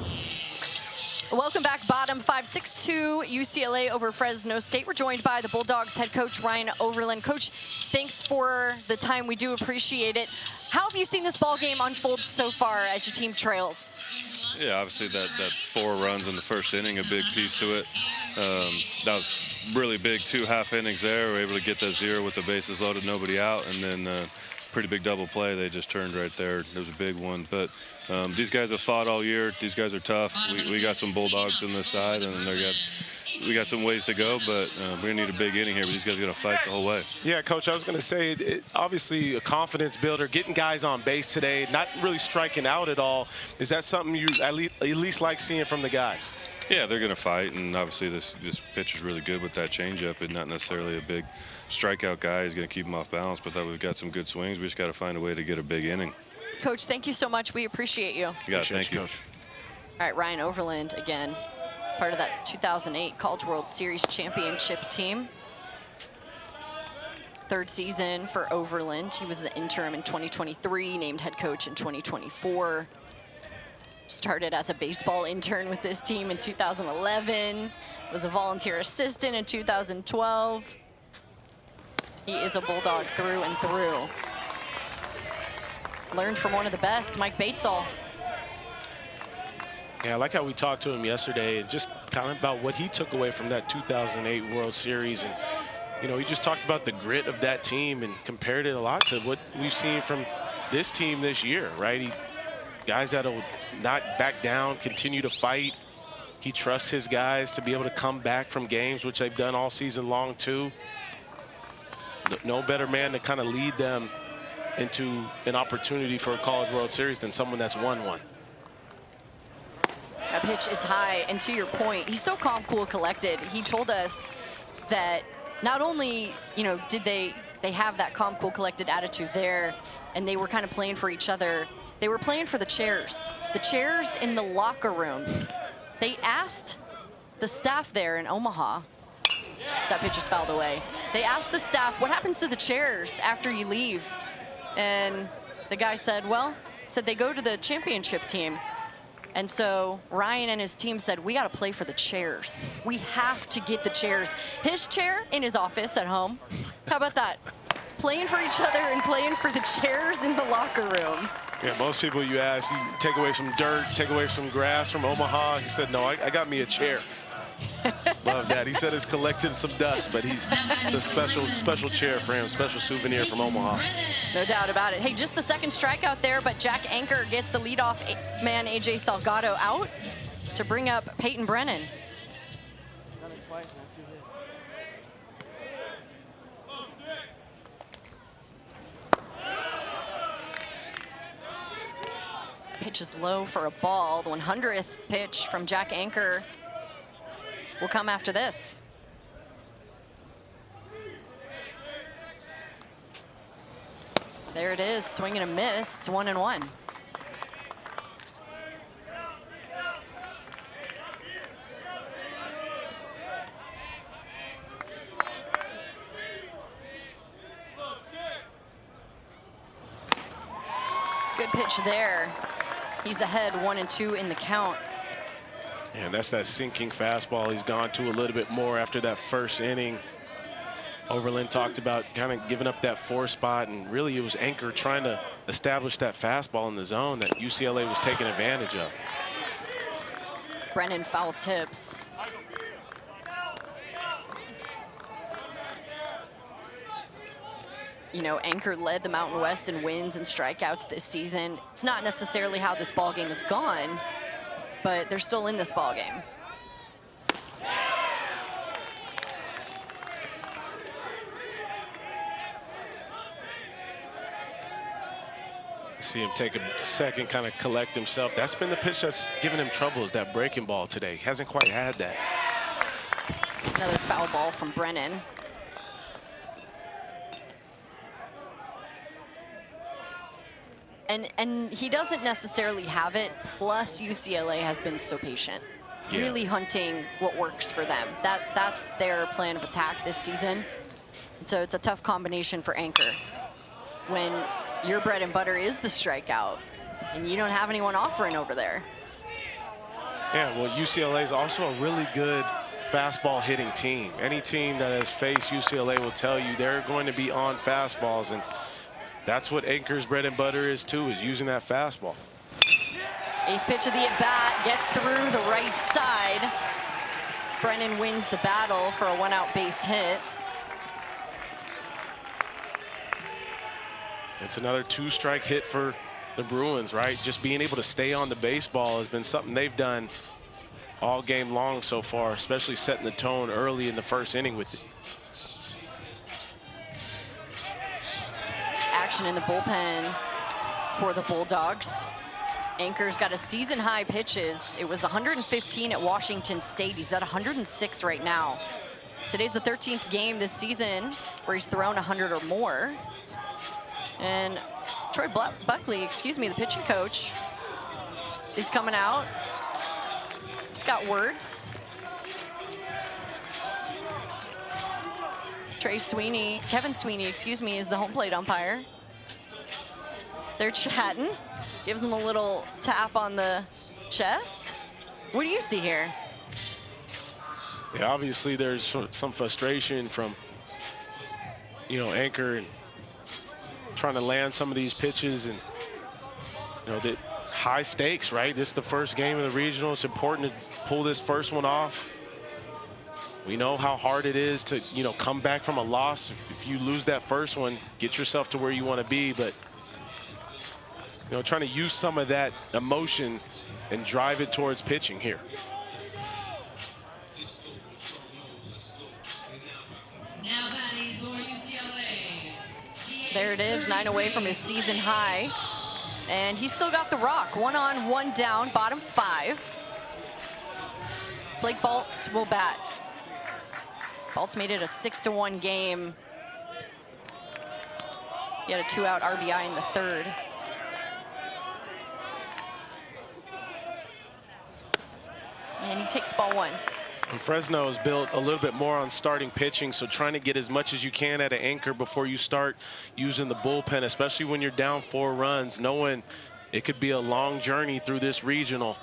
Welcome back, bottom 5-6-2 UCLA over Fresno State. We're joined by the Bulldogs head coach Ryan Overland. Coach, thanks for the time. We do appreciate it. How have you seen this ball game unfold so far as your team trails? Yeah, obviously that 4 runs in the first inning, a big piece to it. That was really big, 2 half innings there. We were able to get that 0 with the bases loaded, nobody out, and then pretty big double play. They just turned right there. It was a big one. But these guys have fought all year. These guys are tough. We got some Bulldogs on this side, and we got some ways to go, but we're going to need a big inning here, but these guys are going to fight the whole way. Yeah, Coach, I was going to say, obviously a confidence builder, getting guys on base today, not really striking out at all. Is that something you at least like seeing from the guys? Yeah, they're going to fight, and obviously this pitcher's really good with that changeup and not necessarily a big strikeout guy. He's going to keep him off balance, but we've got some good swings. We just got to find a way to get a big inning. Coach, thank you so much. We appreciate you. You got it. Thank you. Coach. All right, Ryan Overland again, part of that 2008 College World Series championship team. 3rd season for Overland. He was the interim in 2023, named head coach in 2024. Started as a baseball intern with this team in 2011. Was a volunteer assistant in 2012. He is a Bulldog through and through. Learned from one of the best, Mike Batesall. Yeah, I like how we talked to him yesterday and just kind of about what he took away from that 2008 World Series. And, you know, he just talked about the grit of that team and compared it a lot to what we've seen from this team this year, right? Guys that'll not back down, continue to fight. He trusts his guys to be able to come back from games, which they've done all season long too. No better man to kind of lead them into an opportunity for a College World Series than someone that's won one. That pitch is high, and to your point, he's so calm, cool, collected. He told us that not only, you know, did they have that calm, cool, collected attitude there, and they were kind of playing for each other, they were playing for the chairs in the locker room. They asked the staff there in Omaha, as that pitch is fouled away, they asked the staff, what happens to the chairs after you leave? And the guy said, well, they go to the championship team. And so Ryan and his team said, we got to play for the chairs. We have to get the chairs. His chair in his office at home. How about that? Playing for each other and playing for the chairs in the locker room. Yeah, most people you ask, you take away some dirt, take away some grass from Omaha. He said, no, I got me a chair. Love that. He said it's collected some dust, but it's a special chair for him, special souvenir from Omaha. No doubt about it. Hey, just the 2nd strikeout there, but Jack Anchor gets the leadoff man, AJ Salgado, out to bring up Peyton Brennan. Done it twice, not 2 hits. Pitch is low for a ball. The 100th pitch from Jack Anchor will come after this. There it is, swing and a miss. It's 1-1. Good pitch there. He's ahead 1-2 in the count. And that's that sinking fastball he's gone to a little bit more after that first inning. Overland talked about kind of giving up that 4 spot, and really it was Anchor trying to establish that fastball in the zone that UCLA was taking advantage of. Brennan foul tips. You know, Anchor led the Mountain West in wins and strikeouts this season. It's not necessarily how this ball game has gone, but they're still in this ball game. See him take a second, kind of collect himself. That's been the pitch that's given him trouble, is that breaking ball today. Hasn't quite had that. Another foul ball from Brennan. And he doesn't necessarily have it, plus UCLA has been so patient. Yeah. Really hunting what works for them. That's their plan of attack this season. And so it's a tough combination for Anchor when your bread and butter is the strikeout and you don't have anyone offering over there. Yeah, well, UCLA is also a really good fastball hitting team. Any team that has faced UCLA will tell you they're going to be on fastballs, and that's what Anchor's bread and butter is too, is using that fastball. 8th pitch of the at-bat, gets through the right side. Brennan wins the battle for a 1-out base hit. It's another 2-strike hit for the Bruins, right? Just being able to stay on the baseball has been something they've done all game long so far, especially setting the tone early in the first inning with it. Action in the bullpen for the Bulldogs. Anchor's got a season-high pitches. It was 115 at Washington State. He's at 106 right now. Today's the 13th game this season where he's thrown 100 or more. And Troy Buckley, the pitching coach, is coming out. He's got words. Kevin Sweeney, is the home plate umpire. They're chatting. Gives him a little tap on the chest. What do you see here? Yeah, obviously there's some frustration from, Anchor and trying to land some of these pitches, and that high stakes, right? This is the first game of the regional. It's important to pull this first one off. We know how hard it is to, come back from a loss. If you lose that first one, get yourself to where you want to be, but trying to use some of that emotion and drive it towards pitching here. There it is, 9 away from his season high. And he's still got the rock. 1 on, 1 down, bottom 5. Blake Baltz will bat. Baltz made it a 6-1 game. He had a 2-out RBI in the 3rd. And he takes ball 1. And Fresno is built a little bit more on starting pitching, so trying to get as much as you can at an Anchor before you start using the bullpen, especially when you're down 4 runs, knowing it could be a long journey through this regional.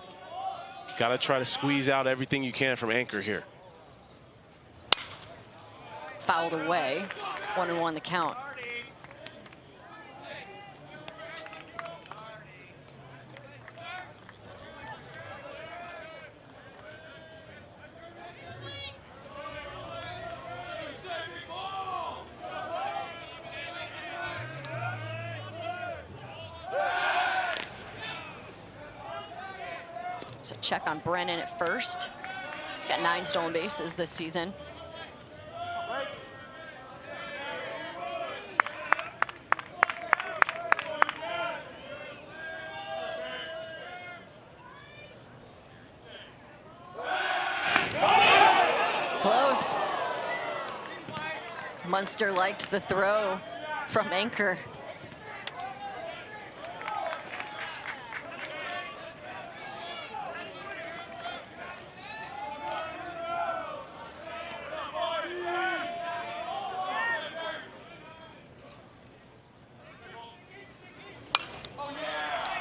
Got to try to squeeze out everything you can from Anchor here. Fouled away, 1-1 the count. So check on Brennan at first. He's got 9 stolen bases this season. Close. Munster liked the throw from Anchor.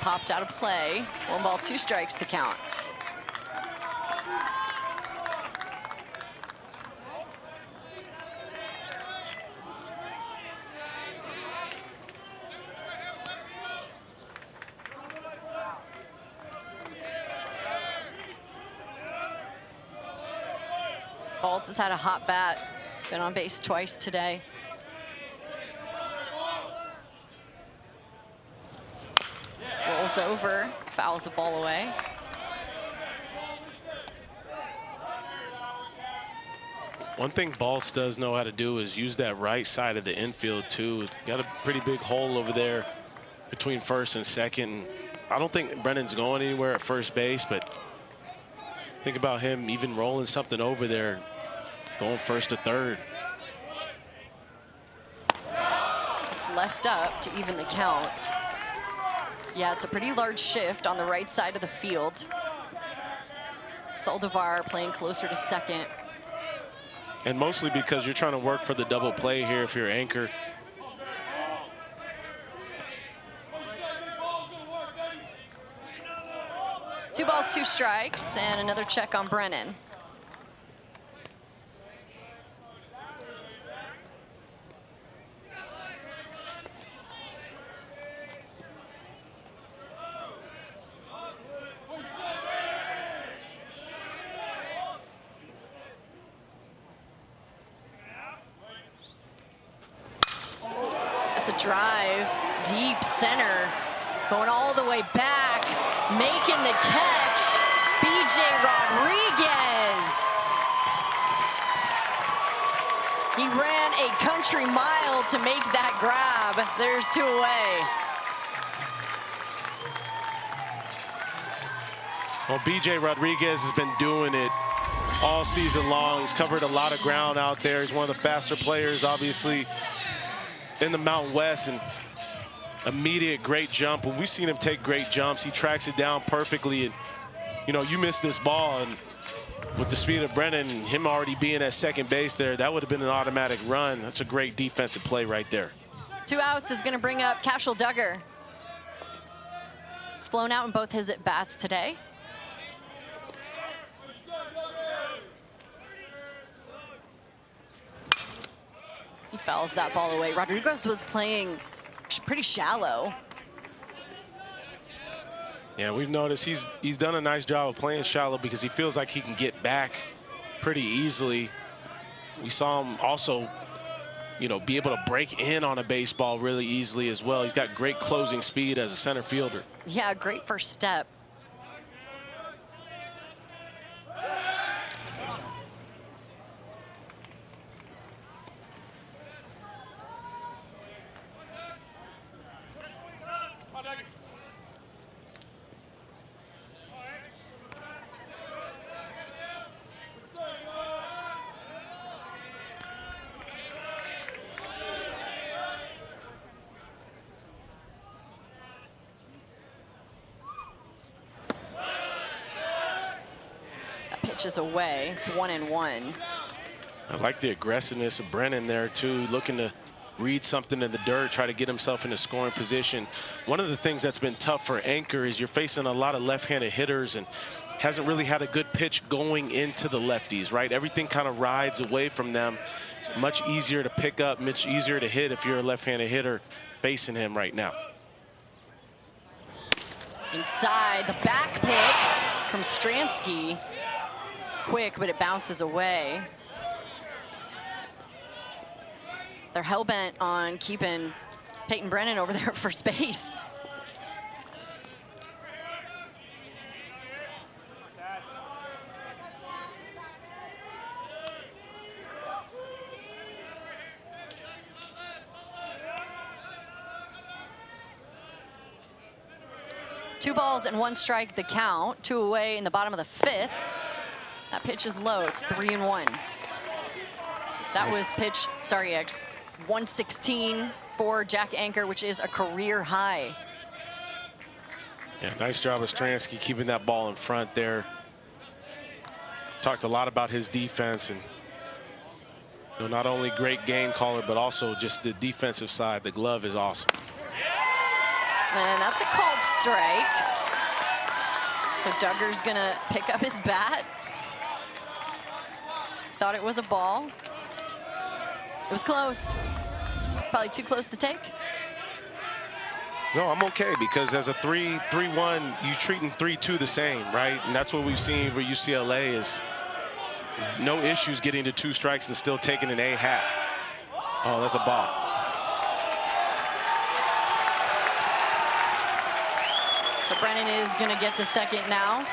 Popped out of play. 1 ball, 2 strikes the count. Baltz has had a hot bat, been on base twice today. Rolls over, fouls the ball away. One thing Baltz does know how to do is use that right side of the infield too. Got a pretty big hole over there between first and second. I don't think Brennan's going anywhere at first base, but think about him even rolling something over there, going first to third. It's left up to even the count. Yeah, it's a pretty large shift on the right side of the field. Saldivar playing closer to second. And mostly because you're trying to work for the double play here if you're anchor. Two balls, two strikes, and another check on Brennan. It's a drive, deep center, going all the way back, making the catch, B.J. Rodriguez. He ran a country mile to make that grab. There's 2 away. Well, B.J. Rodriguez has been doing it all season long. He's covered a lot of ground out there. He's one of the faster players, obviously, in the Mountain West, and immediate great jump. When we've seen him take great jumps, he tracks it down perfectly. And you know, you miss this ball, and with the speed of Brennan, him already being at second base there, that would have been an automatic run. That's a great defensive play right there. 2 outs is going to bring up Cashel Duggar. He's flown out in both his at-bats today. He fouls that ball away. Rodriguez was playing pretty shallow. Yeah, we've noticed he's done a nice job of playing shallow because he feels like he can get back pretty easily. We saw him also, you know, be able to break in on a baseball really easily as well. He's got great closing speed as a center fielder. Yeah, great first step. Pitches away. It's 1-1. I like the aggressiveness of Brennan there too, looking to read something in the dirt, try to get himself in a scoring position. One of the things that's been tough for Anchor is you're facing a lot of left-handed hitters and hasn't really had a good pitch going into the lefties, right? Everything kind of rides away from them. It's much easier to pick up, much easier to hit if you're a left-handed hitter facing him right now. Inside, the back pick from Stransky. Quick, but it bounces away. They're hell-bent on keeping Peyton Brennan over there at first base. Two balls and 1 strike the count. 2 away in the bottom of the 5th. That pitch is low. It's 3-1. That was pitch, sorry, 116 for Jack Anchor, which is a career high. Yeah, nice job of Stransky keeping that ball in front there. Talked a lot about his defense, and you know, not only great game caller, but also just the defensive side. The glove is awesome. And that's a called strike. So Duggar's gonna pick up his bat. Thought it was a ball. It was close. Probably too close to take. No, I'm okay, because as a 3-3-1, you treating 3-2 the same, right? And that's what we've seen for UCLA is no issues getting to 2 strikes and still taking an A-hat. Oh, that's a ball. So Brennan is going to get to second now.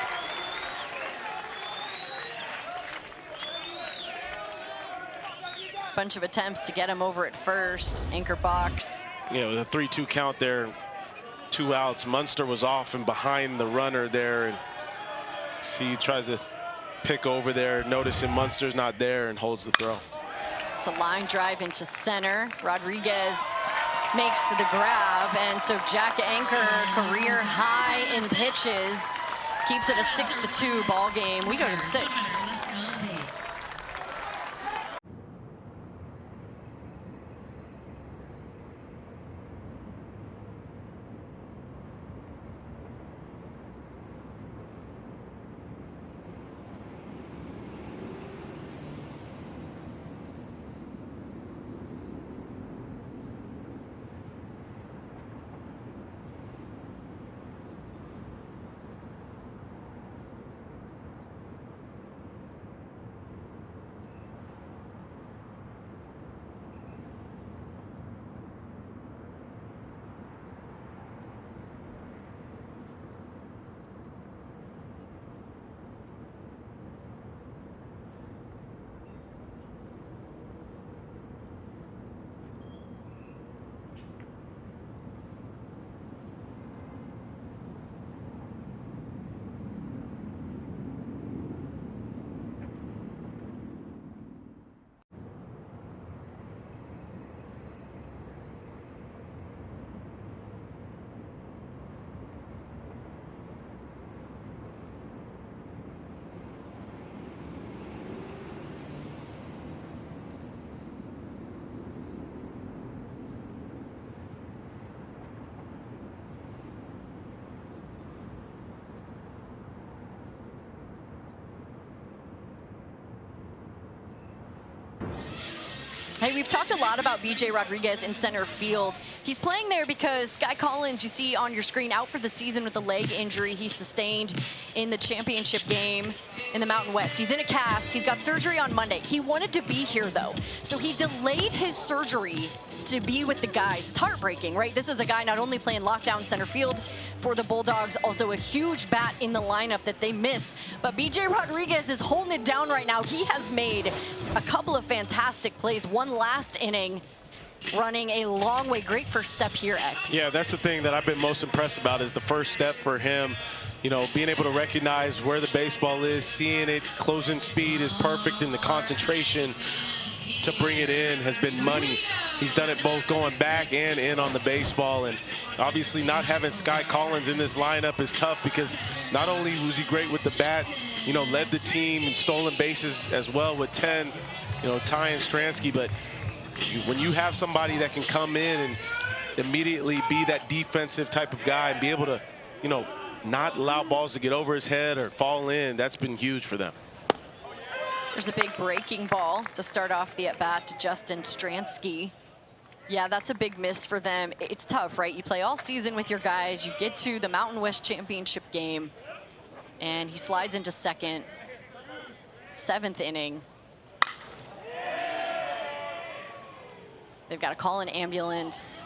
Bunch of attempts to get him over at first. Anchor box. Yeah, with a 3-2 count there, 2 outs. Munster was off and behind the runner there. And see, he tries to pick over there, noticing Munster's not there, and holds the throw. It's a line drive into center. Rodriguez makes the grab, and so Jack Anchor, career high in pitches, keeps it a 6-2 ball game. We go to the 6th. Hey, we've talked a lot about B.J. Rodriguez in center field. He's playing there because Sky Collins, you see on your screen, out for the season with the leg injury he sustained in the championship game in the Mountain West. He's in a cast. He's got surgery on Monday. He wanted to be here, though, so he delayed his surgery to be with the guys. It's heartbreaking, right? This is a guy not only playing lockdown center field for the Bulldogs, also a huge bat in the lineup that they miss. But B.J. Rodriguez is holding it down right now. He has made a couple of fantastic plays. One last inning, running a long way. Great first step here, X. Yeah, that's the thing that I've been most impressed about is the first step for him. You know, being able to recognize where the baseball is, seeing it, closing speed is perfect, and the concentration to bring it in has been money. He's done it both going back and in on the baseball, and obviously not having Sky Collins in this lineup is tough because not only was he great with the bat, you know, led the team in stolen bases as well with 10, you know, tying Stransky, but when you have somebody that can come in and immediately be that defensive type of guy and be able to, you know, not allow balls to get over his head or fall in, that's been huge for them. There's a big breaking ball to start off the at-bat to Justin Stransky. Yeah, that's a big miss for them. It's tough, right? You play all season with your guys. You get to the Mountain West Championship game, and he slides into second. 7th inning. They've got to call an ambulance,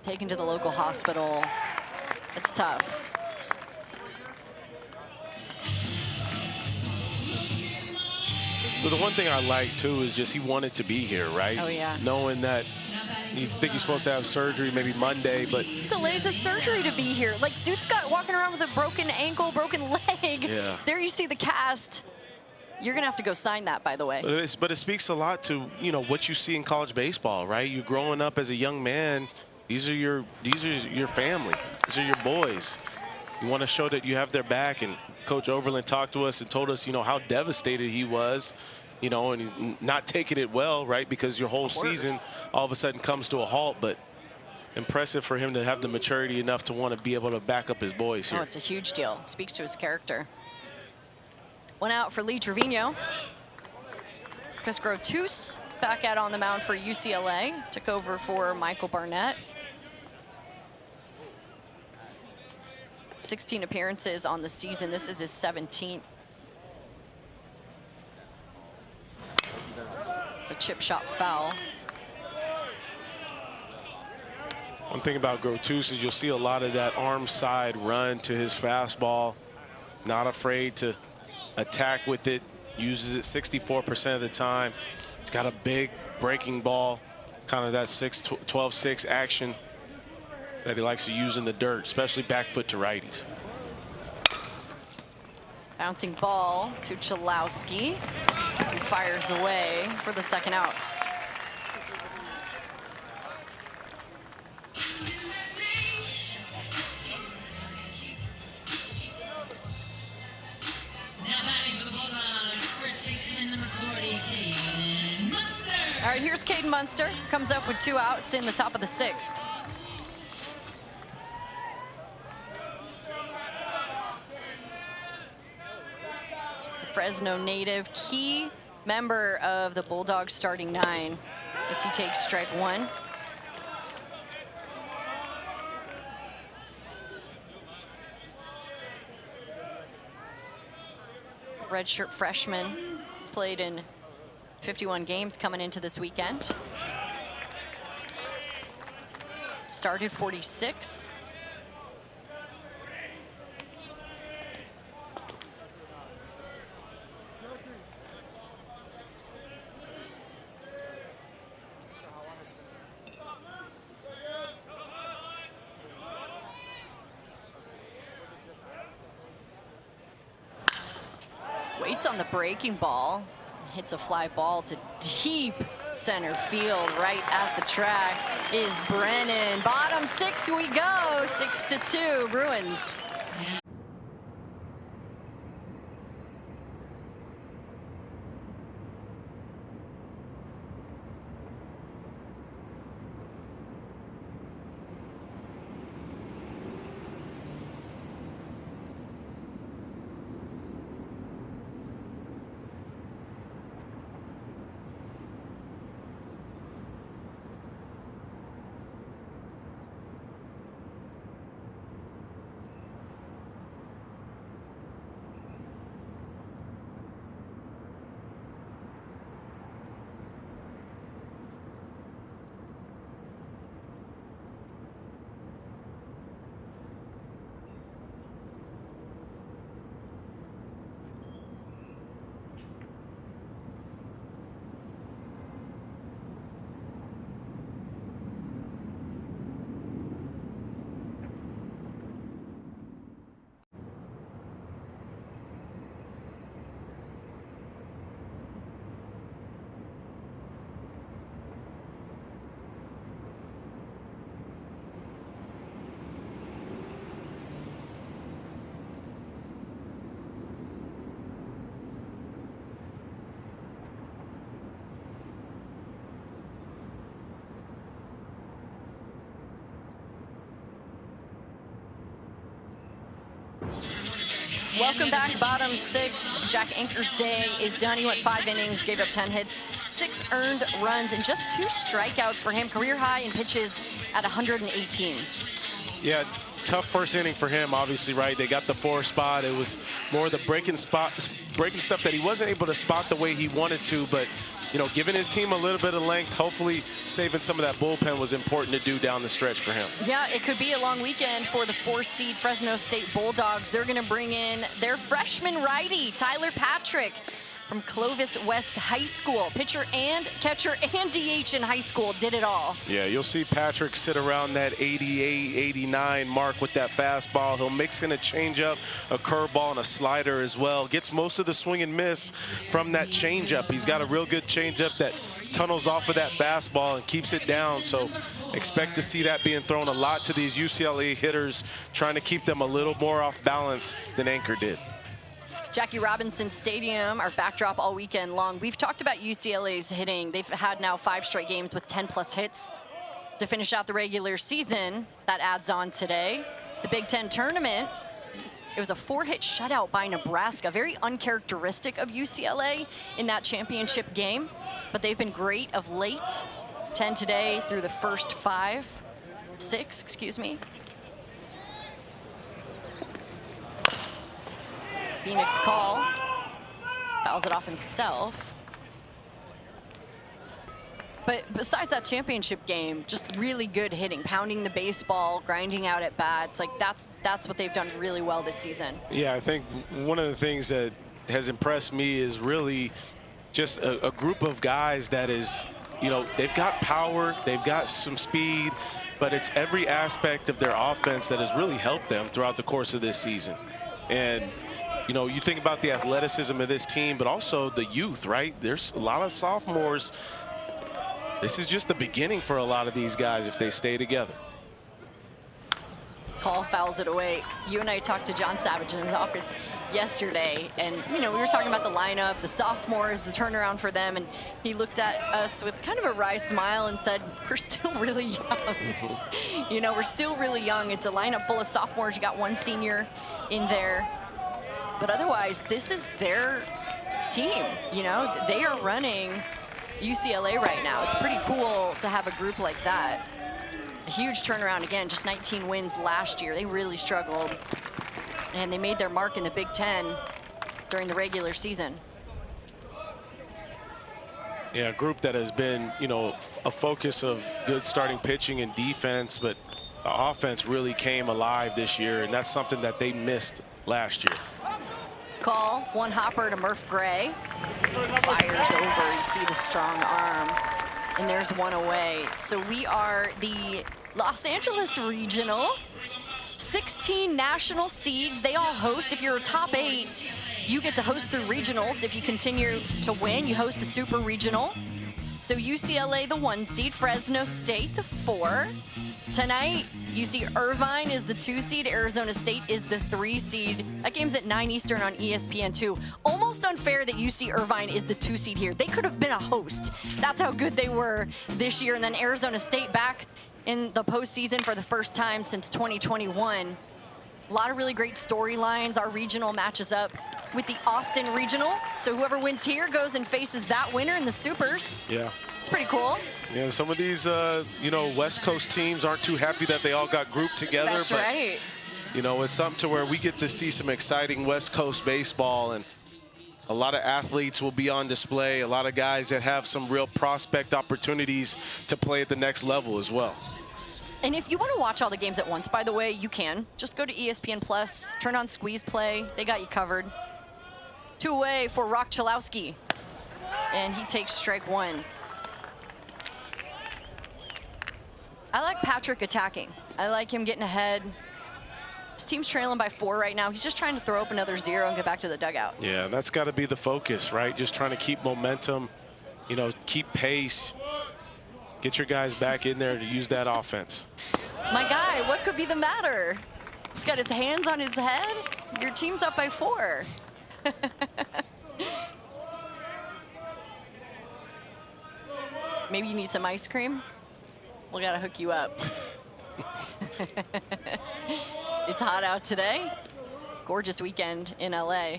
taken to the local hospital. It's tough. But the one thing I like, too, is just he wanted to be here, right? Oh, yeah. Knowing that you think he's supposed to have surgery maybe Monday, but... Delays his surgery to be here. Like, dude's got walking around with a broken ankle, broken leg. Yeah. There you see the cast. You're going to have to go sign that, by the way. But it speaks a lot to, you know, what you see in college baseball, right? You're growing up as a young man. These are your family. These are your boys. You want to show that you have their back, and Coach Overland talked to us and told us, you know, how devastated he was, you know, and he's not taking it well, right, because your whole season all of a sudden comes to a halt. But impressive for him to have the maturity enough to want to be able to back up his boys here. Oh, it's a huge deal. It speaks to his character. One out for Lee Trevino. Chris Grotus back out on the mound for UCLA. Took over for Michael Barnett. 16 appearances on the season. This is his 17th. chip shot foul. One thing about Grotus is you'll see a lot of that arm side run to his fastball. Not afraid to attack with it. Uses it 64% of the time. He's got a big breaking ball, kind of that 12-6 action that he likes to use in the dirt, especially back foot to righties. Bouncing ball to Chalowski, who fires away for the second out. All right, here's Caden Munster. Comes up with 2 outs in the top of the 6th. The Fresno native, key member of the Bulldogs starting 9 as he takes strike 1. Redshirt freshman. He's played in 51 games coming into this weekend. Started 46. Waits on the breaking ball. Hits a fly ball to deep center field. Right at the track is Brennan. Bottom 6 we go. 6-2 Bruins. Welcome back, bottom 6. Jack Anker's day is done. He went 5 innings, gave up 10 hits, 6 earned runs, and just 2 strikeouts for him. Career high in pitches at 118. Yeah, tough first inning for him, obviously, right? They got the 4 spot. It was more the breaking stuff that he wasn't able to spot the way he wanted to, but you know, giving his team a little bit of length, hopefully saving some of that bullpen was important to do down the stretch for him. Yeah, it could be a long weekend for the 4-seed Fresno State Bulldogs. They're going to bring in their freshman righty, Tyler Patrick, from Clovis West High School. Pitcher and catcher and DH in high school, did it all. Yeah, you'll see Patrick sit around that 88, 89 mark with that fastball. He'll mix in a changeup, a curveball, and a slider as well. Gets most of the swing and miss from that changeup. He's got a real good changeup that tunnels off of that fastball and keeps it down. So expect to see that being thrown a lot to these UCLA hitters, trying to keep them a little more off balance than Anker did. Jackie Robinson Stadium, our backdrop all weekend long. We've talked about UCLA's hitting. They've had now 5 straight games with 10+ hits to finish out the regular season. That adds on today. The Big Ten tournament, it was a 4-hit shutout by Nebraska. Very uncharacteristic of UCLA in that championship game, but they've been great of late. 10 today through the first 6, excuse me. Phoenix call, fouls it off himself. But besides that championship game, just really good hitting, pounding the baseball, grinding out at bats. Like that's what they've done really well this season. Yeah, I think one of the things that has impressed me is really just a group of guys that is, you know, they've got power, they've got some speed, but it's every aspect of their offense that has really helped them throughout the course of this season. And, you know, you think about the athleticism of this team, but also the youth, right? There's a lot of sophomores. This is just the beginning for a lot of these guys if they stay together. Call fouls it away. You and I talked to John Savage in his office yesterday, and you know, we were talking about the lineup, the sophomores, the turnaround for them, and he looked at us with kind of a wry smile and said, we're still really young. You know, we're still really young. It's a lineup full of sophomores. You got one senior in there, but otherwise this is their team. You know, they are running UCLA right now. It's pretty cool to have a group like that. A huge turnaround again, just 19 wins last year. They really struggled, and they made their mark in the Big Ten during the regular season. Yeah, a group that has been, you know, a focus of good starting pitching and defense, but the offense really came alive this year, and that's something that they missed last year. Call, one hopper to Murph Gray. Fires over, you see the strong arm. And there's one away. So we are the Los Angeles Regional. 16 national seeds. They all host. If you're a top 8, you get to host the regionals. If you continue to win, you host a super regional. So UCLA, the 1 seed. Fresno State, the 4. Tonight, UC Irvine is the 2 seed. Arizona State is the 3 seed. That game's at 9 Eastern on ESPN2. Almost unfair that UC Irvine is the 2 seed here. They could have been a host. That's how good they were this year. And then Arizona State back in the postseason for the first time since 2021. A lot of really great storylines. Our regional matches up with the Austin Regional. So whoever wins here goes and faces that winner in the Supers. Yeah. It's pretty cool. Yeah, some of these, you know, West Coast teams aren't too happy that they all got grouped together. That's but, right. You know, it's something to where we get to see some exciting West Coast baseball, and a lot of athletes will be on display, a lot of guys that have some real prospect opportunities to play at the next level as well. And if you want to watch all the games at once, by the way, you can. Just go to ESPN Plus, turn on Squeeze Play. They got you covered. 2 away for Rock Chalowski. And he takes strike 1. I like Patrick attacking. I like him getting ahead. His team's trailing by 4 right now. He's just trying to throw up another 0 and get back to the dugout. Yeah, that's got to be the focus, right? Just trying to keep momentum, you know, keep pace. Get your guys back in there to use that offense. My guy, what could be the matter? He's got his hands on his head. Your team's up by 4. Maybe you need some ice cream? We gotta hook you up. It's hot out today. Gorgeous weekend in LA.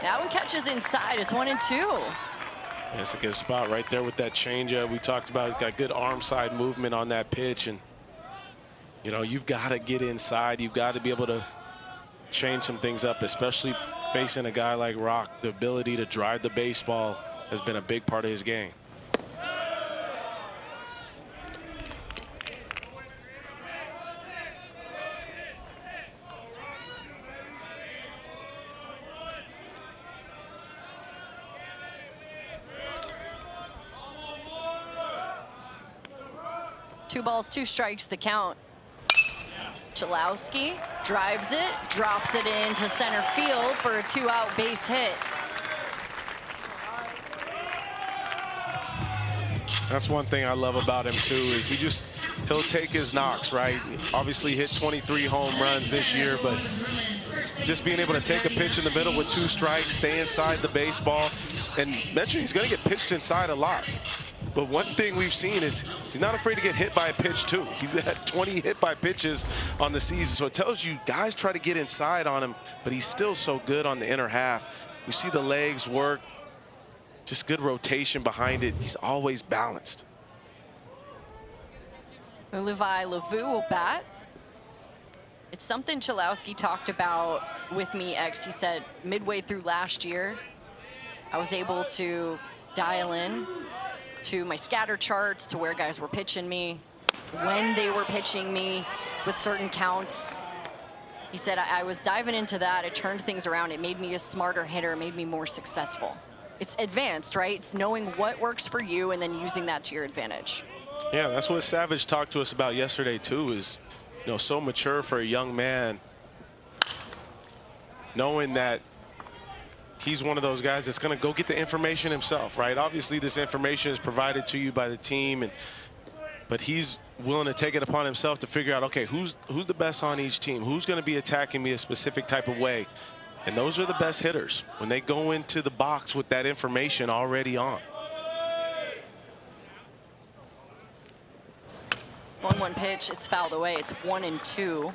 That one catches inside. It's 1-2. That's a good spot right there with that changeup we talked about. He's got good arm side movement on that pitch, and you know, you've got to get inside. You've got to be able to change some things up, especially facing a guy like Rock. The ability to drive the baseball has been a big part of his game. Two balls, 2 strikes, the count. Chalowski drives it, drops it into center field for a 2-out base hit. That's one thing I love about him too, is he'll take his knocks, right? Obviously hit 23 home runs this year, but just being able to take a pitch in the middle with 2 strikes, stay inside the baseball, and mention he's going to get pitched inside a lot. But one thing we've seen is he's not afraid to get hit by a pitch too. He's had 20 hit by pitches on the season. So it tells you guys try to get inside on him, but he's still so good on the inner half. You see the legs work, just good rotation behind it. He's always balanced. Levi Lavu will bat. It's something Chalowski talked about with me, He said midway through last year, I was able to dial in to my scatter charts, to where guys were pitching me, when they were pitching me with certain counts. He said, I was diving into that. It turned things around. It made me a smarter hitter. It made me more successful. It's advanced, right? It's knowing what works for you and then using that to your advantage. Yeah, that's what Savage talked to us about yesterday, too, is, you know, so mature for a young man, knowing that he's one of those guys that's going to go get the information himself, right? Obviously, this information is provided to you by the team, but he's willing to take it upon himself to figure out, okay, who's the best on each team? Who's going to be attacking me a specific type of way? And those are the best hitters when they go into the box with that information already on. 1-1 pitch, it's fouled away. It's 1-2.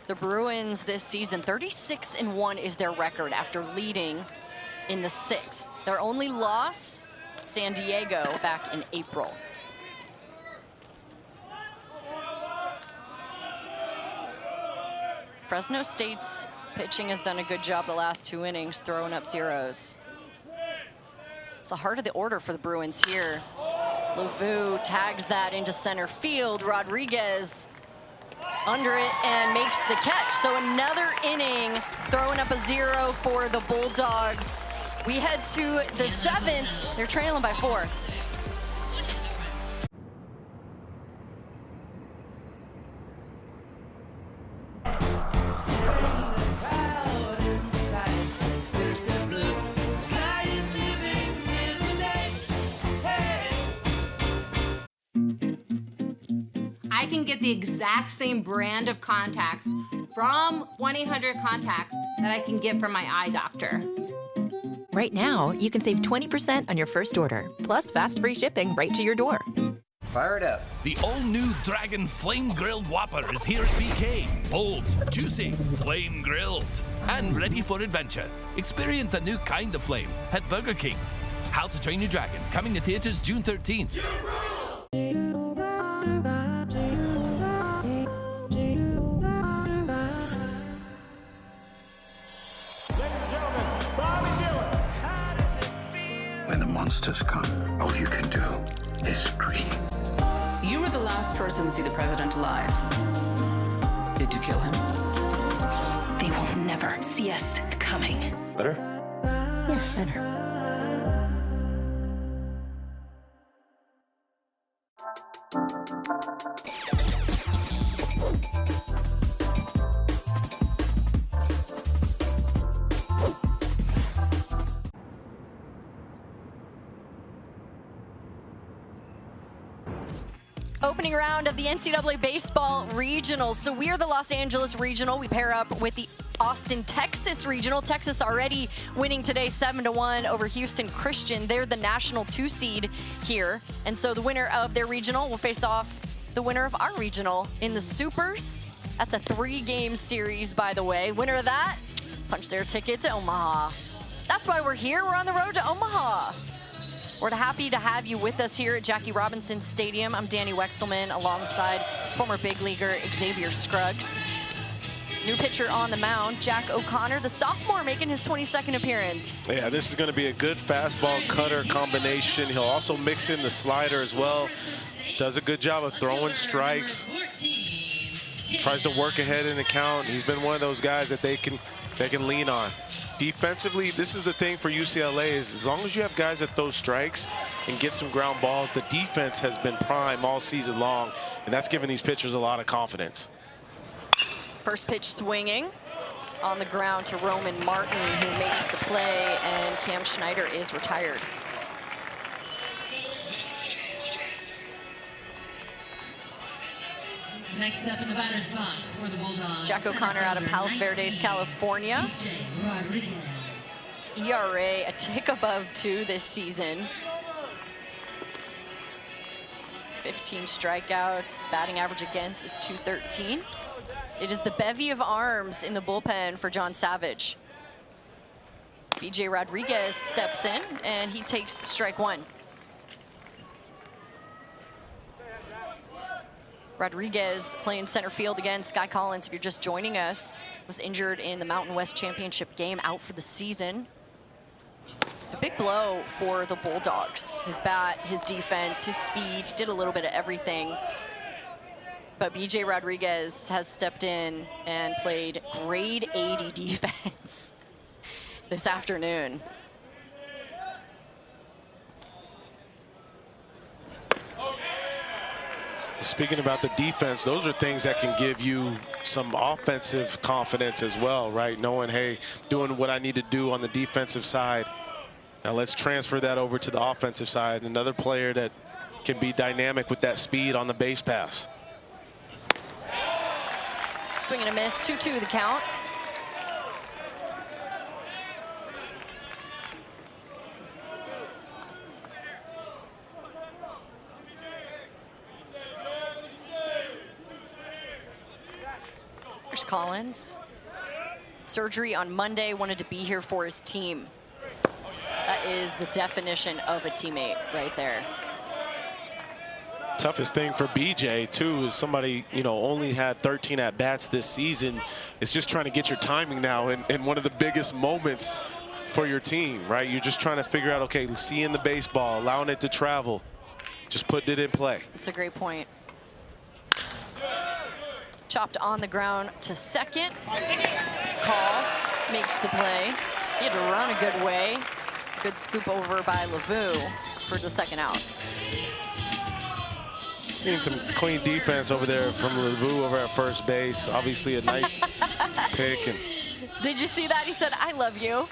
The Bruins this season, 36-1 is their record after leading in the 6th. Their only loss, San Diego, back in April. Fresno State's pitching has done a good job the last 2 innings, throwing up zeros. It's the heart of the order for the Bruins here. Lavu tags that into center field. Rodriguez under it and makes the catch. So another inning, throwing up a 0 for the Bulldogs. We head to the 7th. They're trailing by 4. I can get the exact same brand of contacts from 1-800-CONTACTS that I can get from my eye doctor. Right now, you can save 20% on your first order, plus fast free shipping right to your door. Fire it up. The all-new Dragon Flame Grilled Whopper is here at BK. Bold, juicy, flame grilled, and ready for adventure. Experience a new kind of flame at Burger King. How to Train Your Dragon, coming to theaters June 13th. When the monsters come, all you can do is scream. You were the last person to see the president alive. Did you kill him? They will never see us coming. Better? Yes, better. Opening round of the NCAA Baseball Regionals. So we are the Los Angeles Regional. We pair up with the Austin, Texas Regional. Texas already winning today 7-1 over Houston Christian. They're the national 2 seed here. And so the winner of their regional will face off the winner of our regional in the Supers. That's a 3-game series, by the way. Winner of that, punch their ticket to Omaha. That's why we're here. We're on the road to Omaha. We're happy to have you with us here at Jackie Robinson Stadium. I'm Danny Wexelman alongside former big leaguer Xavier Scruggs. New pitcher on the mound, Jack O'Connor, the sophomore, making his 22nd appearance. Yeah, this is going to be a good fastball cutter combination. He'll also mix in the slider as well. Does a good job of throwing strikes. Tries to work ahead in the count. He's been one of those guys that they can lean on. Defensively, this is the thing for UCLA, is as long as you have guys that throw strikes and get some ground balls, the defense has been prime all season long, and that's giving these pitchers a lot of confidence. First pitch swinging on the ground to Roman Martin, who makes the play, and Cam Schneider is retired. Next up in the batter's box for the Bulldogs, Jack O'Connor out of Palos Verdes, California. It's ERA a tick above 2 this season. 15 strikeouts, batting average against is .213. It is the bevy of arms in the bullpen for John Savage. BJ Rodriguez steps in and he takes strike 1. Rodriguez playing center field again. Sky Collins, if you're just joining us, was injured in the Mountain West Championship game, out for the season. The big blow for the Bulldogs. His bat, his defense, his speed, he did a little bit of everything. But BJ Rodriguez has stepped in and played grade 80 defense this afternoon. Speaking about the defense, those are things that can give you some offensive confidence as well, right? Knowing, hey, doing what I need to do on the defensive side. Now let's transfer that over to the offensive side. Another player that can be dynamic with that speed on the base pass. Swing and a miss, 2-2 the count. Here's Collins. Surgery on Monday, wanted to be here for his team. That is the definition of a teammate right there. Toughest thing for BJ too is somebody, you know, only had 13 at-bats this season. It's just trying to get your timing now in one of the biggest moments for your team, right? You're just trying to figure out, okay, seeing the baseball, allowing it to travel, just putting it in play. It's a great point. Chopped on the ground to second. Call makes the play. He had to run a good way. Good scoop over by Lavu for the second out. Seen some clean defense over there from Lavu over at first base. Obviously a nice pick. And did you see that? He said, I love you.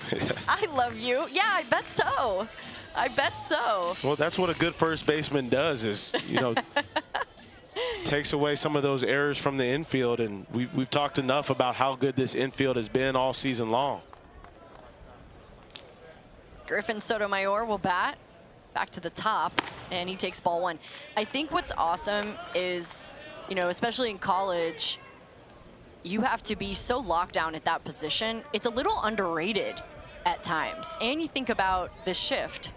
I love you. Yeah, I bet so. I bet so. Well, that's what a good first baseman does is, you know, takes away some of those errors from the infield. And we've talked enough about how good this infield has been all season long. Griffin Sotomayor will bat. Back to the top, and he takes ball one. I think what's awesome is, you know, especially in college, you have to be so locked down at that position. It's a little underrated at times. And you think about the shift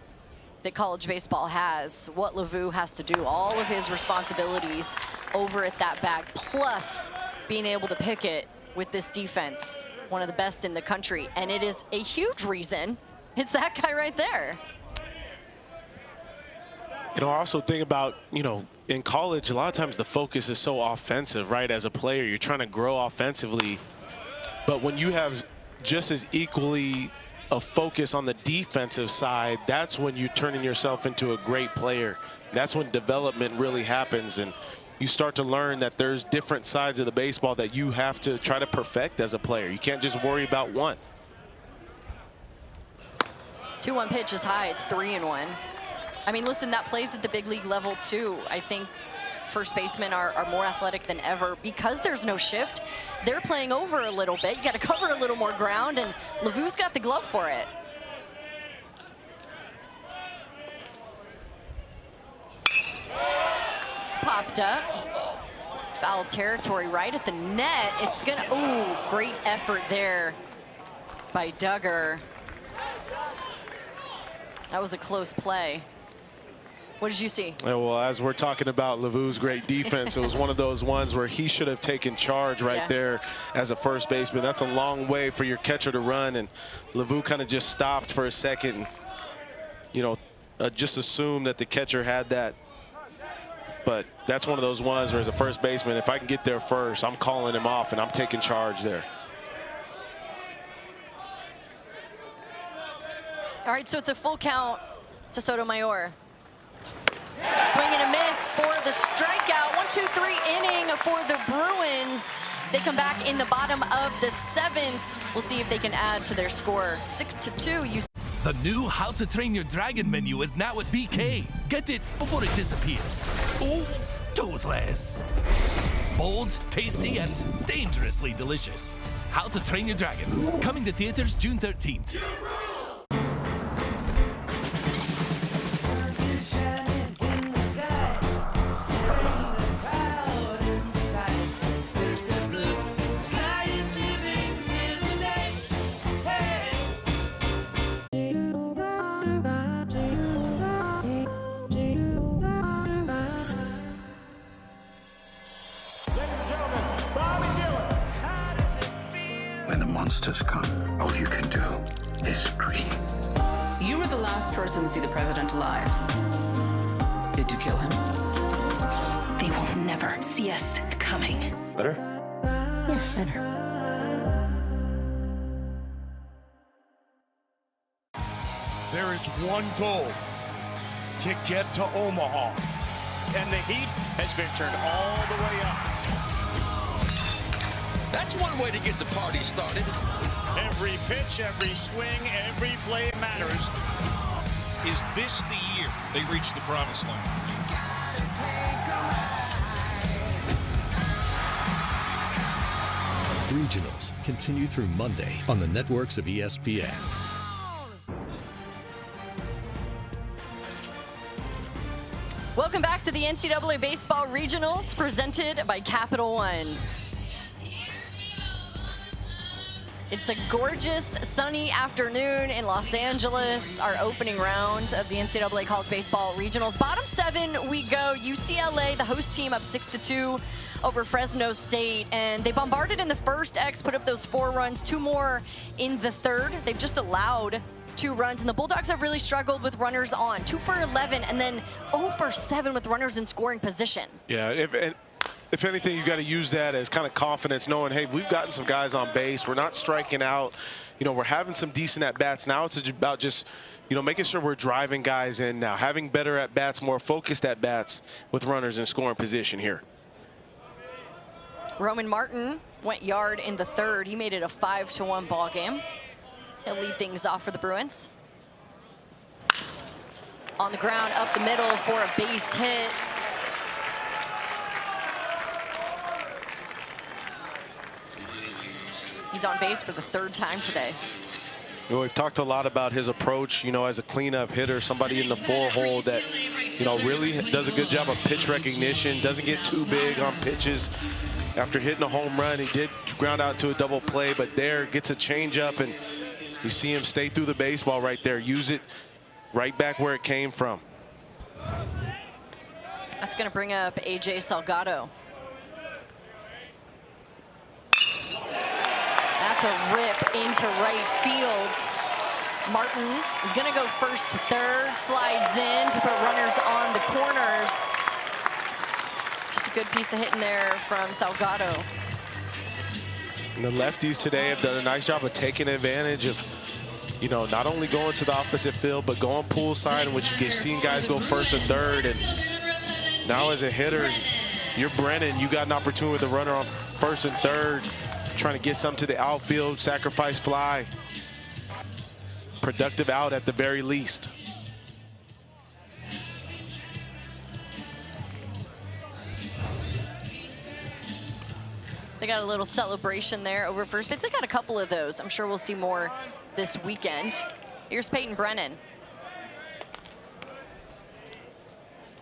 that college baseball has, what Lavu has to do, all of his responsibilities over at that bag, plus being able to pick it with this defense, one of the best in the country. And it is a huge reason. It's that guy right there. You know, I also think about, you know, in college, a lot of times the focus is so offensive, right? As a player, you're trying to grow offensively. But when you have just as equally a focus on the defensive side, that's when you're turning yourself into a great player. That's when development really happens. And you start to learn that there's different sides of the baseball that you have to try to perfect as a player. You can't just worry about one. 2-1 pitch is high. It's 3-1. I mean, listen, that plays at the big league level too. I think first basemen are more athletic than ever because there's no shift. They're playing over a little bit. You got to cover a little more ground, and Lavu's got the glove for it. It's popped up. Foul territory right at the net. It's gonna, ooh, great effort there by Duggar. That was a close play. What did you see? Well, as we're talking about Lavu's great defense, it was one of those ones where he should have taken charge right there as a first baseman. That's a long way for your catcher to run, and Lavu kind of just stopped for a second. And, you know, just assumed that the catcher had that. But that's one of those ones where as a first baseman, if I can get there first, I'm calling him off and I'm taking charge there. All right, so it's a full count to Sotomayor. Swing and a miss for the strikeout. 1-2-3 inning for the Bruins. They come back in the bottom of the 7th. We'll see if they can add to their score. 6-2. The new How to Train Your Dragon menu is now at BK. Get it before it disappears. Oh, toothless. Bold, tasty, and dangerously delicious. How to Train Your Dragon. Coming to theaters June 13th. When the monsters come, all you can do is scream. You were the last last person to see the president alive. Did you kill him? They will never see us coming. Better? Yes, better. There is one goal: to get to Omaha. And the heat has been turned all the way up. That's one way to get the party started. Every pitch, every swing, every play matters. Is this the year they reach the promised land? Regionals continue through Monday on the networks of ESPN. Welcome back to the NCAA Baseball Regionals presented by Capital One. It's a gorgeous sunny afternoon in Los Angeles, our opening round of the NCAA College Baseball Regionals. Bottom 7 we go. UCLA, the host team, up 6-2 over Fresno State, and they bombarded in the first. X put up those 4 runs, 2 more in the third. They've just allowed 2 runs, and the Bulldogs have really struggled with runners on. 2 for 11, and then 0 for 7 with runners in scoring position. Yeah, if anything, you got to use that as kind of confidence, knowing, hey, we've gotten some guys on base. We're not striking out. You know, we're having some decent at-bats. Now it's about just, you know, making sure we're driving guys in now, having better at-bats, more focused at-bats with runners in scoring position here. Roman Martin went yard in the third. He made it a 5-1 ball game. He'll lead things off for the Bruins. On the ground, up the middle for a base hit. He's on base for the 3rd time today. Well, we've talked a lot about his approach, you know, as a cleanup hitter, somebody in the 4-hole that, you know, really does a good job of pitch recognition, doesn't get too big on pitches. After hitting a home run, he did ground out to a double play, but there gets a changeup, and you see him stay through the baseball right there, use it right back where it came from. That's going to bring up A.J. Salgado. That's a rip into right field. Martin is going to go first to third, slides in to put runners on the corners. Just a good piece of hitting there from Salgado. And the lefties today have done a nice job of taking advantage of, you know, not only going to the opposite field, but going poolside, in which you've seen guys go first and third. And now as a hitter, you're Brennan. You got an opportunity with a runner on first and third, trying to get some to the outfield, sacrifice fly. Productive out at the very least. They got a little celebration there over first base. They got a couple of those. I'm sure we'll see more this weekend. Here's Peyton Brennan.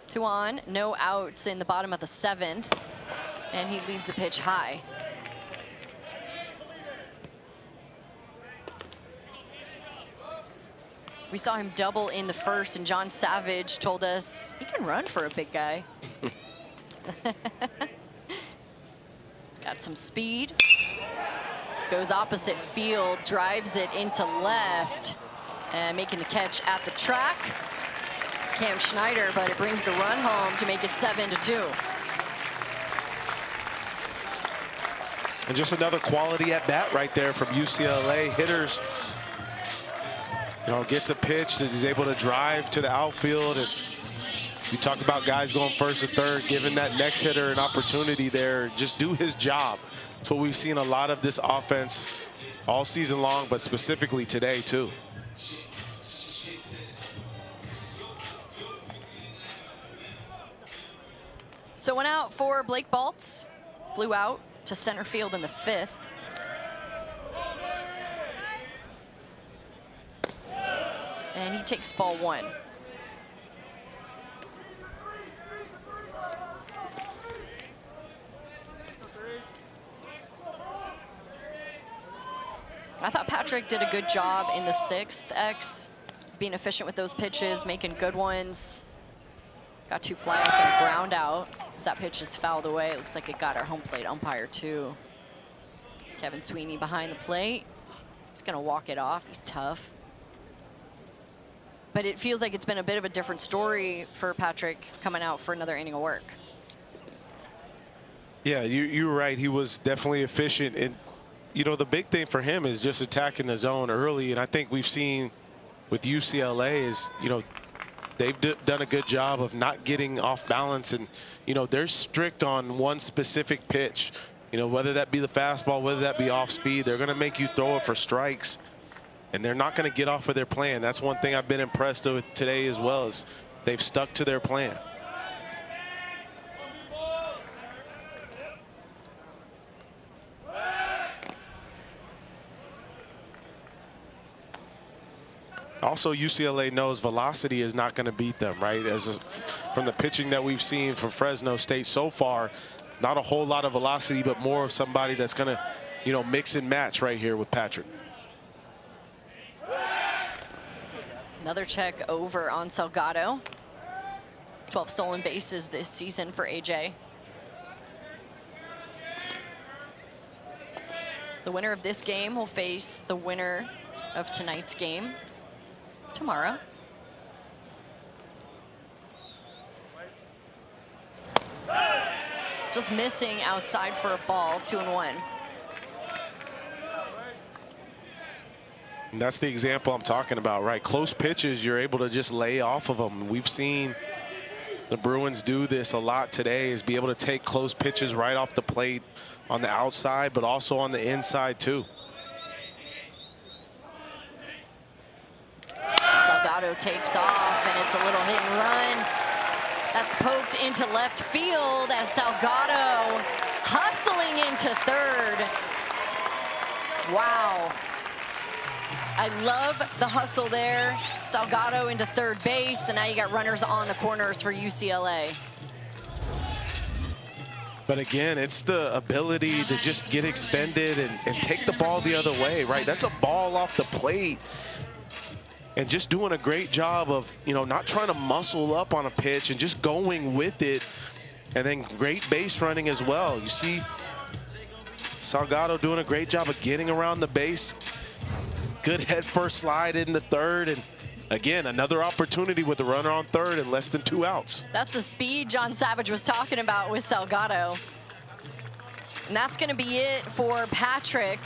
2 on, no outs in the bottom of the 7th, and he leaves a pitch high. We saw him double in the first, and John Savage told us he can run for a big guy. Got some speed. Goes opposite field, drives it into left, and making the catch at the track. Cam Schneider, but it brings the run home to make it 7-2. And just another quality at bat right there from UCLA. Hitters, you know, gets a pitch that he's able to drive to the outfield. And you talk about guys going first or third, giving that next hitter an opportunity there, just do his job. That's what we've seen a lot of this offense all season long, but specifically today too. So one out for Blake Baltz. Flew out to center field in the 5th. And he takes ball 1. I thought Patrick did a good job in the 6th, X, being efficient with those pitches, making good ones. Got 2 flyouts and a ground out. As that pitch is fouled away, it looks like it got our home plate umpire too. Kevin Sweeney behind the plate. He's gonna walk it off, he's tough. but it feels like it's been a bit of a different story for Patrick coming out for another inning of work. Yeah, you're right. He was definitely efficient. And, you know, the big thing for him is just attacking the zone early. And I think we've seen with UCLA is, you know, they've done a good job of not getting off balance. And, you know, they're strict on one specific pitch. You know, whether that be the fastball, whether that be off speed, they're going to make you throw it for strikes. And they're not going to get off of their plan. That's one thing I've been impressed with today as well, is they've stuck to their plan. Also, UCLA knows velocity is not going to beat them, right? From the pitching that we've seen from Fresno State so far, not a whole lot of velocity, but more of somebody that's going to, you know, mix and match right here with Patrick. Another check over on Salgado. 12 stolen bases this season for AJ. The winner of this game will face the winner of tonight's game tomorrow. Just missing outside for a ball, 2-1. And that's the example I'm talking about, right? Close pitches, you're able to just lay off of them. We've seen the Bruins do this a lot today, is be able to take close pitches right off the plate on the outside, but also on the inside too. Salgado takes off, and it's a little hit and run. That's poked into left field as Salgado hustling into third. Wow. I love the hustle there. Salgado into third base, and now you got runners on the corners for UCLA. But again, it's the ability to just get extended and take the ball the other way, right? That's a ball off the plate. And just doing a great job of, you know, not trying to muscle up on a pitch and just going with it. And then great base running as well. You see Salgado doing a great job of getting around the base. Good head first slide into third. And again, another opportunity with the runner on third and less than 2 outs. That's the speed John Savage was talking about with Salgado. And that's going to be it for Patrick.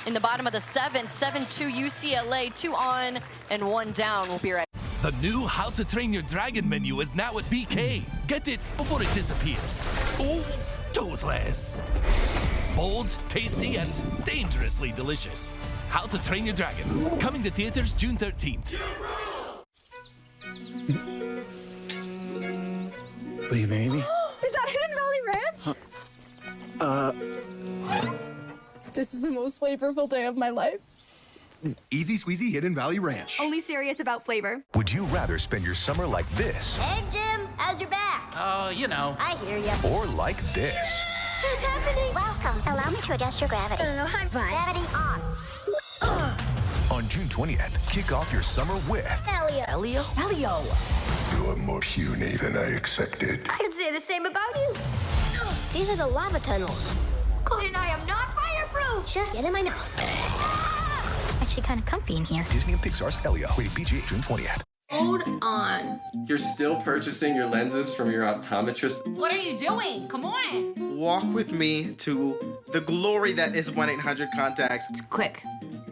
In the bottom of the 7th, 7-2 UCLA, 2 on and 1 down. We'll be right back. The new How to Train Your Dragon menu is now at BK. Get it before it disappears. Oh, toothless. Bold, tasty, and dangerously delicious. How to Train Your Dragon. Coming to theaters June 13th. Will you marry me? Is that Hidden Valley Ranch? This is the most flavorful day of my life. Easy squeezy Hidden Valley Ranch. Only serious about flavor. Would you rather spend your summer like this? Hey, Jim, how's your back? Oh, you know. I hear ya. Or like this? What's happening? Welcome. Allow me to adjust your gravity. No, I'm fine. Gravity on. On June 20th, kick off your summer with Elio. Elio? Elio. You're more puny than I expected. I could say the same about you. These are the lava tunnels. Chloe and I am not fireproof. Just get in my mouth. Actually kind of comfy in here. Disney and Pixar's Elio. Rated PG, June 20th. Hold on. You're still purchasing your lenses from your optometrist? What are you doing? Come on. Walk with me to the glory that is 1-800-CONTACTS. It's quick.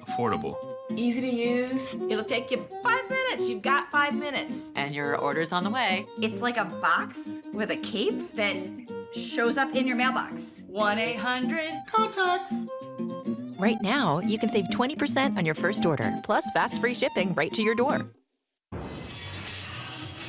Affordable. Easy to use. It'll take you 5 minutes. You've got 5 minutes. And your order's on the way. It's like a box with a cape that shows up in your mailbox. 1-800-CONTACTS. Right now, you can save 20% on your first order, plus fast free shipping right to your door.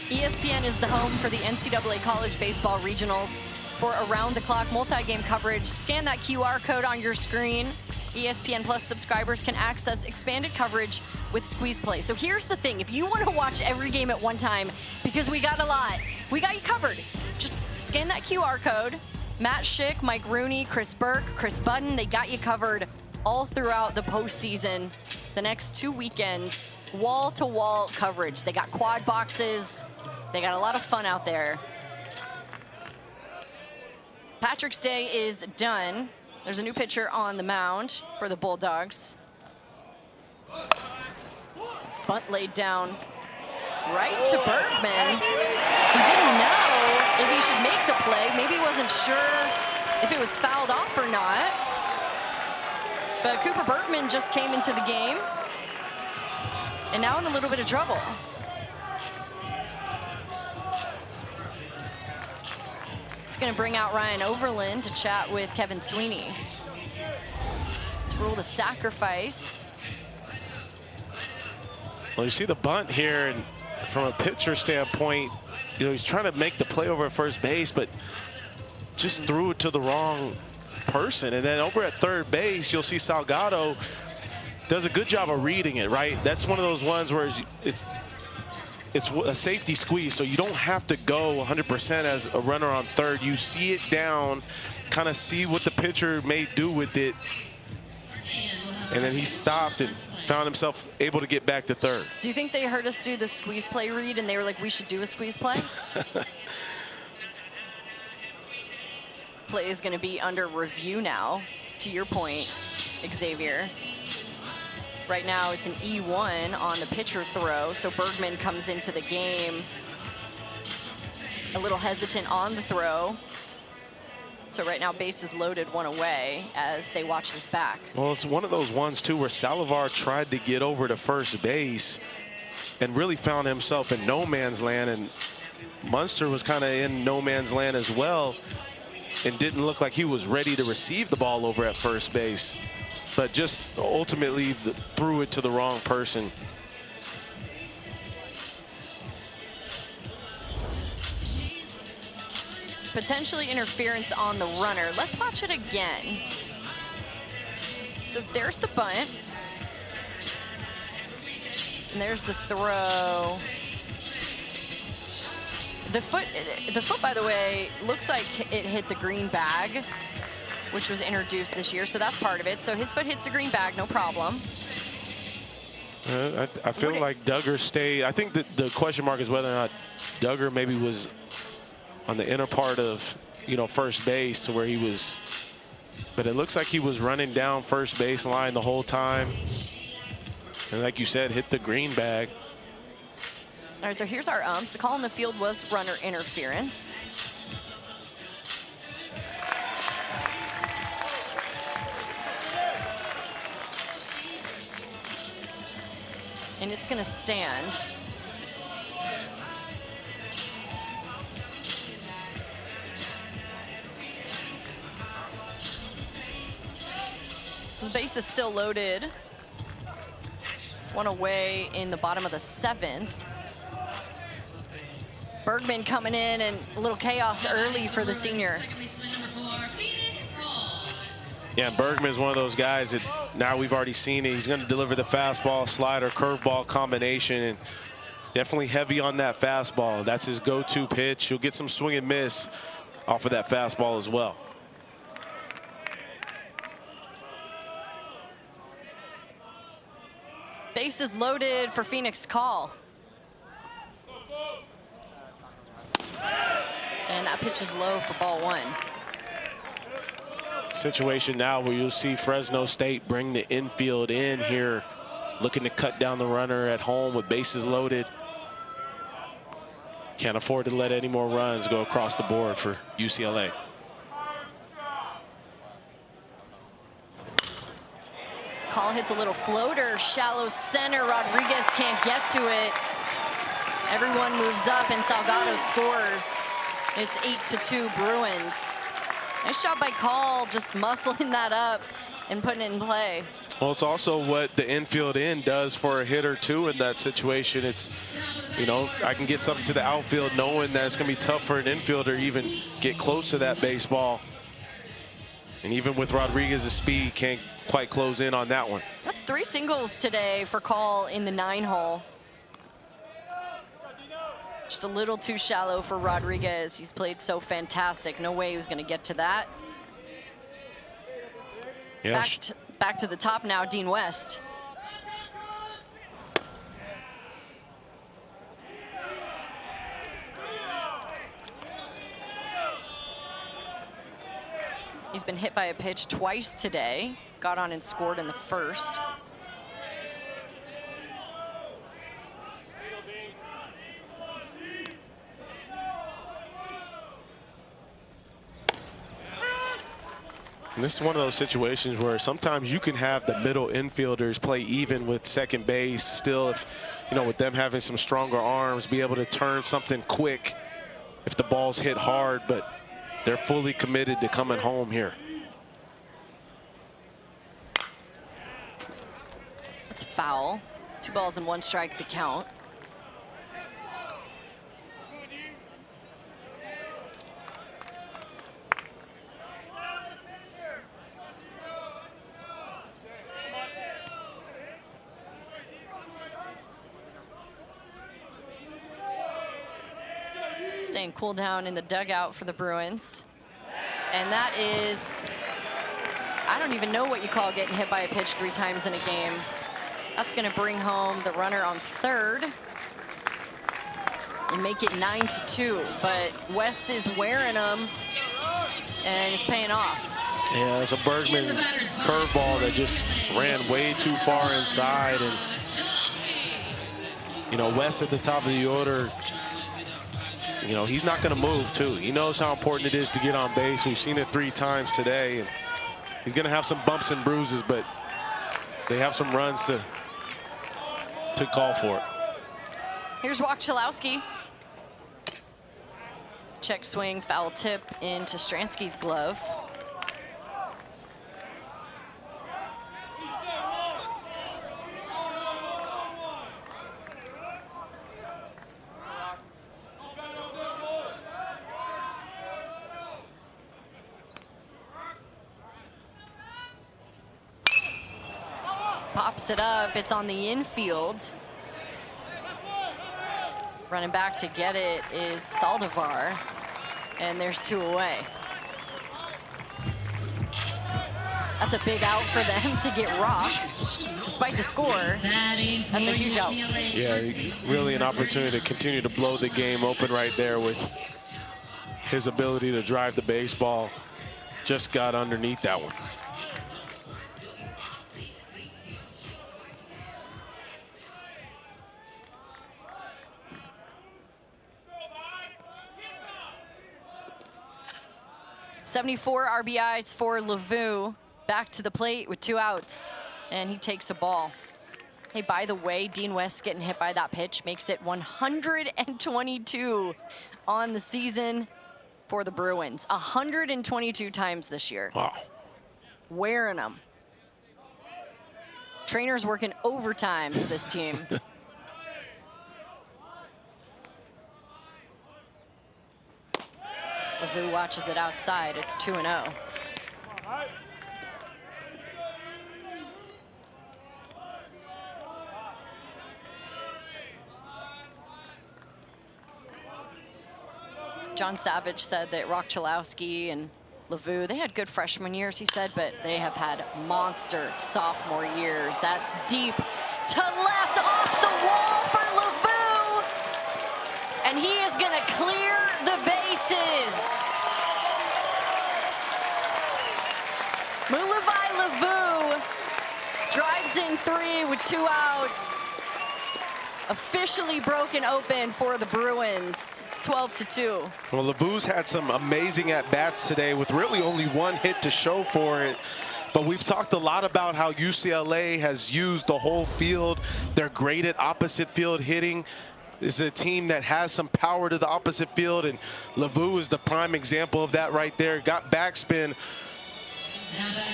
ESPN is the home for the NCAA College Baseball Regionals. For around-the-clock multi-game coverage, scan that QR code on your screen. ESPN Plus subscribers can access expanded coverage with Squeeze Play. So here's the thing. If you want to watch every game at one time, because we got a lot, we got you covered. Just scan that QR code. Matt Schick, Mike Rooney, Chris Burke, Chris Budden, they got you covered all throughout the postseason. The next 2 weekends, wall-to-wall coverage. They got quad boxes. They got a lot of fun out there. Patrick's Day is done. There's a new pitcher on the mound for the Bulldogs. Bunt laid down right to Bergman, who didn't know if he should make the play. Maybe he wasn't sure if it was fouled off or not. But Cooper Bergman just came into the game, and now in a little bit of trouble. It's going to bring out Ryan Overland to chat with Kevin Sweeney. It's ruled a sacrifice. Well, you see the bunt here, and from a pitcher standpoint, you know, he's trying to make the play over at first base, but just threw it to the wrong person. And then over at third base, you'll see Salgado does a good job of reading it, right? That's one of those ones where it's a safety squeeze, so you don't have to go 100% as a runner on third. You see it down, kind of see what the pitcher may do with it, and then he stopped and found himself able to get back to third. Do you think they heard us do the squeeze play read and they were like, we should do a squeeze play? This play is going to be under review now, to your point, Xavier. Right now it's an E1 on the pitcher throw, so Bergman comes into the game a little hesitant on the throw. So right now, bases loaded, one away as they watch this back. Well, it's one of those ones, too, where Salivar tried to get over to first base and really found himself in no man's land. And Munster was kind of in no man's land as well and didn't look like he was ready to receive the ball over at first base, but just ultimately threw it to the wrong person. Potentially interference on the runner. Let's watch it again. So there's the bunt. And there's the throw. The foot, by the way, looks like it hit the green bag, which was introduced this year, so that's part of it. So his foot hits the green bag, no problem. I feel like Duggar stayed. I think that the question mark is whether or not Duggar maybe was on the inner part of, you know, first base to where he was, but it looks like he was running down first base line the whole time. And like you said, hit the green bag. All right, so here's our umps. The call in the field was runner interference. And it's going to stand. So the base is still loaded. One away in the bottom of the 7th. Bergman coming in, and a little chaos early for the senior. Yeah, Bergman is one of those guys that now we've already seen it. He's going to deliver the fastball, slider, curveball combination, and definitely heavy on that fastball. That's his go-to pitch. He'll get some swing and miss off of that fastball as well. Base is loaded for Phoenix call. And that pitch is low for ball 1. Situation now where you'll see Fresno State bring the infield in here, looking to cut down the runner at home with bases loaded. Can't afford to let any more runs go across the board for UCLA. Call hits a little floater, shallow center. Rodriguez can't get to it. Everyone moves up and Salgado scores. It's 8-2 Bruins. Nice job by Call, just muscling that up and putting it in play. Well, it's also what the infield in does for a hitter too in that situation. It's, you know, I can get something to the outfield knowing that it's going to be tough for an infielder to even get close to that baseball. And even with Rodriguez's speed, can't quite close in on that one. That's 3 singles today for Call in the 9-hole. Just a little too shallow for Rodriguez. He's played so fantastic. No way he was going to get to that. Yeah. Back to the top now, Dean West. He's been hit by a pitch twice today. Got on and scored in the 1st. And this is one of those situations where sometimes you can have the middle infielders play even with second base. Still, if with them having some stronger arms, be able to turn something quick if the ball's hit hard, but they're fully committed to coming home here. It's foul. 2 balls and 1 strike, the count. Staying cool down in the dugout for the Bruins. And that is, I don't even know what you call getting hit by a pitch 3 times in a game. That's going to bring home the runner on third and make it 9-2. But West is wearing them, and it's paying off. Yeah, it's a Bergman curveball that just ran way too far inside. And, West at the top of the order, he's not going to move, too. He knows how important it is to get on base. We've seen it 3 times today, and he's going to have some bumps and bruises, but they have some runs to call for it. Here's Wachtelowski. Check swing, foul tip into Stransky's glove. Pops it up. It's on the infield. Running back to get it is Saldivar. And there's 2 away. That's a big out for them to get Rock. Despite the score, that's a huge out. Yeah, really an opportunity to continue to blow the game open right there with his ability to drive the baseball. Just got underneath that one. '74 RBIs for Lavu. Back to the plate with 2 outs, and he takes a ball. Hey, by the way, Dean West getting hit by that pitch makes it 122 on the season for the Bruins. 122 times this year. Wow. Wearing them. Trainers working overtime for this team. Lavu watches it outside. It's 2-0. John Savage said that Wachtelowski and Lavu, they had good freshman years, he said, but they have had monster sophomore years. That's deep to left off the wall for Lavu. And he is going to clear the bases. Mulavai Lavu drives in 3 with 2 outs. Officially broken open for the Bruins. It's 12-2. Well, Lavu's had some amazing at-bats today with really only 1 hit to show for it. But we've talked a lot about how UCLA has used the whole field. They're great at opposite field hitting. This is a team that has some power to the opposite field, and Lavu is the prime example of that right there. Got backspin.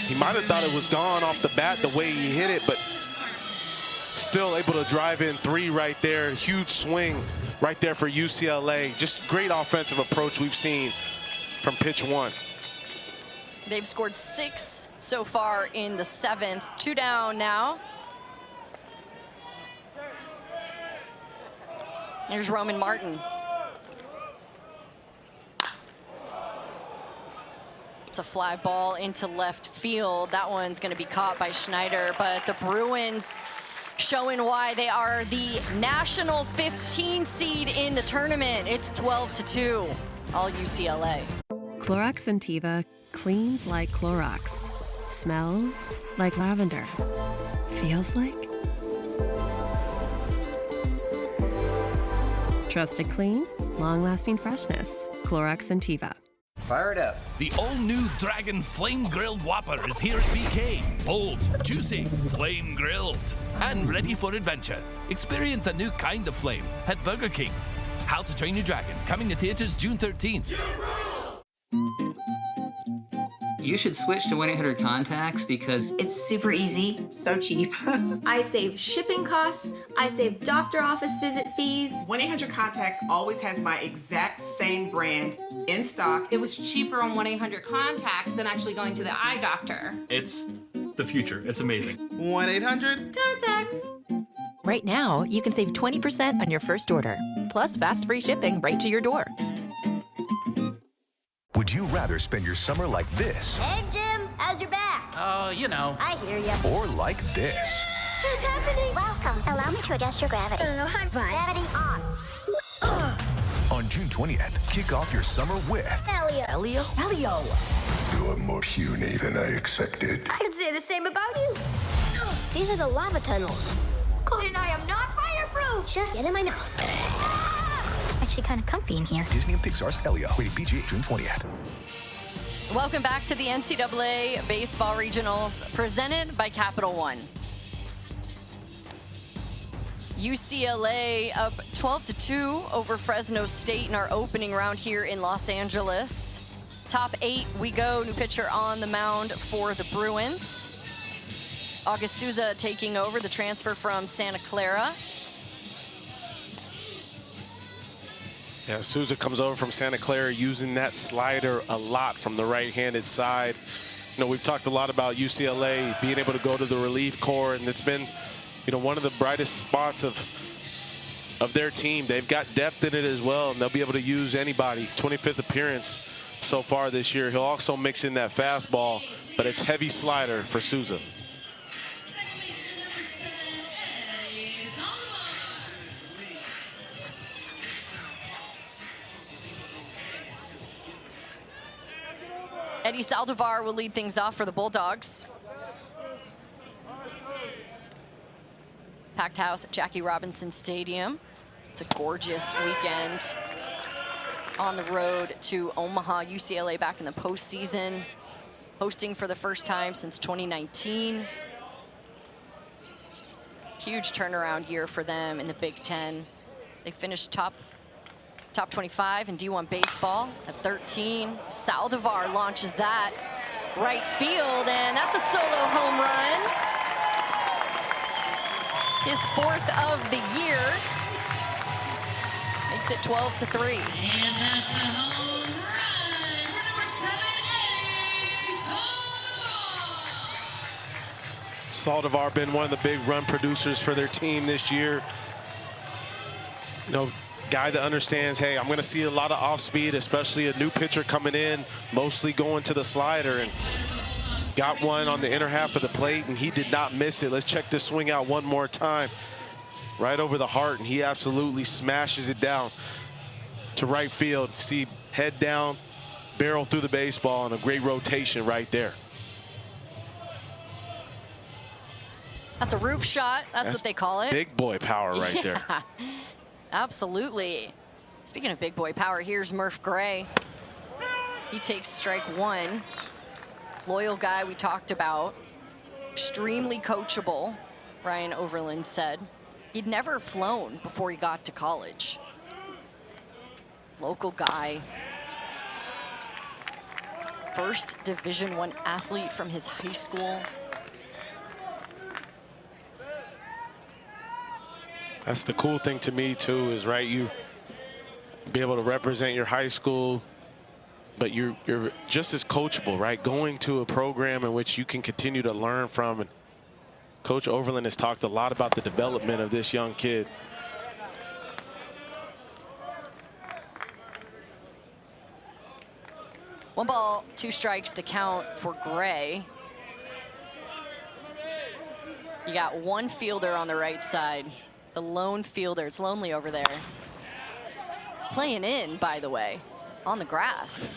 He might have thought it was gone off the bat the way he hit it, but still able to drive in 3 right there. Huge swing right there for UCLA. Just great offensive approach we've seen from pitch 1. They've scored 6 so far in the 7th. 2 down now. Here's Roman Martin. It's a fly ball into left field. That one's going to be caught by Schneider, but the Bruins showing why they are the national 15 seed in the tournament. It's 12-2, all UCLA. Clorox Sentiva cleans like Clorox, smells like lavender, feels like trusted clean, long-lasting freshness. Clorox Sentiva. Fire it up. The all-new Dragon Flame Grilled Whopper is here at BK. Bold, juicy, flame grilled, and ready for adventure. Experience a new kind of flame at Burger King. How to Train Your Dragon, coming to theaters June 13th. You should switch to 1-800-CONTACTS because It's super easy, so cheap. I save shipping costs, I save doctor office visit fees. 1-800-CONTACTS always has my exact same brand in stock. It was cheaper on 1-800-CONTACTS than actually going to the eye doctor. It's the future. It's amazing. 1-800-CONTACTS. Right now, you can save 20% on your first order, plus fast free shipping right to your door. Would you rather spend your summer like this? Hey, Jim, how's your back? Oh, you know. I hear ya. Or like this? What's happening? Welcome. Allow me to adjust your gravity. I'm fine. Gravity on. On June 20th, kick off your summer with Elio. You're more puny than I expected. I could say the same about you. These are the lava tunnels. Cody and I am not fireproof. Just get in my mouth. Actually kind of comfy in here. Disney and Pixar's Elio, rated PG, June 20th. Welcome back to the NCAA Baseball Regionals, presented by Capital One. UCLA up 12-2 over Fresno State in our opening round here in Los Angeles. Top 8 we go. New pitcher on the mound for the Bruins. August Souza taking over, the transfer from Santa Clara. Yeah, Souza comes over from Santa Clara using that slider a lot from the right-handed side. You know, we've talked a lot about UCLA being able to go to the relief corps, and it's been, you know, one of the brightest spots of their team. They've got depth in it as well, and they'll be able to use anybody. 25th appearance so far this year. He'll also mix in that fastball, but it's heavy slider for Souza. Eddie Saldivar will lead things off for the Bulldogs. Packed house at Jackie Robinson Stadium. It's a gorgeous weekend on the road to Omaha. UCLA back in the postseason, hosting for the first time since 2019. Huge turnaround year for them in the Big Ten. They finished top 25 in D1 baseball at 13. Saldivar launches that right field, and that's a solo home run. His 4th of the year. Makes it 12-3. And that's a home run for number 7, Saldivar been one of the big run producers for their team this year. You know, guy that understands, hey, I'm going to see a lot of off speed, especially a new pitcher coming in, mostly going to the slider, and got one on the inner half of the plate, and he did not miss it. Let's check this swing out one more time. Right over the heart, and he absolutely smashes it down to right field. See, head down, barrel through the baseball, and a great rotation right there. That's a roof shot. That's what they call it. Big boy power right there. Absolutely. Speaking of big boy power, here's Murph Gray. He takes strike 1. Loyal guy we talked about. Extremely coachable, Ryan Overland said. He'd never flown before he got to college. Local guy. First Division I athlete from his high school. That's the cool thing to me too, is right, you be able to represent your high school, but you're just as coachable, right? Going to a program in which you can continue to learn from. And Coach Overland has talked a lot about the development of this young kid. One ball, 2 strikes, the count for Gray. You got one fielder on the right side. The lone fielder. It's lonely over there. Playing in, by the way, on the grass.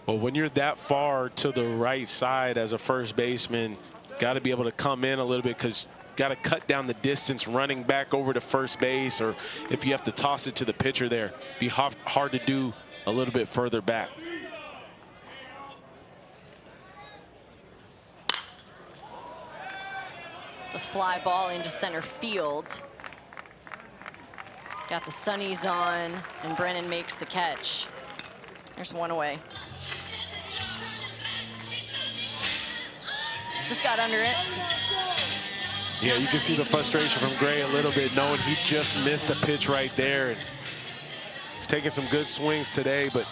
Well, when you're that far to the right side as a first baseman, got to be able to come in a little bit, because got to cut down the distance running back over to first base, or if you have to toss it to the pitcher there, be hard to do a little bit further back. It's a fly ball into center field. Got the sunnies on, and Brennan makes the catch. There's one away. Just got under it. Yeah, you can see the frustration from Gray a little bit, knowing he just missed a pitch right there. And he's taking some good swings today, but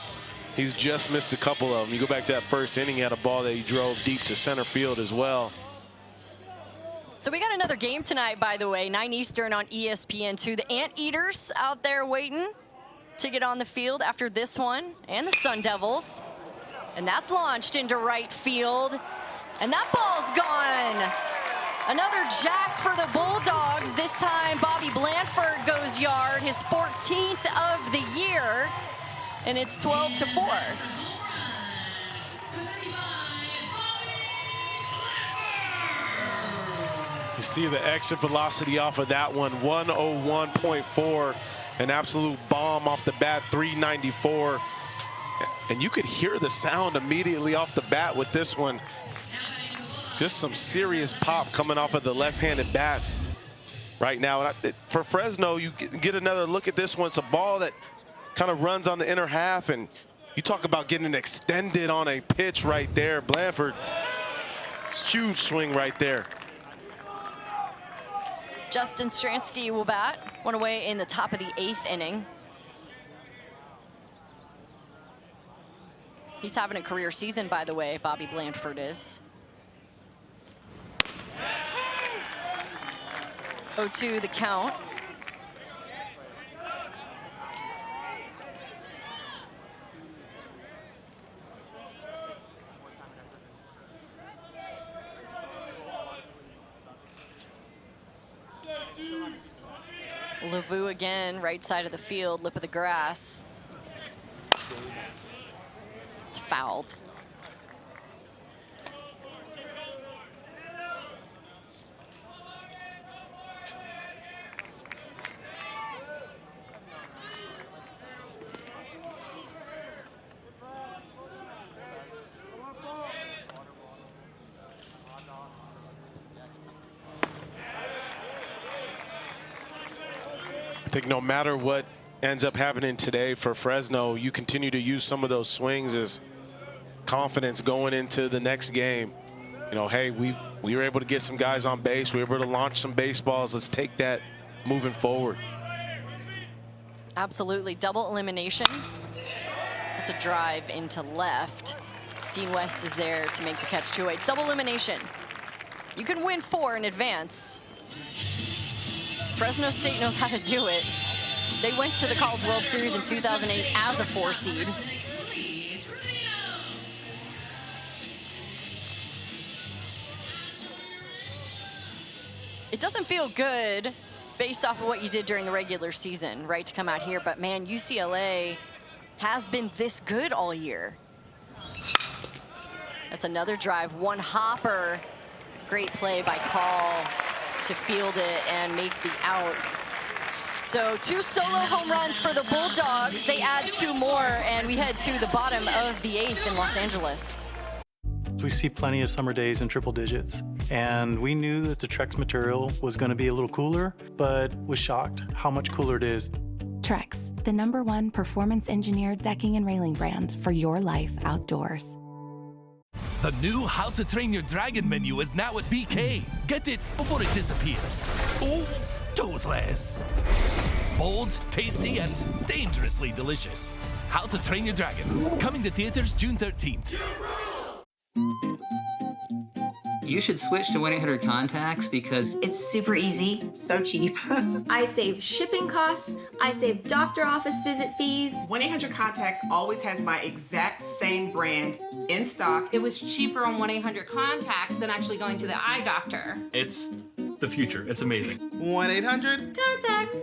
he's just missed a couple of them. You go back to that first inning, he had a ball that he drove deep to center field as well. So we got another game tonight, by the way, 9 Eastern on ESPN2. The Anteaters out there waiting to get on the field after this one, and the Sun Devils. And that's launched into right field. And that ball's gone. Another jack for the Bulldogs. This time, Bobby Blanford goes yard, his 14th of the year, and it's 12-4. You see the exit velocity off of that one, 101.4, an absolute bomb off the bat, 394. And you could hear the sound immediately off the bat with this one. Just some serious pop coming off of the left-handed bats right now. And for Fresno, you get another look at this one. It's a ball that kind of runs on the inner half, and you talk about getting extended on a pitch right there. Blanford, huge swing right there. Justin Stransky will bat. One away in the top of the 8th inning. He's having a career season, by the way, Bobby Blanford is. 0-2 the count. Lavu again, right side of the field, lip of the grass. It's fouled. I think no matter what ends up happening today for Fresno, you continue to use some of those swings as confidence going into the next game. You know, hey, we were able to get some guys on base. We were able to launch some baseballs. Let's take that moving forward. Absolutely. Double elimination. It's a drive into left. Dean West is there to make the catch 2-8. It's double elimination. You can win 4 in advance. Fresno State knows how to do it. They went to the College World Series in 2008 as a 4 seed. It doesn't feel good based off of what you did during the regular season, right, to come out here. But, man, UCLA has been this good all year. That's another drive. One hopper. Great play by Call to field it and make the out. So 2 solo home runs for the Bulldogs. They add 2 more, and we head to the bottom of the 8th in Los Angeles. We see plenty of summer days in triple digits, and we knew that the Trex material was going to be a little cooler, but was shocked how much cooler it is. Trex, the #1 performance-engineered decking and railing brand for your life outdoors. The new How to Train Your Dragon menu is now at BK. Get it before it disappears. Oh, toothless. Bold, tasty, and dangerously delicious. How to Train Your Dragon. Coming to theaters June 13th. You should switch to 1-800-CONTACTS because it's super easy, so cheap. I save shipping costs, I save doctor office visit fees. 1-800-CONTACTS always has my exact same brand in stock. It was cheaper on 1-800-CONTACTS than actually going to the eye doctor. It's the future. It's amazing. 1-800-CONTACTS.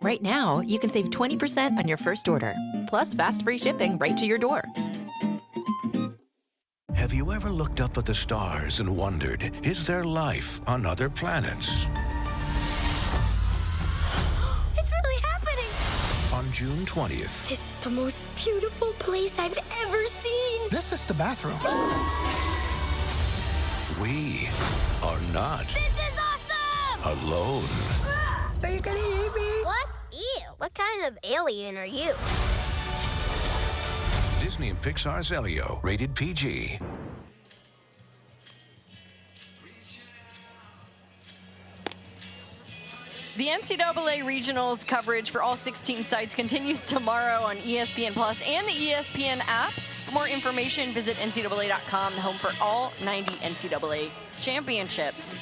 Right now, you can save 20% on your first order, plus fast free shipping right to your door. Have you ever looked up at the stars and wondered, is there life on other planets? It's really happening! On on June 20th. This is the most beautiful place I've ever seen. This is the bathroom. We are not This is awesome! alone. Are you gonna eat me? What? Ew. What kind of alien are you? Disney and Pixar's Elio, rated PG. The NCAA Regionals coverage for all 16 sites continues tomorrow on ESPN Plus and the ESPN app. For more information, visit ncaa.com, the home for all 90 NCAA championships.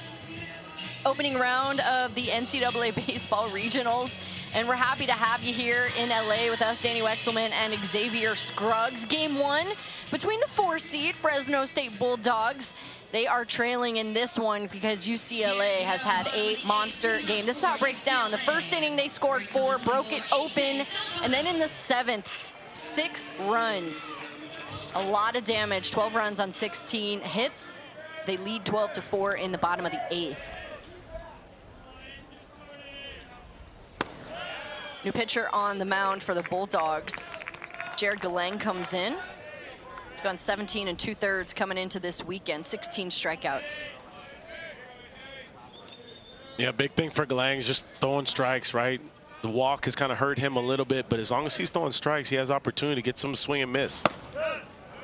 Opening round of the NCAA Baseball Regionals, and we're happy to have you here in LA with us, Danny Wexelman and Xavier Scruggs. Game 1 between the 4-seed Fresno State Bulldogs. They are trailing in this one because UCLA has had a monster game. This is how it breaks down. The first inning, they scored 4, broke it open, and then in the 7th, 6 runs. A lot of damage, 12 runs on 16 hits. They lead 12-4 in the bottom of the 8th. New pitcher on the mound for the Bulldogs. Jared Galang comes in. He's gone 17 2/3 coming into this weekend, 16 strikeouts. Yeah, big thing for Galang is just throwing strikes, right? The walk has kind of hurt him a little bit, but as long as he's throwing strikes, he has opportunity to get some swing and miss.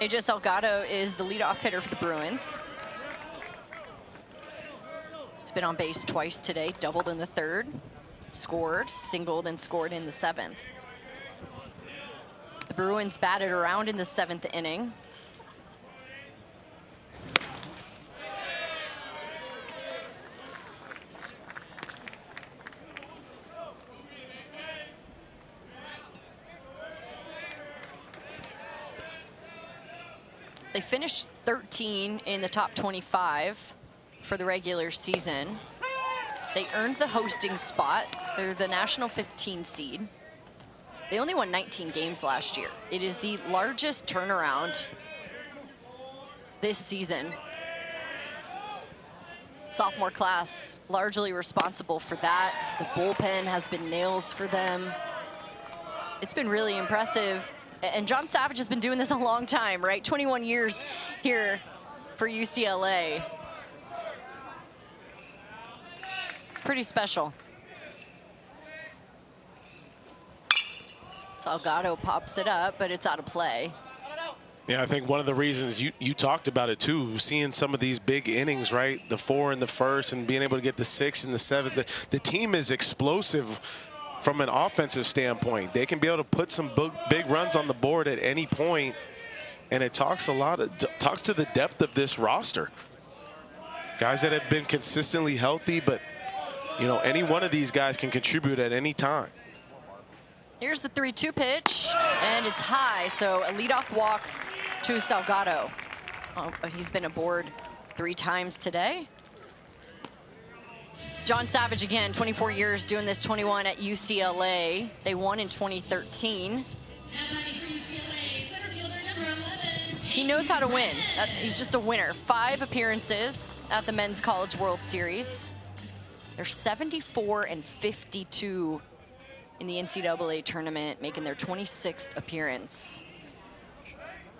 AJ Salgado is the leadoff hitter for the Bruins. He's been on base twice today, doubled in the 3rd, scored, singled, and scored in the 7th. The Bruins batted around in the 7th inning. They finished 13 in the top 25 for the regular season. They earned the hosting spot. They're the national 15 seed. They only won 19 games last year. It is the largest turnaround this season. Sophomore class largely responsible for that. The bullpen has been nails for them. It's been really impressive. And John Savage has been doing this a long time, right? 21 years here for UCLA. Pretty special. Salgado pops it up, but it's out of play. Yeah, I think one of the reasons you talked about it too, seeing some of these big innings, right? The 4 in the 1st and being able to get the 6 in the 7th. The team is explosive from an offensive standpoint. They can be able to put some big runs on the board at any point, and it talks to the depth of this roster. Guys that have been consistently healthy, but you know, any one of these guys can contribute at any time. Here's the 3-2 pitch, and it's high, so a leadoff walk to Salgado. Oh, he's been aboard 3 times today. John Savage again, 24 years doing this, 21 at UCLA. They won in 2013. He knows how to win. He's just a winner. 5 appearances at the Men's College World Series. They're 74-52 in the NCAA tournament, making their 26th appearance.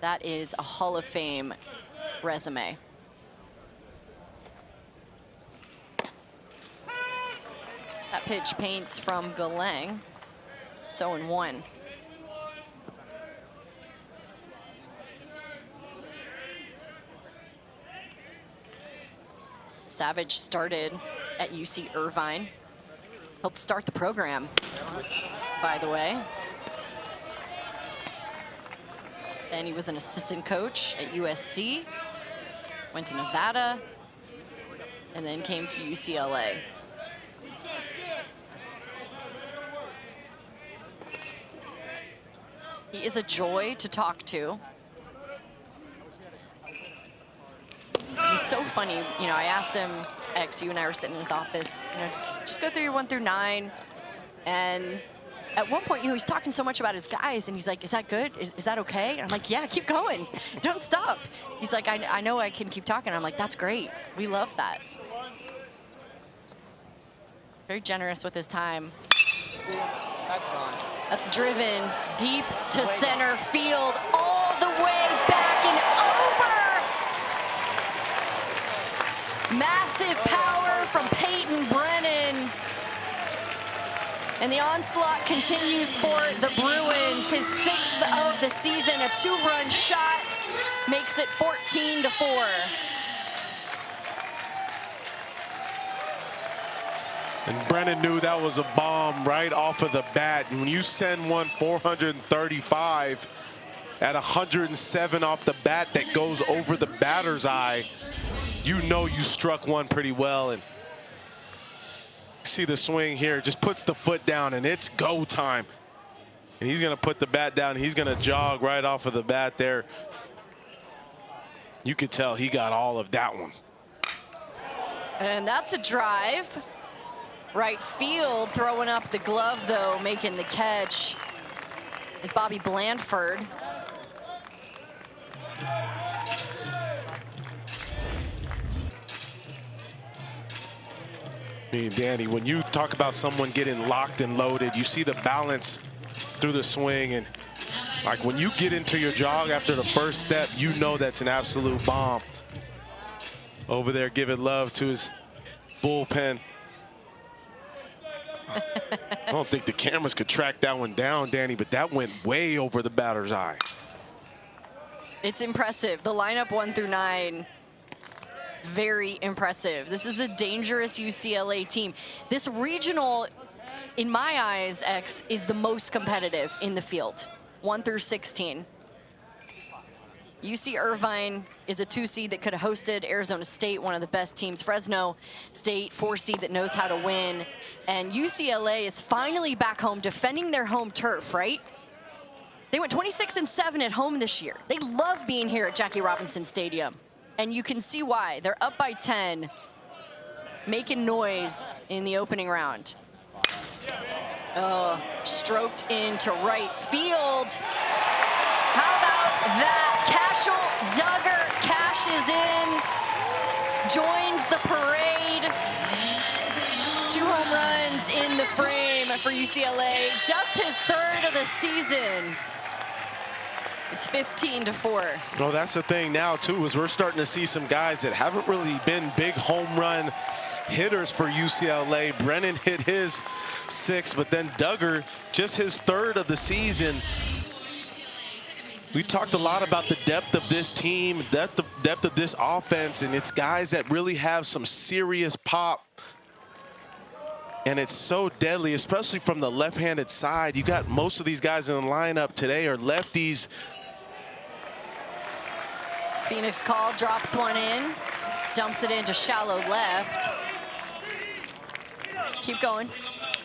That is a Hall of Fame resume. That pitch paints from Galang. It's 0-1. Savage started at UC Irvine. Helped start the program, by the way. Then he was an assistant coach at USC, went to Nevada, and then came to UCLA. He is a joy to talk to. He's so funny. You know, I asked him, you and I were sitting in his office, you know, just go through your 1 through 9. And at one point, you know, he's talking so much about his guys, and he's like, is that good? Is that okay? And I'm like, yeah, keep going. Don't stop. He's like, I know I can keep talking. I'm like, that's great. We love that. Very generous with his time. That's gone. That's driven deep to center field, all the way back and over. Massive power from Peyton Brennan. And the onslaught continues for the Bruins. His 6th of the season, a 2-run shot, makes it 14-4. And Brennan knew that was a bomb right off of the bat. And when you send one 435 at 107 off the bat that goes over the batter's eye, you know you struck one pretty well. And see the swing here, just puts the foot down, and it's go time. And he's going to put the bat down. He's going to jog right off of the bat there. You could tell he got all of that one. And that's a drive. Right field, throwing up the glove, though, making the catch is Bobby Blandford. I mean, Danny, when you talk about someone getting locked and loaded, you see the balance through the swing. And like when you get into your jog after the first step, you know that's an absolute bomb. Over there giving love to his bullpen. I don't think the cameras could track that one down, Danny, but that went way over the batter's eye. It's impressive. The lineup 1 through 9, very impressive. This is a dangerous UCLA team. This regional, in my eyes, X, is the most competitive in the field, 1 through 16. UC Irvine is a 2 seed that could have hosted Arizona State, one of the best teams. Fresno State, 4 seed that knows how to win. And UCLA is finally back home defending their home turf, right? They went 26-7 at home this year. They love being here at Jackie Robinson Stadium. And you can see why. They're up by 10, making noise in the opening round. Oh, stroked into right field. How about that? Cashel Duggar cashes in, joins the parade. 2 home runs in the frame for UCLA, just his 3rd of the season. It's 15-4. Well, that's the thing now, too, is we're starting to see some guys that haven't really been big home run hitters for UCLA. Brennan hit his 6th, but then Duggar, just his 3rd of the season. We talked a lot about the depth of this team, depth of this offense, and it's guys that really have some serious pop. And it's so deadly, especially from the left-handed side. You got most of these guys in the lineup today are lefties. Phoenix call, drops one in, dumps it into shallow left. Keep going.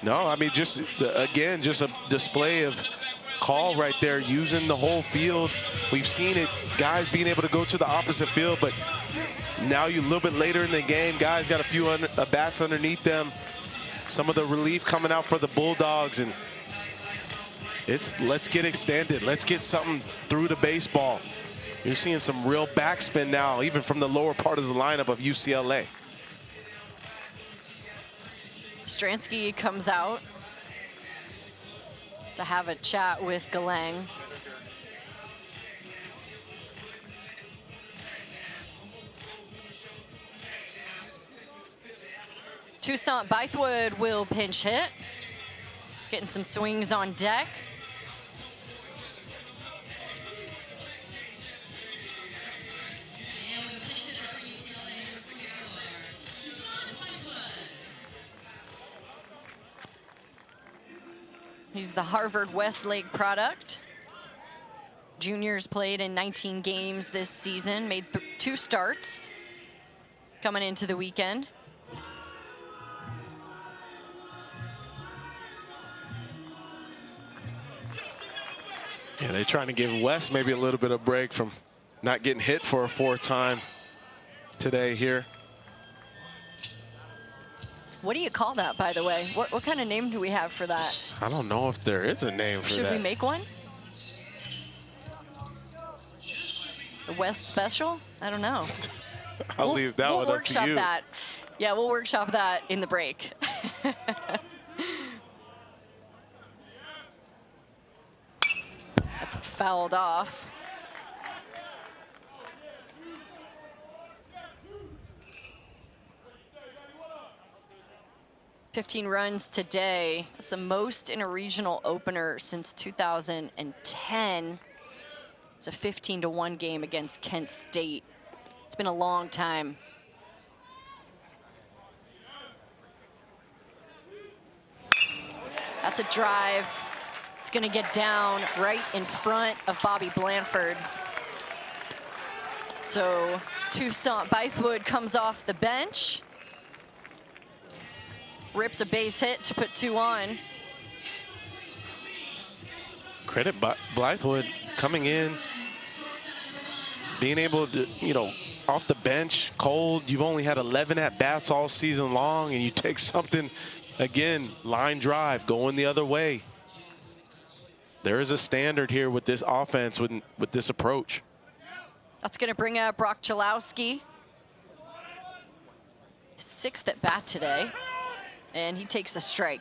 No, I mean, just, again, just a display of call right there, using the whole field. We've seen it, guys being able to go to the opposite field, but now you a little bit later in the game, guys got a few bats underneath them. Some of the relief coming out for the Bulldogs, and it's let's get extended. Let's get something through the baseball. You're seeing some real backspin now, even from the lower part of the lineup of UCLA. Stransky comes out to have a chat with Galang. Toussaint Bythewood will pinch hit. Getting some swings on deck. He's the Harvard Westlake product. Juniors played in 19 games this season, made 2 starts coming into the weekend. Yeah, they're trying to give West maybe a little bit of break from not getting hit for a 4th time today here. What do you call that, by the way? What kind of name do we have for that? I don't know if there is a name for that. Should we make one? The West Special? I don't know. I'll leave that one up to you. We'll workshop that. Yeah, we'll workshop that in the break. That's fouled off. "15 runs today. That's the most in a regional opener since 2010. It's a 15-1 game against Kent State. It's been a long time. That's a drive. It's going to get down right in front of Bobby Blanford. So Toussaint Bythewood comes off the bench. Rips a base hit to put 2 on. Credit Blythewood coming in, being able to, you know, off the bench, cold. You've only had 11 at-bats all season long, and you take something, again, line drive, going the other way. There is a standard here with this offense, with this approach. That's going to bring up Brock Chalowski. 6th at bat today, and he takes a strike.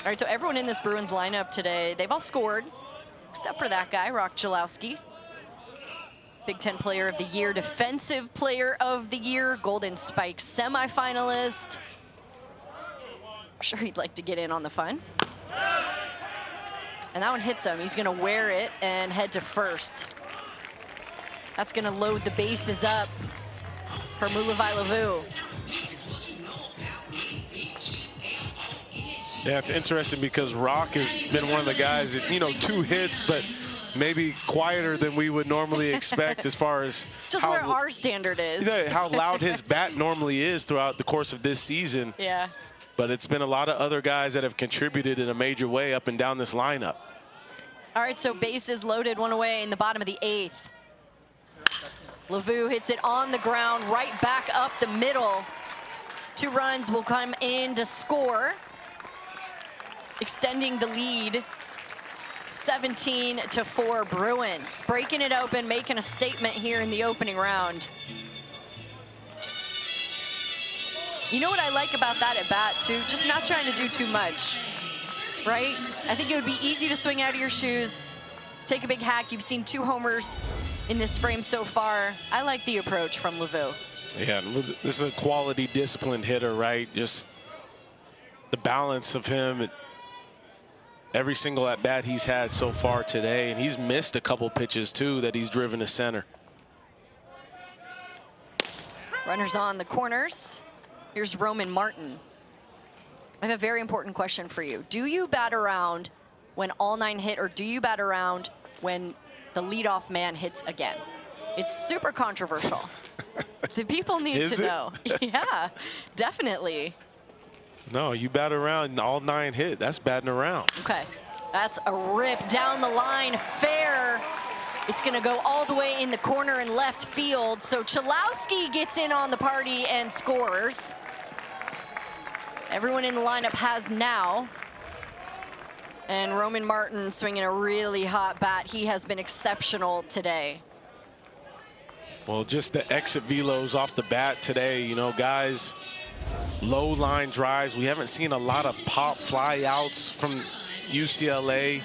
All right, so everyone in this Bruins lineup today, they've all scored, except for that guy, Brock Chalowski. Big Ten Player of the Year, Defensive Player of the Year, Golden Spike semifinalist. I'm sure he'd like to get in on the fun. And that one hits him. He's gonna wear it and head to first. That's gonna load the bases up for Mulavai-Lavu. Yeah, it's interesting because Rock has been one of the guys that, you know, 2 hits, but maybe quieter than we would normally expect as far as just where our standard is. How loud his bat normally is throughout the course of this season. Yeah. But it's been a lot of other guys that have contributed in a major way up and down this lineup. All right, so bases loaded, 1 away in the bottom of the 8th. Lavu hits it on the ground, right back up the middle. 2 runs will come in to score, extending the lead. 17-4 Bruins. Breaking it open, making a statement here in the opening round. You know what I like about that at bat too? Just not trying to do too much, right? I think it would be easy to swing out of your shoes, take a big hack. You've seen 2 homers in this frame so far. I like the approach from Lavu. Yeah, this is a quality, disciplined hitter, right? Just the balance of him. Every single at-bat he's had so far today, and he's missed a couple pitches, too, that he's driven to center. Runners on the corners. Here's Roman Martin. I have a very important question for you. Do you bat around when all 9 hit, or do you bat around when the leadoff man hits again? It's super controversial. The people need to know. Yeah, definitely. No, you bat around and all 9 hit. That's batting around. Okay, that's a rip down the line, fair. It's gonna go all the way in the corner in left field. So Chalowski gets in on the party and scores. Everyone in the lineup has now. And Roman Martin swinging a really hot bat. He has been exceptional today. Well, just the exit velos off the bat today, you know, guys. Low line drives. We haven't seen a lot of pop fly outs from UCLA.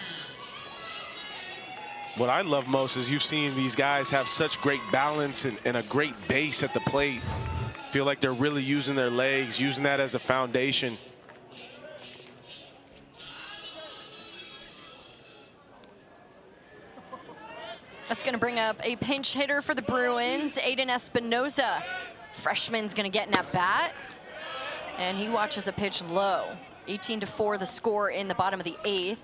What I love most is you've seen these guys have such great balance and a great base at the plate. Feel like they're really using their legs, using that as a foundation. That's going to bring up a pinch hitter for the Bruins, Aiden Espinoza. Freshman's going to get an at-bat. And he watches a pitch low. 18-4 the score in the bottom of the 8th.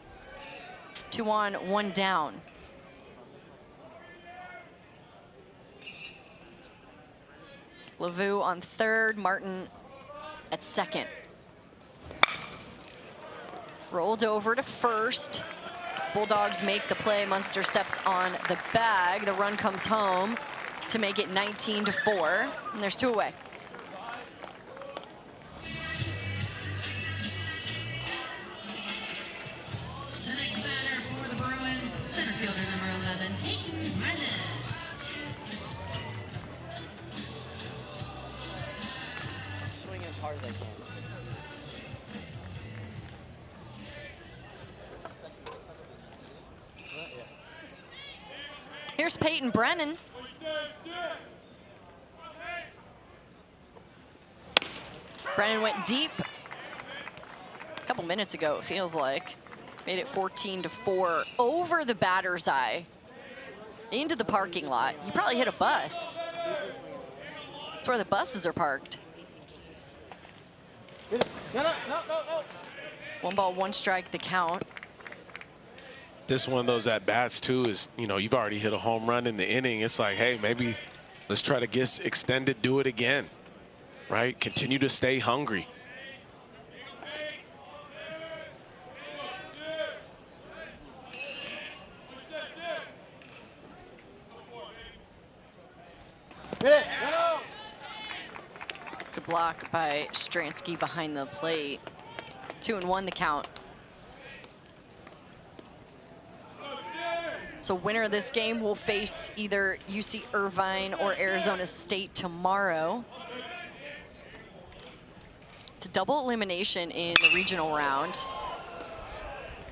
2 on, 1 down. Lavu on 3rd, Martin at 2nd. Rolled over to 1st. Bulldogs make the play. Munster steps on the bag. The run comes home to make it 19-4. And there's 2 away. far as I can. Here's Peyton Brennan. Brennan went deep a couple minutes ago, it feels like. Made it 14-4 over the batter's eye into the parking lot. He probably hit a bus. That's where the buses are parked. No. 1 ball, 1 strike, the count. This one of those at-bats, too, is, you know, you've already hit a home run in the inning. It's like, hey, maybe let's try to get extended, do it again, right? Continue to stay hungry. Good block by Stransky behind the plate. 2-1 the count. So winner of this game will face either UC Irvine or Arizona State tomorrow. It's a double elimination in the regional round.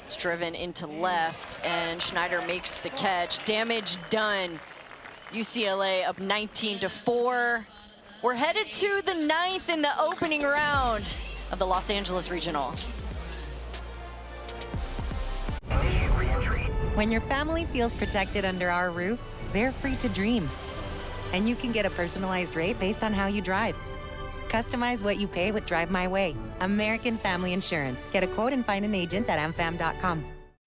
It's driven into left, and Schneider makes the catch. Damage done. UCLA up 19-4. We're headed to the 9th in the opening round of the Los Angeles Regional. When your family feels protected under our roof, they're free to dream. And you can get a personalized rate based on how you drive. Customize what you pay with Drive My Way. American Family Insurance. Get a quote and find an agent at amfam.com.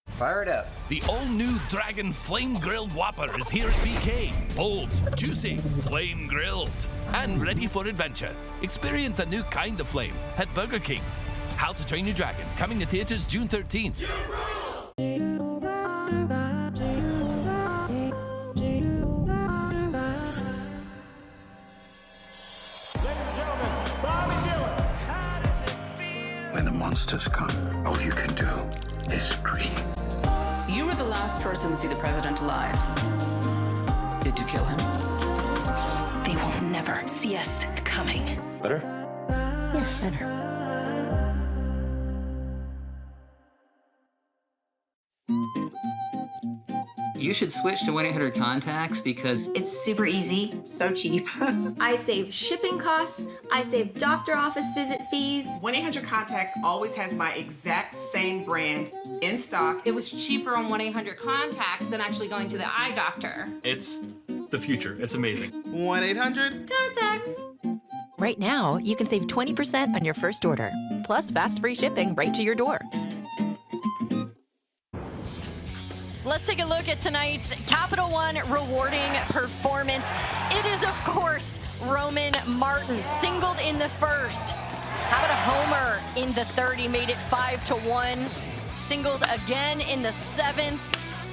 Fire it up. The all-new Dragon Flame Grilled Whopper is here at BK. Bold, juicy, flame grilled, and ready for adventure. Experience a new kind of flame at Burger King. How to Train Your Dragon, coming to theaters June 13th. When the monsters come, all you can do is scream. You were the last person to see the president alive. Did you kill him? They will never see us coming. Better? Yes, better. You should switch to 1-800-CONTACTS because It's super easy, so cheap. I save shipping costs, I save doctor office visit fees. 1-800-CONTACTS always has my exact same brand in stock. It was cheaper on 1-800-CONTACTS than actually going to the eye doctor. It's the future. It's amazing. 1-800-CONTACTS. Right now, you can save 20% on your first order, plus fast free shipping right to your door. Let's take a look at tonight's Capital One rewarding performance. It is, of course, Roman Martin, singled in the first. How about a homer in the third? He made it 5-1. Singled again in the 7th.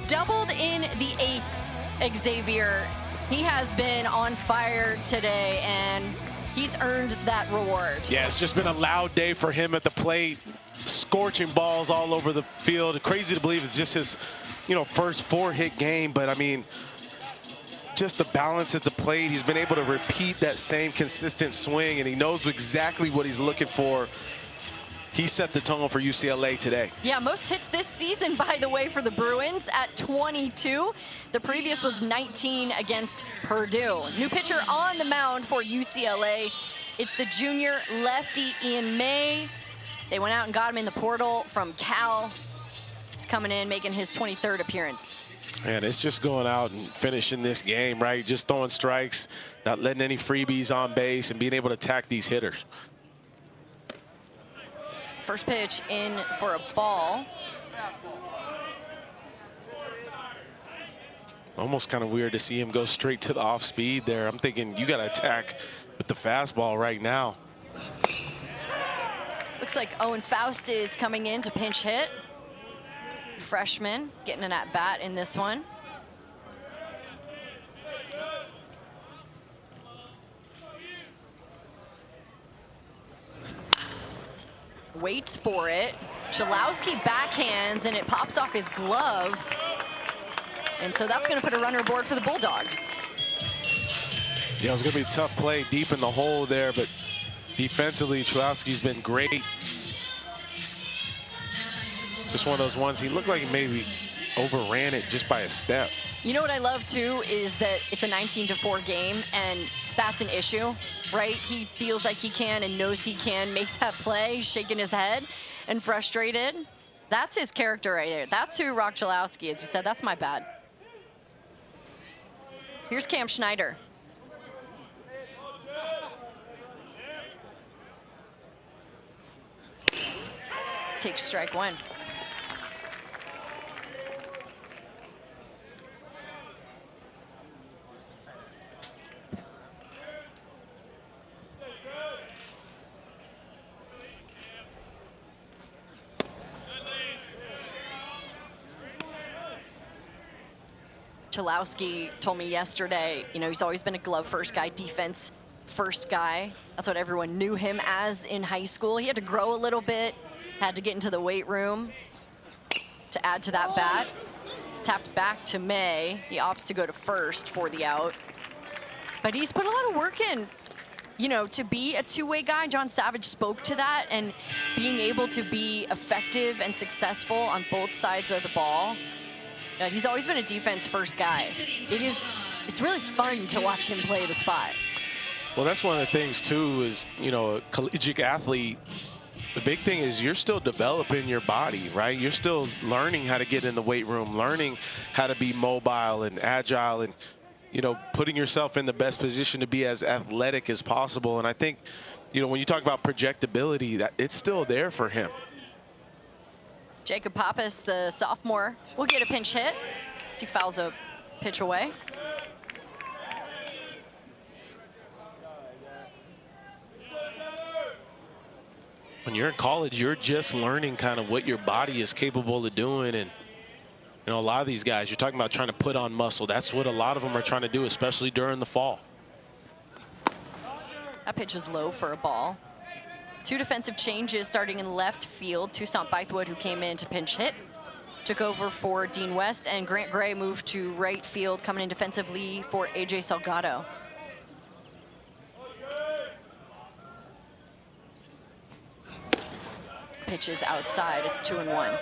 Doubled in the 8th. Xavier, he has been on fire today, and he's earned that reward. Yeah, it's just been a loud day for him at the plate. Scorching balls all over the field. Crazy to believe it's just his, first 4-hit game, but I mean, just the balance at the plate. He's been able to repeat that same consistent swing, and he knows exactly what he's looking for. He set the tone for UCLA today. Yeah, most hits this season, by the way, for the Bruins at 22. The previous was 19 against Purdue. New pitcher on the mound for UCLA. It's the junior lefty Ian May. They went out and got him in the portal from Cal. He's coming in, making his 23rd appearance. And it's just going out and finishing this game, right? Just throwing strikes, not letting any freebies on base, and being able to attack these hitters. First pitch in for a ball. Almost kind of weird to see him go straight to the off speed there. I'm thinking you got to attack with the fastball right now. Looks like Owen Faust is coming in to pinch hit. Freshman getting an at-bat in this one. Waits for it. Chalowski backhands, and it pops off his glove. And so that's going to put a runner aboard for the Bulldogs. Yeah, it was going to be a tough play deep in the hole there, but Defensively, Chalowski's been great. Just one of those ones, he looked like he maybe overran it just by a step. You know what I love, too, is that it's a 19-4 game, and that's an issue, right? He feels like he can and knows he can make that play. He's shaking his head and frustrated. That's his character right there. That's who Rock Chalowski is. He said, that's my bad. Here's Cam Schneider. Takes strike one. Chalowski told me yesterday, you know, he's always been a glove first guy, defense first guy. That's what everyone knew him as in high school. He had to grow a little bit, had to get into the weight room to add to that bat. It's tapped back to May. He opts to go to first for the out. But he's put a lot of work in, you know, to be a two-way guy. John Savage spoke to that, and being able to be effective and successful on both sides of the ball. He's always been a defense-first guy. It's really fun to watch him play the spot. Well, that's one of the things, too, is, you know, a collegiate athlete, the big thing is you're still developing your body, right? You're still learning how to get in the weight room, learning how to be mobile and agile and, you know, putting yourself in the best position to be as athletic as possible. And I think, you know, when you talk about projectability, that it's still there for him. Jacob Pappas, the sophomore, will get a pinch hit as he fouls a pitch away. When you're in college, you're just learning kind of what your body is capable of doing. And, you know, a lot of these guys, you're talking about trying to put on muscle. That's what a lot of them are trying to do, especially during the fall. That pitch is low for a ball. Two defensive changes starting in left field. Toussaint Bythewood, who came in to pinch hit, took over for Dean West, and Grant Gray moved to right field, coming in defensively for AJ Salgado. Pitch is outside. It's 2-1.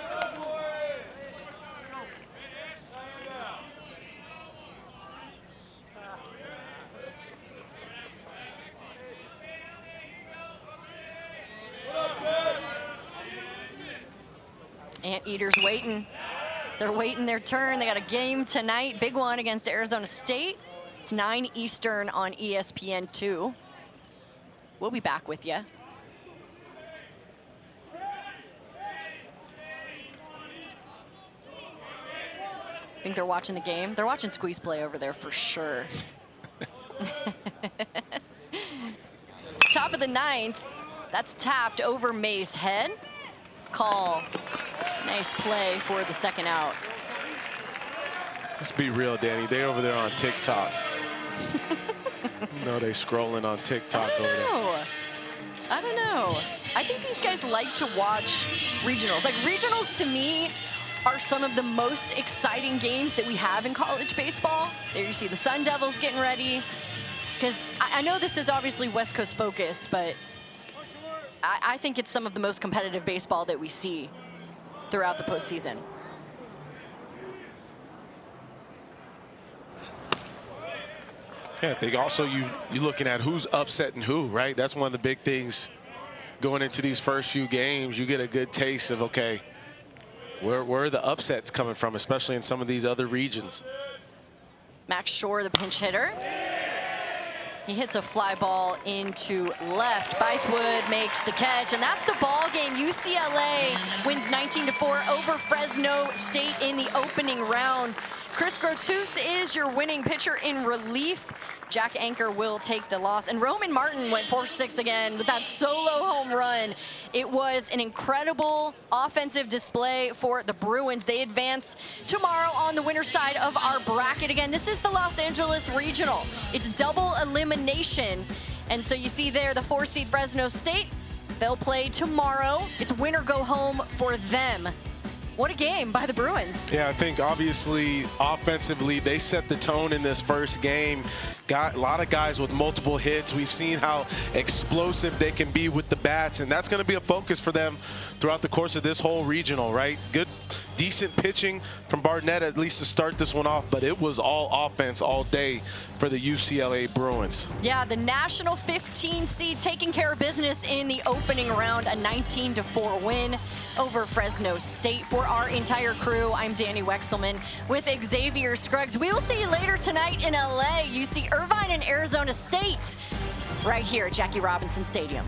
Anteaters waiting. They're waiting their turn. They got a game tonight, big one against Arizona State. It's 9 Eastern on ESPN2. We'll be back with you. Think they're watching the game? They're watching squeeze play over there for sure. Top of the 9th. That's tapped over May's head. Call. Nice play for the second out. Let's be real, Danny. They over there on TikTok. You know they scrolling on TikTok over there. I don't know. I think these guys like to watch regionals. Like, regionals to me are some of the most exciting games that we have in college baseball. There you see the Sun Devils getting ready. Because I know this is obviously West Coast focused, but I think it's some of the most competitive baseball that we see throughout the postseason. Yeah, I think also you looking at who's upsetting who, right? That's one of the big things going into these first few games. You get a good taste of, okay, where are the upsets coming from, especially in some of these other regions. Max Shore, the pinch hitter. He hits a fly ball into left. Bythewood makes the catch, and that's the ball game. UCLA wins 19-4 over Fresno State in the opening round. Chris Grotus is your winning pitcher in relief. Jack Anchor will take the loss. And Roman Martin went 4-6 again with that solo home run. It was an incredible offensive display for the Bruins. They advance tomorrow on the winner's side of our bracket. Again, this is the Los Angeles Regional. It's double elimination. And so you see there the 4-seed Fresno State. They'll play tomorrow. It's winner go home for them. What a game by the Bruins. Yeah, I think obviously offensively they set the tone in this first game. Got a lot of guys with multiple hits. We've seen how explosive they can be with the bats, and that's going to be a focus for them throughout the course of this whole regional, right? Good, decent pitching from Barnett at least to start this one off, but it was all offense all day for the UCLA Bruins. Yeah, the national 15 seed taking care of business in the opening round, a 19-4 win over Fresno State. For our entire crew, I'm Danny Wexelman with Xavier Scruggs. We will see you later tonight in LA. You see Irvine and Arizona State right here at Jackie Robinson Stadium.